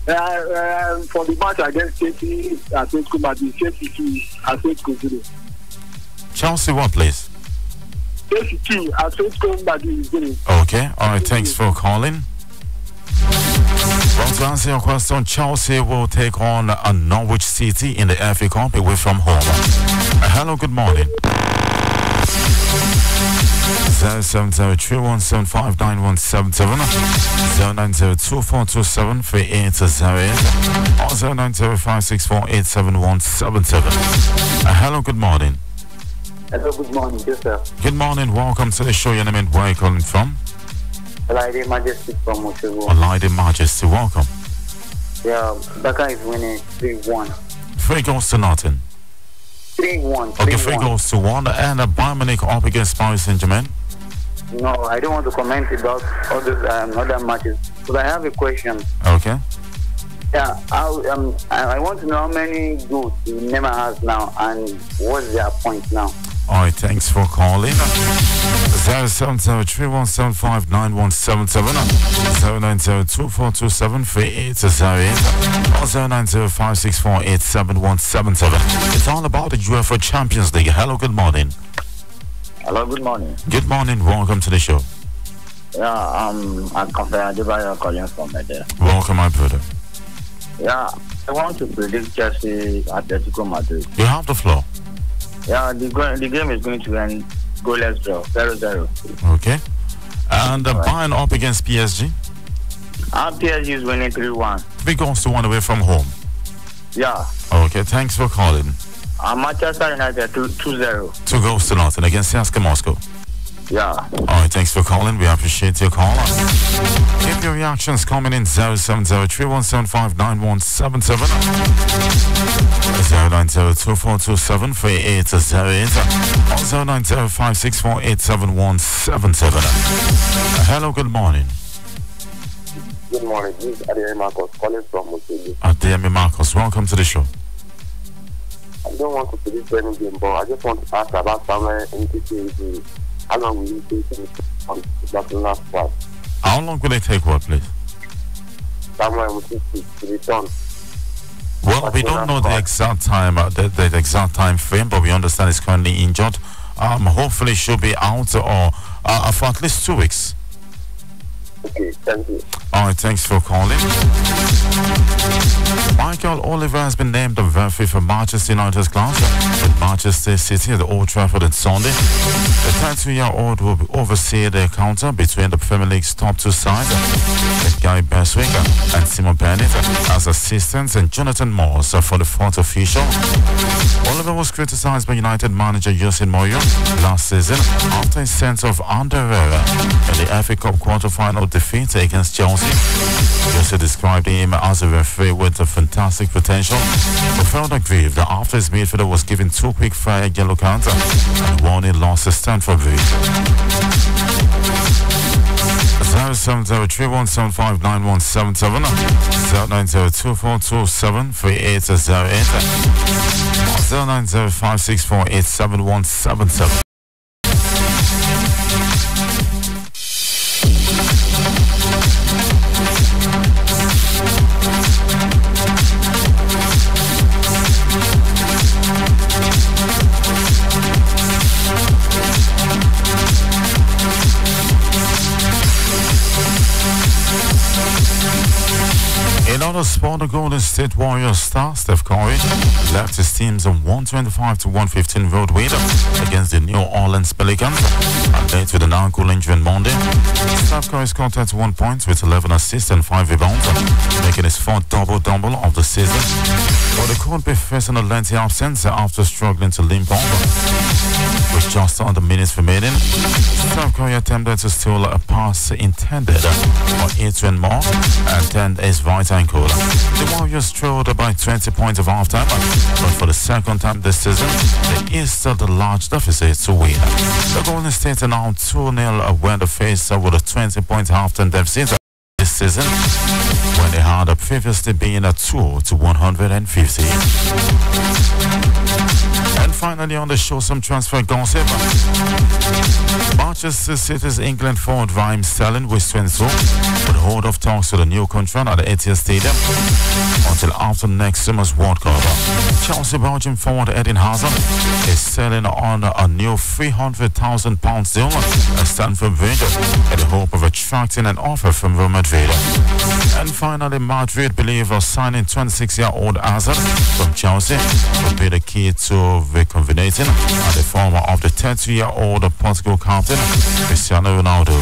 For the match against Chelsea, Atletico Madrid, Chelsea 2, Atletico 0. Chelsea what, please? Chelsea 2, Atletico Madrid 0. Okay, alright, thanks for calling. Well, to answer your question, Chelsea will take on Norwich City in the FA Cup away from home. Hello, good morning. 07031759177 09024273808 or 09056487177. Hello, good morning. Hello, good morning, yes, sir. Good morning, welcome to the show. Your name and where are you calling from? Lady Majesty from Oshogo. Lady Majesty, welcome. Yeah, Dhaka is winning 3-1. 3 goals to nothing. 3-1. Okay, 3 goals to 1. And Bayern Munich up against Paris Saint-Germain. No, I don't want to comment about other matches. But I have a question. Okay. Yeah, I want to know how many goals Neymar has now and what's their point now. Alright, thanks for calling. 07031759177 09024273808 or 09056487177. It's all about the UEFA Champions League. Hello, good morning. Hello, good morning. Good morning, welcome to the show. Yeah, I'm Adebayo calling from there. Welcome, my brother. Yeah, I want to predict Chelsea Atletico Madrid. You have the floor. Yeah, the game is going to end goalless draw, 0-0. Okay. And Bayern up against PSG? PSG is winning 3-1. 3 goals to 1 away from home. Yeah. Okay, thanks for calling. Manchester United 2-0. 2 goals to nothing against CSKA Moscow. Yeah. Alright, thanks for calling. We appreciate your call. Keep your reactions coming in 07031759177 09024273808 or 09056487177. Hello, good morning. Good morning. This is Adeyemi Marcos calling from Musili. Adeyemi Marcos, welcome to the show. I don't want to predict any game, but I just want to ask about Samuel Nkiti. How long will it take on Barcelona squad? How long will it take what, please? Samuel Nkiti to return. Well, we don't know the exact time, the exact time frame, but we understand he's currently injured. Hopefully she'll be out or for at least 2 weeks. Okay, thank you. Alright, thanks for calling. Michael Oliver has been named the referee for Manchester United's clash with Manchester City at the Old Trafford on Sunday. The 32-year-old will oversee the encounter between the Premier League's top 2 sides, Guy Beswick and Simon Bennett as assistants and Jonathan Moss for the 4th official. Oliver was criticised by United manager Jose Mourinho last season after his sense of Ander Herrera in the FA Cup quarter-final defeat against Chelsea. Jose described him as a referee with a fantastic potential, but felt aggrieved that after his midfielder was given 2 quick fire yellow cards and Warney lost his stand for brief. 07031759177 09024273808 09056487177. In other sport, the Golden State Warriors star Steph Curry left his teams on 125-115 road win against the New Orleans Pelicans and late with an ankle injury on Monday. Steph Curry scored 31 points with 11 assists and 5 rebounds, making his fourth double-double of the season. But he could be facing a lengthy absence after struggling to limp on. With just under minutes remaining, Steph Curry attempted to steal a pass intended for Adrian Moore and turned his right ankle. The Warriors trailed by 20 points of halftime, but for the second time this season, they eased the large deficit to win. The Golden State are now 2-0 when they face with a 20-point halftime deficit this season, when they had previously been a 2-150. And finally on the show, some transfer gossip. Manchester City's England forward Raheem Sterling was transferred with hold of talks to the new contract at the Etihad Stadium until after next summer's World Cup. Chelsea Belgium forward Eden Hazard is selling on a new £300,000 deal at Stamford Bridge in the hope of attracting an offer from Real Madrid. And finally, Madrid believe signing 26-year-old Hazard from Chelsea will be the key to reconvenating at the former of the 30-year-old Portugal captain Cristiano Ronaldo.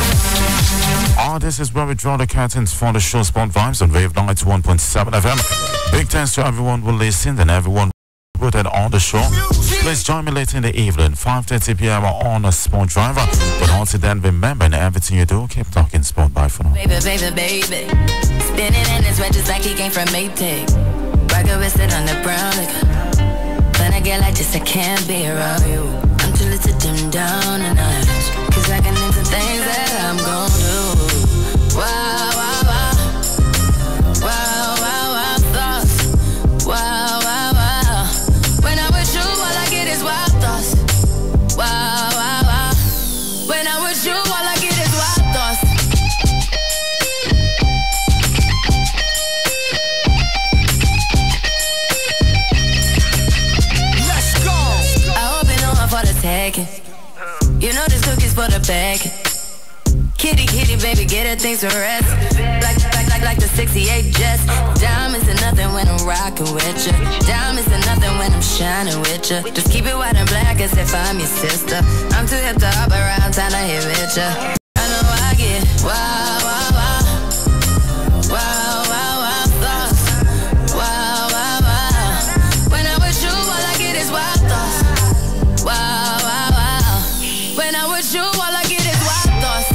This is where we draw the curtains for the show Sport Vibes on Rave 91.7 FM. Big thanks to everyone who listened and everyone who put on the show. Please join me later in the evening, 5:30 p.m. on a Sport Driver. But until then, remember, in everything you do, keep talking sport. Bye for now. Baby, spinning in his red just like he came from Maytag. Rocket with it on the brown liquor. When I get like this, I can't be around you. I'm too little to dim down the night, 'cause I can into things that I'm gon' do. Wow, wow, wow. Wow, wow, wow, thoughts. Wow, wow, wow. When I'm with you, all I get is wild thoughts. Wow, wow, wow. When I'm with you, all I get is wild thoughts. Let's go. I hope you know I'm for the taking. You know this cookie's for the bag. Kitty, kitty, baby, get her things to rest. Like the 68 Jets. Diamonds are nothing when I'm rocking with ya. Diamonds are nothing when I'm shining with ya. Just keep it white and black as if I'm your sister. I'm too hip to hop around, time to hit with ya. I know I get wow, wow, wow. Wow, wow, wow, thoughts. Wow, wow, wow. When I'm with you, all I get is wild thoughts. Wow, wow, wow. When I'm with you, all I get is wild thoughts.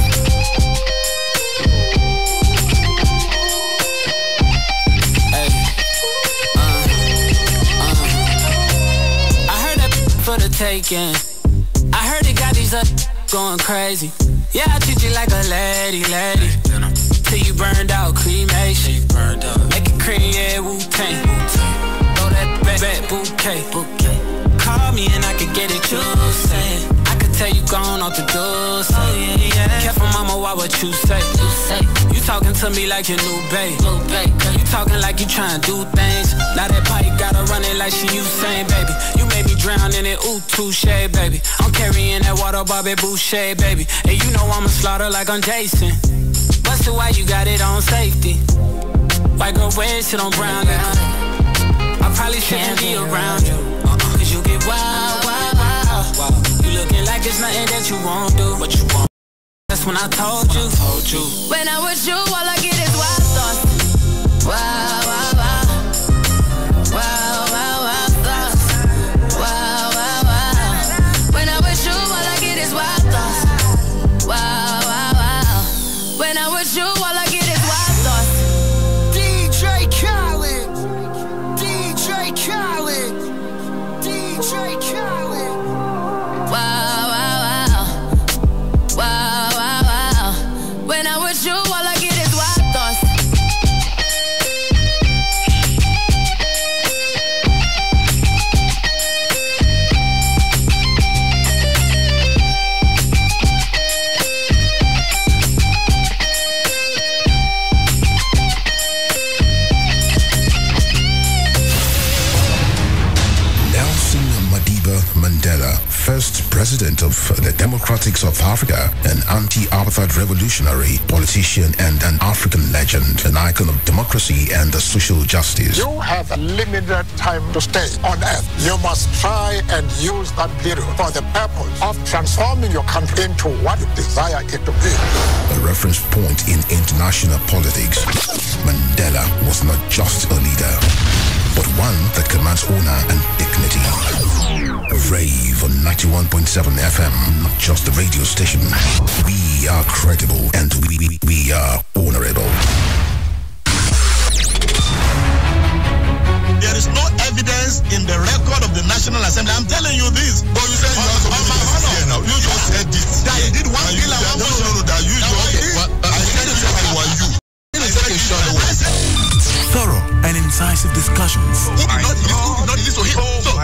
For the taking, I heard it got these up going crazy. Yeah, I treat you like a lady, till you burned out, cremation. Make it cream, yeah, Wu-Tang. Throw that back bouquet. Call me and I could get it, you say. I could tell you gone off the door. Oh yeah, yeah. Careful, mama, why what you say? You talking to me like your new babe. You talking like you trying to do things. Now that pipe gotta run it like she Usain, baby. You made me drown in it, ooh, touche, baby. I'm carrying that water, Bobby Boucher, baby. And you know I'ma slaughter like I'm Jason. Busted, why you got it on safety? White girl red shit on brown. I probably shouldn't be around you, 'cause you get wild, wild, wild. You looking like it's nothing that you won't do, but you won't. That's when I told you. When I'm with you, all I get is wild thoughts. Wow, wow, wow. Wow, wow, wow, thoughts. Wow, wow, wow. When I'm with you, all I get is wild thoughts. Wow, wow, wow. When I'm with you, all I get is wild thoughts. DJ Khaled. DJ Khaled. DJ Khaled. Wow, wow, wow. Wow, wow, wow. When I'm with you, all I get is wild thoughts. democratic South Africa, an anti-apartheid revolutionary, politician and an African legend, an icon of democracy and social justice. You have a limited time to stay on earth. You must try and use that period for the purpose of transforming your country into what you desire it to be. A reference point in international politics, Mandela was not just a leader, but one that commands honor and dignity. Rave on 91.7 FM, not just a radio station. We are credible and we are honorable. There is no evidence in the record of the National Assembly. I'm telling you this. But you said you are supposed to now. You just said this. That you did one bill and one motion. That you just I said it was you. Thorough and incisive discussions. Who did not listen to him? So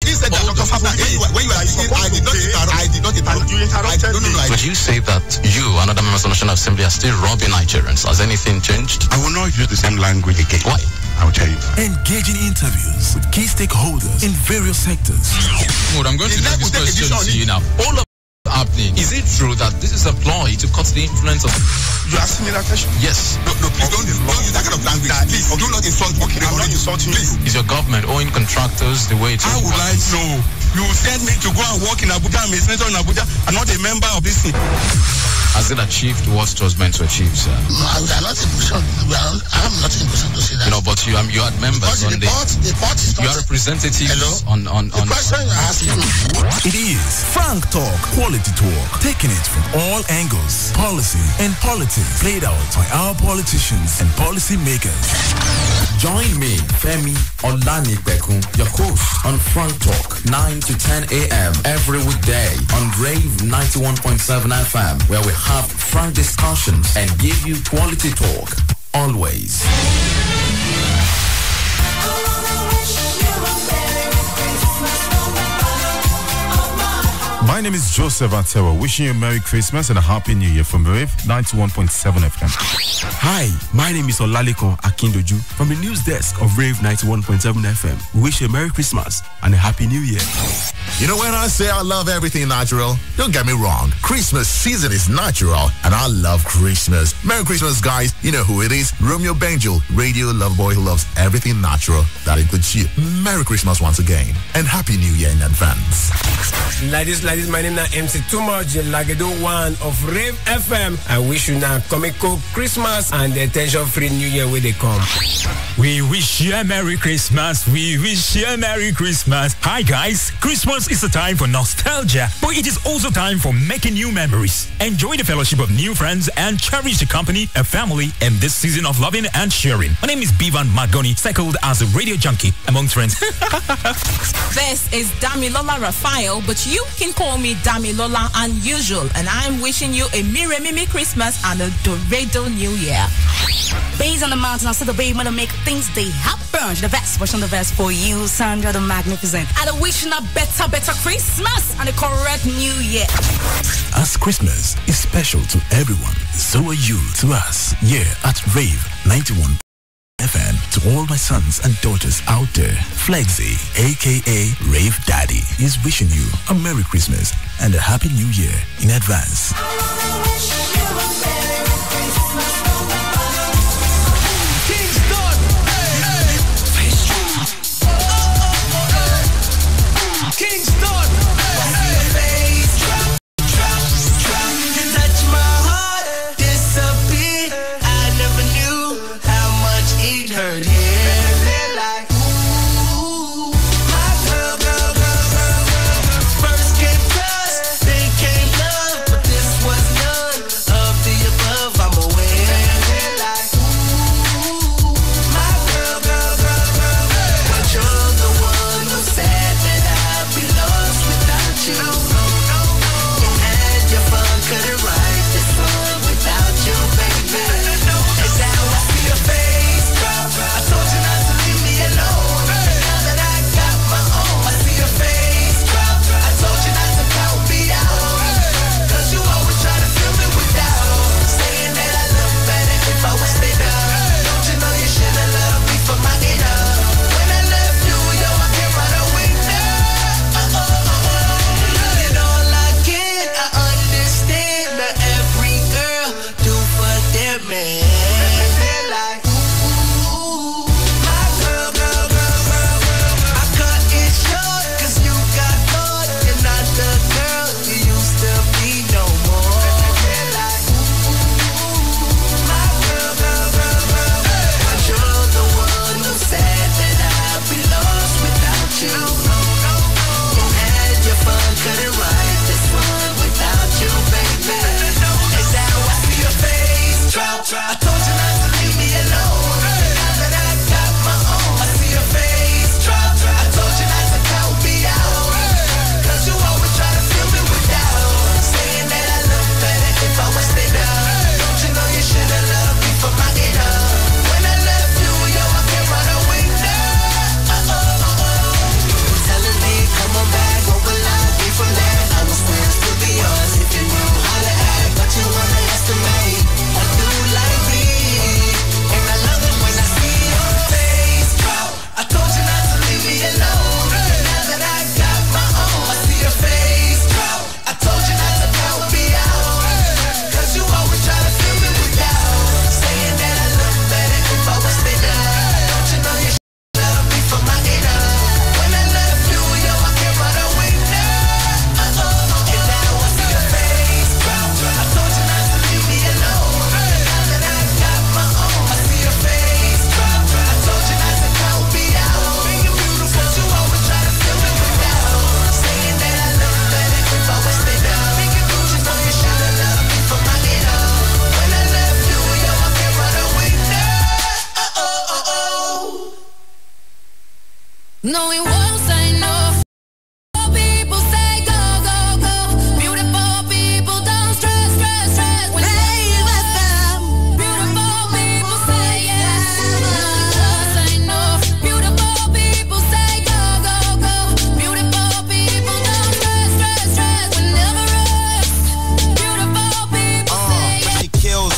he said that Dr. Fafna, when you are saying I did not interrupt. You interrupted me. Would you say that you and other members of the National Assembly are still robbing Nigerians? Has anything changed? I will not use the same language again. Why? I will tell you. Engaging interviews with key stakeholders in various sectors. I'm going to give this question to you now. All of happening. Is it true that this is a ploy to cut the influence of... You asking me that question? Yes. No, please don't use that kind of language. Please, do not insult me. Okay, I'm not insulting you. Is your government owing contractors the way to... How would I know? You sent me to go and work in Abuja. I'm a senator in Abuja. I'm not a member of this thing. Has it achieved what it was meant to achieve, sir? No, I'm not in position. I'm not in position to say that. You know, but you had members on the report is not... You are representatives on the question you're asking me. It is Frank Talk, quality talk, taking it from all angles, policy and politics, played out by our politicians and policy makers. Join me, Femi Olanipekun, your host on Frank Talk, 9 to 10 a.m. every weekday on Rave 91.7 FM, where we have frank discussions and give you quality talk, always. My name is Joseph Atewa, wishing you a Merry Christmas and a Happy New Year from Rave 91.7 FM. Hi, my name is Olaliko Akindoju from the news desk of Rave 91.7 FM. We wish you a Merry Christmas and a Happy New Year. You know, when I say I love everything natural, don't get me wrong. Christmas season is natural, and I love Christmas. Merry Christmas, guys. You know who it is. Romeo Benjul, radio love boy who loves everything natural. That includes you. Merry Christmas once again, and Happy New Year in advance. Ladies, my name is MC Too Much, Lagado 1 of Rave FM. I wish you now comical Christmas and the tension-free New Year where they come. We wish you a Merry Christmas. We wish you a Merry Christmas. Hi guys, Christmas is a time for nostalgia, but it is also time for making new memories. Enjoy the fellowship of new friends and cherish the company of family in this season of loving and sharing. My name is Beevan Magoni, cycled as a radio junkie among friends. This is Damilola Raphael, but you can call me Damilola Unusual, and I'm wishing you a Mimi Christmas and a Dorado New Year. Based on the mountain, I said the Beevan to make things they happen. The best version of the best for you, Sandra the Magnificent. And I wish you a better Christmas and a correct New Year. As Christmas is special to everyone, so are you to us here at Rave 91 FM. To all my sons and daughters out there, Flexi, aka Rave Daddy, is wishing you a Merry Christmas and a Happy New Year in advance. Kingston, you touch my heart, disappear. I never knew how much it hurt. Yeah, like ooh, my girl. First came trust, then came love, but this was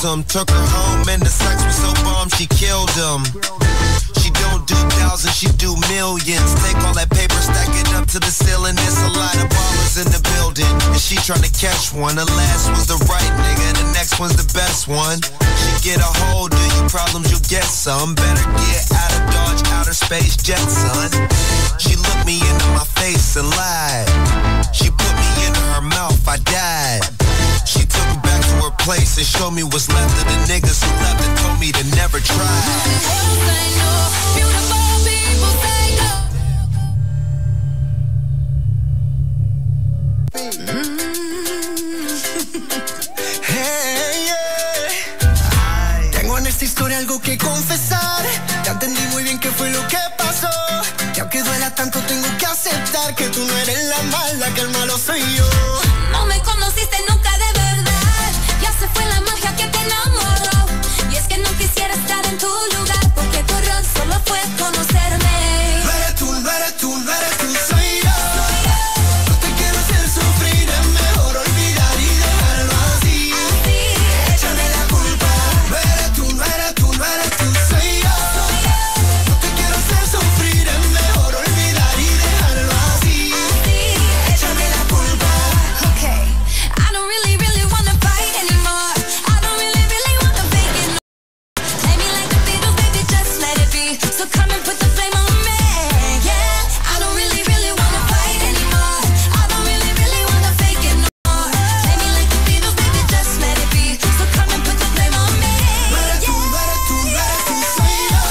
him. Took her home and the sex was so bomb she killed him. She don't do thousands, she do millions. Take all that paper, stack it up to the ceiling. There's a lot of ballers in the building, and she tryna catch one. The last was the right nigga, the next one's the best one. She get a hold of you problems, you get some. Better get out of Dodge, outer space jet, son. She looked me into my face and lied. She put me into her mouth, I died. She took me back to her place and showed me what's left of the niggas who left and told me to never try. Tengo en esta historia algo que confesar. Ya entendí muy bien qué fue lo que pasó. Y aunque duela tanto tengo que aceptar que tú no eres la mala, que el malo soy yo. No me conociste nunca de verdad. Ya se fue la magia que te enamoró. Y es que no quisiera estar en tu lugar, porque tu error solo fue conocerme. No eres tú, no eres tú, no eres tú, soy yo. No te quiero hacer sufrir, es mejor olvidar y dejarlo así. Échame la culpa. No eres tú, no eres tú, no eres tú, soy yo. No te quiero hacer sufrir, es mejor olvidar y dejarlo así. Échame la culpa. Okay, I don't really wanna fight anymore. I don't really wanna fake it. Play me like the Beatles, baby, just let it be. So come and put the flame on me. Yeah, I don't really wanna fight anymore. I don't really wanna fake it no more. Play me like the Beatles, baby, just let it be. So come and put the flame on me. No eres tú, no eres tú, no eres tú, soy yo.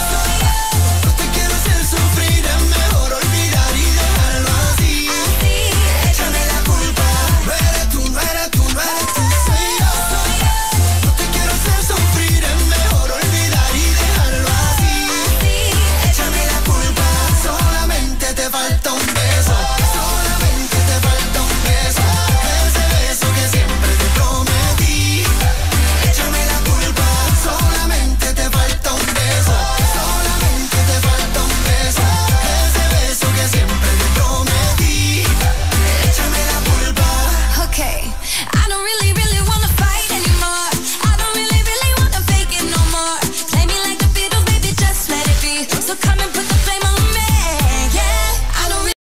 No te quiero hacer sufrir, es mejor olvidar y dejarlo así. Échame la culpa. No eres tú, no eres tú, no eres tú, soy yo. No te quiero hacer sufrir, es mejor olvidar y dejarlo así. Échame la culpa. Solamente te falta un beso. Solamente te falta un beso. Ese beso que siempre te prometí. Échame la culpa. Solamente te falta un beso. Solamente te falta un beso. Ese beso que siempre te prometí. Échame la culpa. Okay, I don't really wanna fight anymore. I don't really wanna fake it no more. Play me like the Beatles, baby, just let it be. So come and put the flame on me. Yeah, I don't really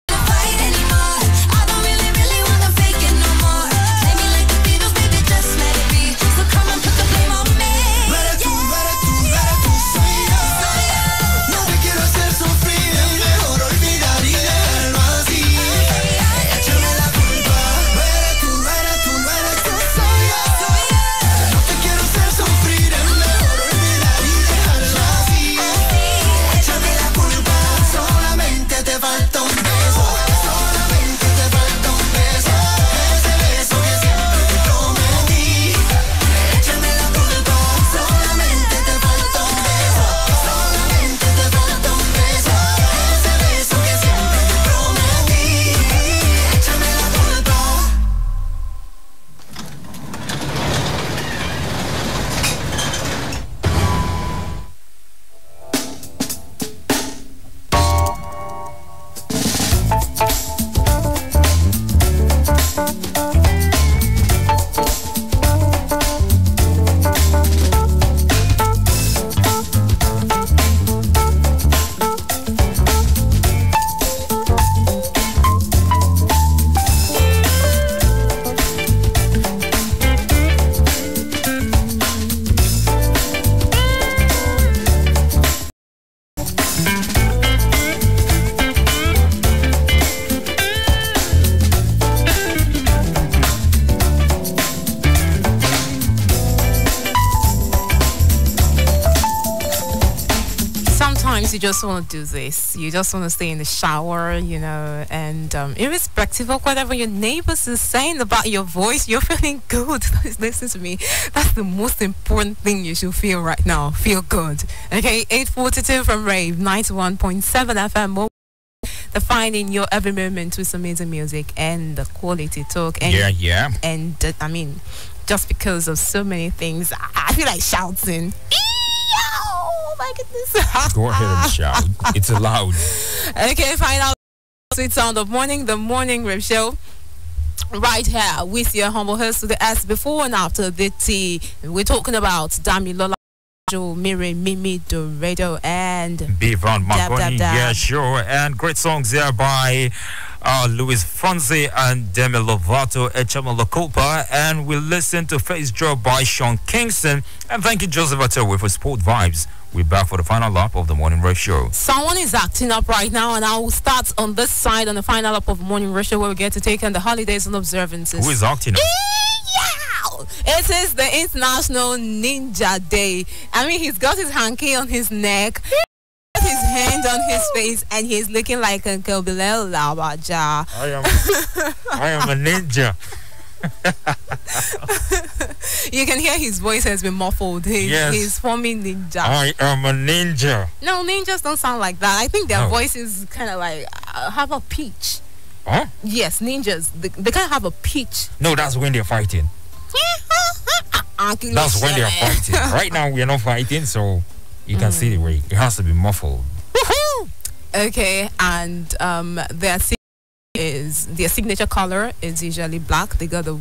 wanna fight anymore. I don't really wanna fake it no more. Play me like the Beatles, baby, just let it be. So come and put the flame on me. No eres tú, no eres tú, no eres tú, soy yo. No te quiero hacer sufrir, es mejor olvidar y dejarlo así. Échame la culpa. No eres tú, no eres tú, no eres tú, soy yo. No te quiero hacer sufrir, es mejor olvidar y dejarlo así. Échame la culpa. Solamente te falta un beso. Solamente te falta un beso. Ese beso que siempre te prometí. Échame la culpa. Solamente te falta un beso. Solamente te falta un beso. Ese beso que siempre te prometí. Échame la culpa. Sometimes you just want to do this. You just want to stay in the shower, you know, and irrespective of whatever your neighbors are saying about your voice, you're feeling good. Listen to me. That's the most important thing you should feel right now. Feel good. Okay, 8:42 from Rave, 91.7 FM. Defining your every moment with amazing music and the quality talk. And, Yeah. And I mean, just because of so many things, I feel like shouting. Oh my goodness. Go ahead and shout. It's allowed. Okay, find out sweet sound of morning, the morning rave show. right here with your humble host to the S before and after the T. We're talking about Damilola, Miri, Mimi, Dorado, and Beevan, Magoni. Yeah, sure. And great songs there by Luis Fonsi and Demi Lovato, Echamala Copa. And we listen to Face Drop by Sean Kingston. And thank you, Joseph Atewe, for Sport Vibes. We're back for the final lap of the Morning Rush Show. Someone is acting up right now, and I will start on this side on the final lap of the Morning Rush Show, where we get to take on the holidays and observances. Who is acting up? It is the International Ninja Day. I mean, he's got his hanky on his neck, his hand on his face, and he's looking like Uncle Bilal Lawaja. I am a ninja. You can hear his voice has been muffled. He's forming ninja. I am a ninja. No, ninjas don't sound like that. I think their voice is kind of like have a pitch. Huh? Yes, ninjas. They kind of have a pitch. No, that's when they're fighting. That's when they're fighting. Right now, we're not fighting, so you can see the way. It has to be muffled. Okay, and their signature color is usually black. They got the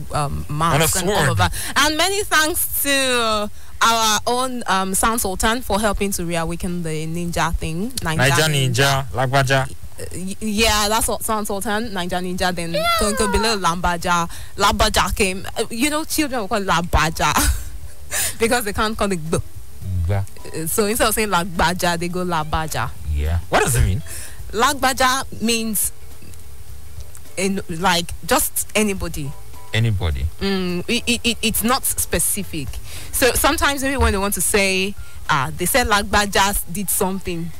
mask and all of that. And many thanks to our own Sound Sultan for helping to reawaken the ninja thing. Ninja, Lagbaja. Yeah, that's what Sound Sultan, Ninja, then Konko below Lambaja came. You know, children will call it Labaja because they can't call it B. So instead of saying Lagbaja, they go Labaja. Yeah. What does it mean? Lagbaja means like just anybody. Anybody. It's not specific. So sometimes maybe when they want to say, they said Lagbaja did something.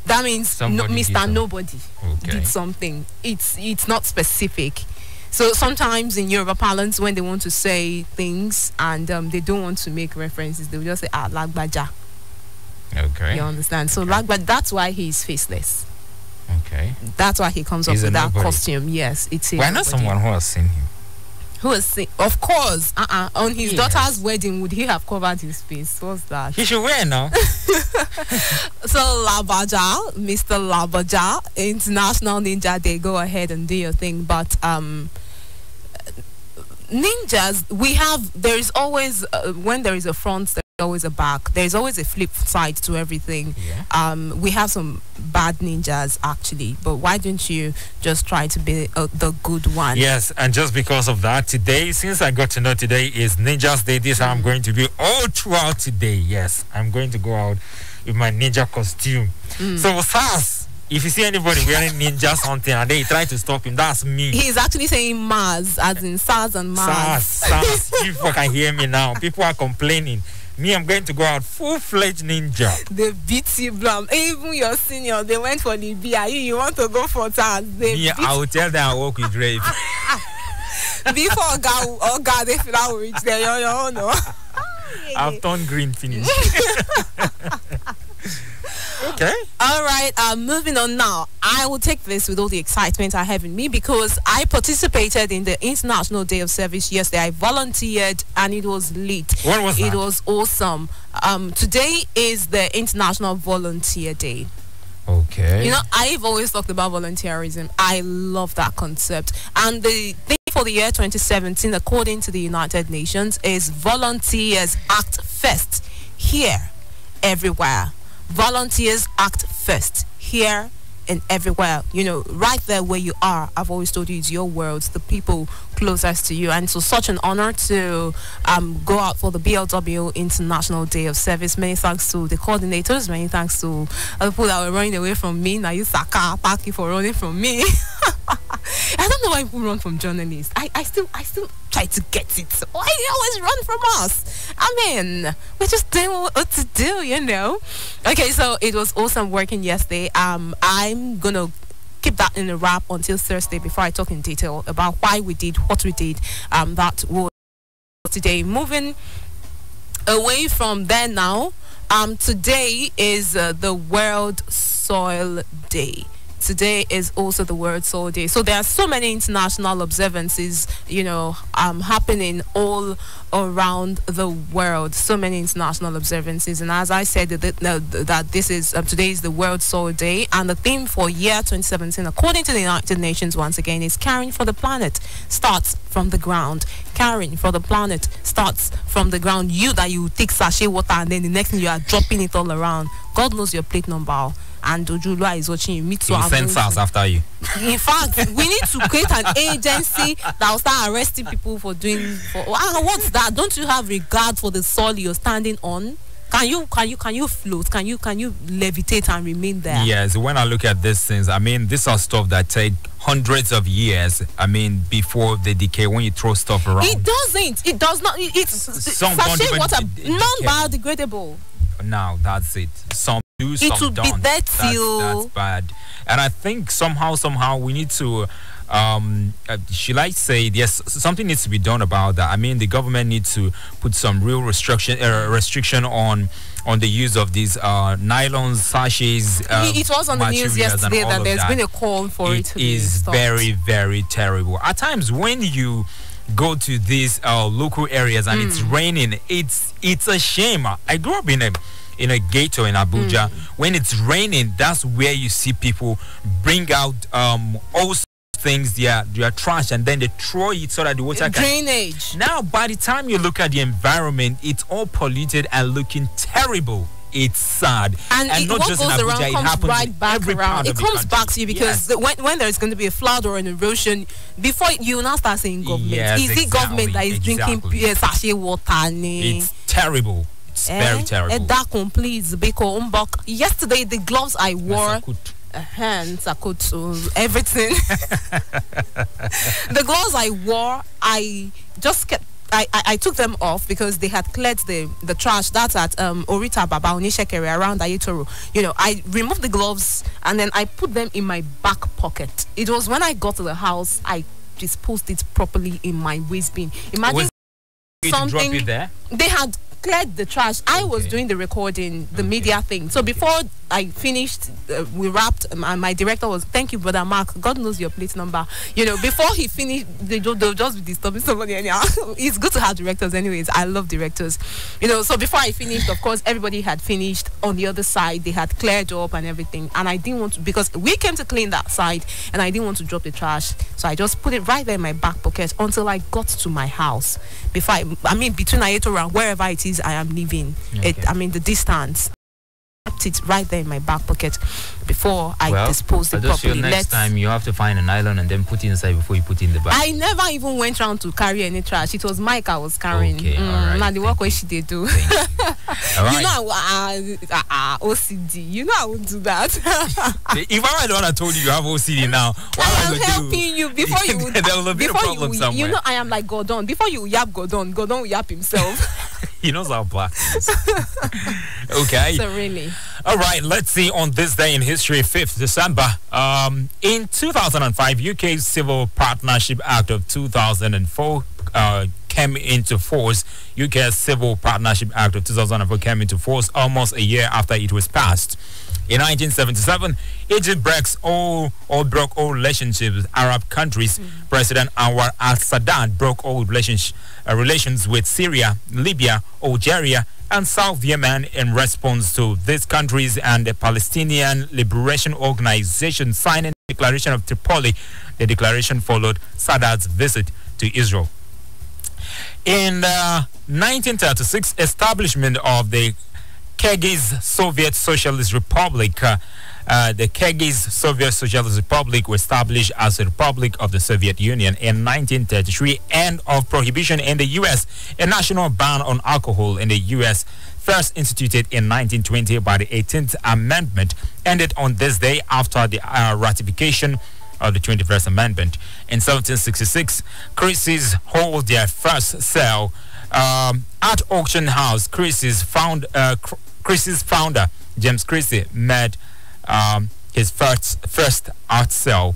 That means Mr. Nobody did something. It's not specific. So sometimes in Yoruba parlance, when they want to say things and they don't want to make references, they will just say Lagbaja. Okay. You understand? So Lagbaja, that's why he's faceless. Okay. That's why he comes up with that costume. Yes, it's why not someone who has seen him? Who has seen? Of course. On his daughter's wedding, would he have covered his face? What's that? He should wear now. So Labaja, Mr. Labaja, International Ninja Day. Go ahead and do your thing. But ninjas, there is always when there is a front, there's always a back. There's always a flip side to everything. We have some bad ninjas actually, but why don't you just try to be the good one? Yes, and just because of that, today, since I got to know today is Ninjas Day, this I'm going to be all throughout today. Yes, I'm going to go out with my ninja costume. So SARS, if you see anybody wearing ninja something and they try to stop him, that's me. He's actually saying Mars, as in SARS and Mars. SARS. People can hear me now. People are complaining. Me, I'm going to go out full-fledged ninja. They beat you, Blam. Even your senior, they went for the BIU. You want to go for SARS? I will tell them I work with Rave. Before God, they feel I will reach there. You know. I've turned green, finish. Okay. All right. Moving on now. I will take this with all the excitement I have in me because I participated in the International Day of Service yesterday. I volunteered and it was lit. When was that? It was awesome. Today is the International Volunteer Day. Okay. You know, I've always talked about volunteerism. I love that concept. And the thing for the year 2017, according to the United Nations, is volunteers act first, here, everywhere. Volunteers act first, here and everywhere. You know, right there where you are. I've always told you it's your world, the people closest to you. And so such an honor to go out for the BLW International Day of Service. Many thanks to the coordinators. Many thanks to the people that were running away from me. Now you Saka, Paki for running from me. I don't know why people run from journalists. I still try to get it. Why do you always run from us? I mean, we're just doing what to do, you know. Okay, so it was awesome working yesterday. I'm gonna keep that in a wrap until Thursday before I talk in detail about why we did what we did. That was today. Moving away from there now. Today is the World Soil Day. today is also the World Soul Day. So there are so many international observances, happening all around the world. So many international observances, and as I said, that this is today is the World Soul Day, and the theme for year 2017, according to the United Nations, once again, is caring for the planet starts from the ground. Caring for the planet starts from the ground. You take sachet water and then the next thing you are dropping it all around. God knows your plate number. And Ojulua is watching you. Me too. He sends us after you. In fact, we need to create an agency that will start arresting people for doing. What's that? Don't you have regard for the soil you're standing on? Can you float? Can you levitate and remain there? Yes. When I look at these things, I mean, these are stuff that take hundreds of years. I mean, before they decay. When you throw stuff around, it doesn't. It does not. It's sachet water, non-biodegradable. Now that's it. Some do, some it will don't. Be there till that's bad. And I think somehow we need to. Should I say yes? Something needs to be done about that. I mean, the government needs to put some real restriction on the use of these nylon sachets. It was on the news yesterday that there's been a call for it to be stopped. Very, very terrible. At times when you go to these local areas and it's raining, it's a shame. I grew up in a ghetto in Abuja. When it's raining, that's where you see people bring out all things, their trash, and then they throw it so that the water drainage. Now, by the time you look at the environment, it's all polluted and looking terrible. It's sad, and not just in Abuja, it happens right back every around. part It of the comes country. back to you because when there's going to be a flood or an erosion, before you now start saying government, Yes, is it government that is drinking sachet water? It's terrible. It's very terrible. Yesterday, the gloves I wore. Hands, everything. The gloves I wore, I just kept. I took them off because they had cleared the trash. That's at Orita Baba Onishekere around Ayetoro. I removed the gloves and then I put them in my back pocket. It was when I got to the house I disposed it properly in my waste bin. Imagine something. Drop it there? They had cleared the trash. I was doing the recording, the media thing. So before I finished, we wrapped, and my director was, thank you, Brother Mark. God knows your plate number. Before he finished, they'll just be disturbing somebody anyhow. It's good to have directors anyways. I love directors. So before I finished, of course, everybody had finished on the other side. They had cleared up and everything. And I didn't want to, because we came to clean that side, and I didn't want to drop the trash. So I just put it right there in my back pocket until I got to my house. Between Ayetoro and wherever it is I am living, the distance. Kept it right there in my back pocket before I disposed it properly. Next time you have to find a nylon and then put it inside before you put it in the bag. I never even went around to carry any trash. It was Mike I was carrying. Okay, all right. Now the work what she did do. All right. OCD. I would do that. If I were the one that told you have OCD now, I am helping you before you. There will be a problem somewhere. I am like Gordon. Before you yap Gordon will yap himself. He knows how black is. Okay. So really. All right, let's see on this day in history, 5th December. In 2005, UK's Civil Partnership Act of 2004 came into force. UK's Civil Partnership Act of 2004 came into force almost a year after it was passed. In 1977, Egypt broke all relationships with Arab countries. President Anwar al-Sadat broke all relations with Syria, Libya, Algeria, and South Yemen in response to these countries and the Palestinian Liberation Organization signing the Declaration of Tripoli. The declaration followed Sadat's visit to Israel. In 1936, establishment of the Kyrgyz Soviet Socialist Republic. The Kyrgyz Soviet Socialist Republic was established as a republic of the Soviet Union in 1933. End of prohibition in the U.S. A national ban on alcohol in the U.S. first instituted in 1920 by the 18th Amendment ended on this day after the ratification of the 21st Amendment. In 1766, Christie's hold their first sale at auction house. Christie's founder James Christie made his first art sale.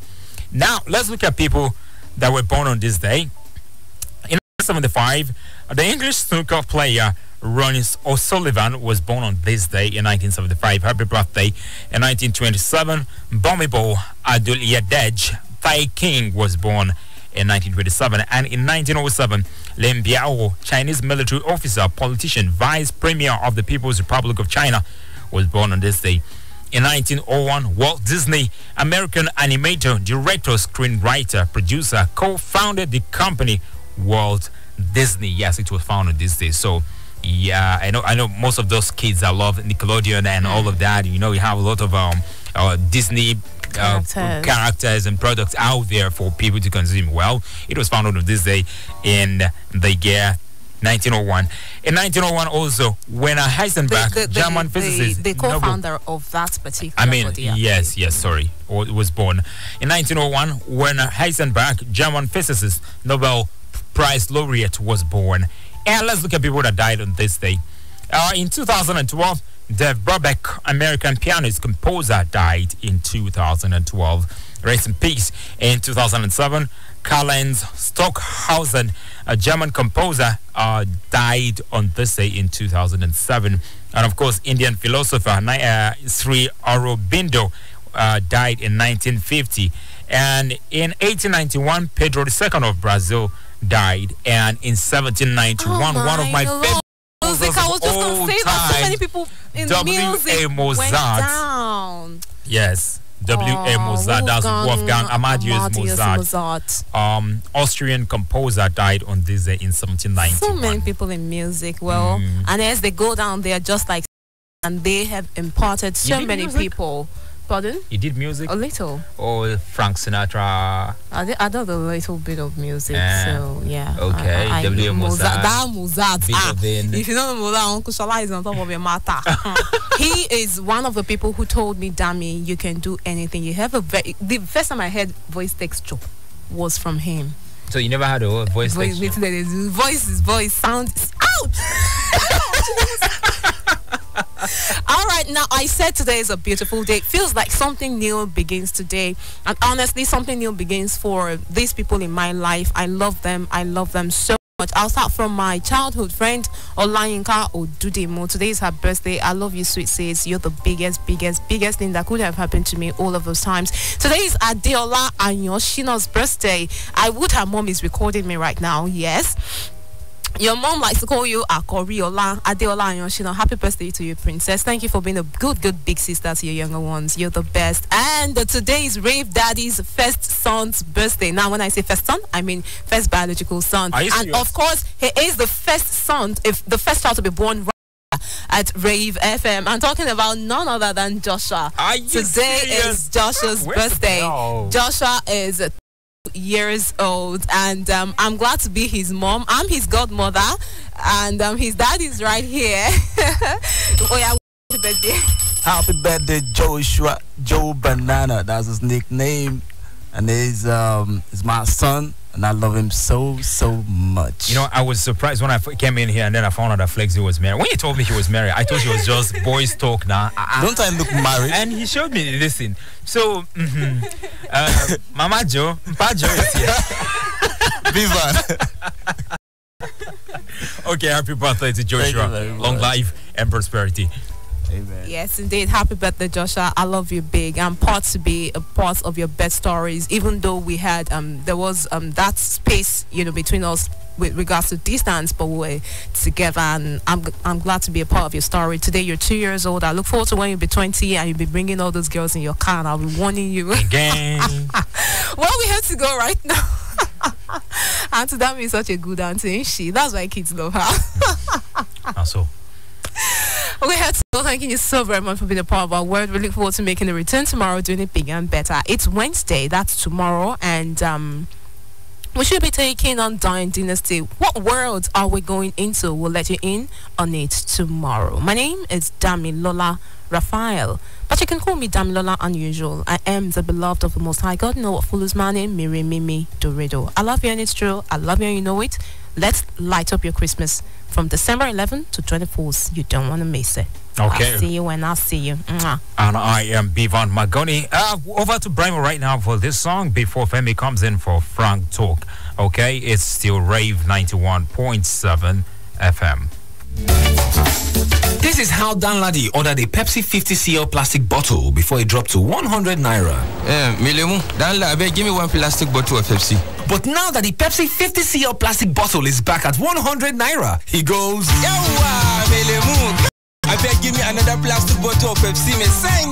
Now let's look at people that were born on this day. In 1975, the English snooker player Ronnie O'Sullivan was born on this day in 1975. Happy birthday. In 1927, Bomibo Abdul-Yadej Thai King was born in 1927. And in 1907, Lin Biao, Chinese military officer, politician, vice premier of the People's Republic of China, was born on this day. In 1901, Walt Disney, American animator, director, screenwriter, producer, co-founded the company Walt Disney. Yes, it was founded this day. So, yeah, I know most of those kids that love Nickelodeon and all of that. You know, you have a lot of Disney characters and products out there for people to consume. Well, it was founded on this day in the year 1901. In 1901 also, Werner Heisenberg, German physicist, the co-founder of that particular body. Yes, sorry, was born. In 1901, Werner Heisenberg, German physicist, Nobel Prize laureate, was born. And let's look at people that died on this day. In 2012, Dave Brubeck, American pianist, composer, died in 2012. Rest in peace. In 2007, Karl-Heinz Stockhausen, a German composer, died on this day in 2007. And of course, Indian philosopher Sri Aurobindo died in 1950. And in 1891, Pedro II of Brazil died. And in 1791, one of my favorite music, I was just going to say that so many people in music Mozart went down. Yes, W.A. Mozart. That's Wolfgang Amadeus Mozart. Austrian composer, died on this day in 1791. So many people in music. Well, and as they go down, they are just like, and they have imparted so many people. Pardon? You did music? A little. Or Frank Sinatra? I did a little bit of music, so yeah. Okay, W.A. Mozart. That Mozart. Beethoven. If you know Mozart, Uncle Shala is on top of your matter. He is one of the people who told me, Dami, you can do anything. You have the first time I heard voice texture was from him. So you never had a voice texture? Voice sound. Ouch! All right, now I said today is a beautiful day. It feels like something new begins today, and honestly, something new begins for these people in my life. I love them so much. I'll start from my childhood friend Olayinka Odudemo. Today is her birthday. I love you, sweet sis. You're the biggest thing that could have happened to me all of those times. Today is Adeola Anyoshina's birthday. Her mom is recording me right now. Yes. Your mom likes to call you Akoriola, Adeola Anyoshina. Happy birthday to you, princess. Thank you for being a good big sister to your younger ones. You're the best. And today is Rave Daddy's first son's birthday. Now, when I say first son, I mean first biological son. And of course, he is the first son, if the first child to be born at Rave FM. I'm talking about none other than Joshua. Today is Joshua's birthday. Joshua is 2 years old, and I'm glad to be his mom. I'm his godmother, and his dad is right here. Oh yeah, happy birthday. Happy birthday, Joshua. Joe Banana, that's his nickname, and he's my son, and I love him so much. You know, I was surprised when I came in here, and then I found out that Flexi was married. When you told me he was married, I thought he was just boys talk now. Don't I look married? And he showed me this thing. So, Mama Joe, Papa Joe is here. Beevan. Okay, happy birthday to Joshua. Long life and prosperity. Amen. Yes, indeed. Happy birthday, Joshua. I love you big. I'm proud to be a part of your best stories, even though we had there was that space, between us with regards to distance, but we're together, and I'm glad to be a part of your story. Today you're 2 years old. I look forward to when you'll be 20 and you'll be bringing all those girls in your car, and I'll be warning you. Again. Well, we have to go right now. Auntie Dami is such a good auntie, isn't she? That's why kids love her. Also. We have to go. Thank you so very much for being a part of our world. We look forward to making a return tomorrow, doing it bigger and better. It's Wednesday, that's tomorrow, and we should be taking on Dying Dynasty. What world are we going into? We'll let you in on it tomorrow. My name is Damilola Raphael, but you can call me Damilola Unusual. I am the beloved of the Most High God. You know what follows my name? Miri Mimi Dorido. I love you and it's true. I love you and you know it. Let's light up your Christmas from December 11th to 24th. You don't want to miss it. Okay. I'll see you when I see you. Mwah. And I am Beevan Magoni. Over to Brimo right now for this song before Femi comes in for Frank Talk. Okay, it's still Rave 91.7 FM. This is how Danladi ordered a Pepsi 50cl plastic bottle before it dropped to 100 naira. Milemu, Danladi, give me one plastic bottle of Pepsi. But now that the Pepsi 50cl plastic bottle is back at 100 naira, he goes, Yawa, Milemu, I beg give me another plastic bottle of Pepsi, me sang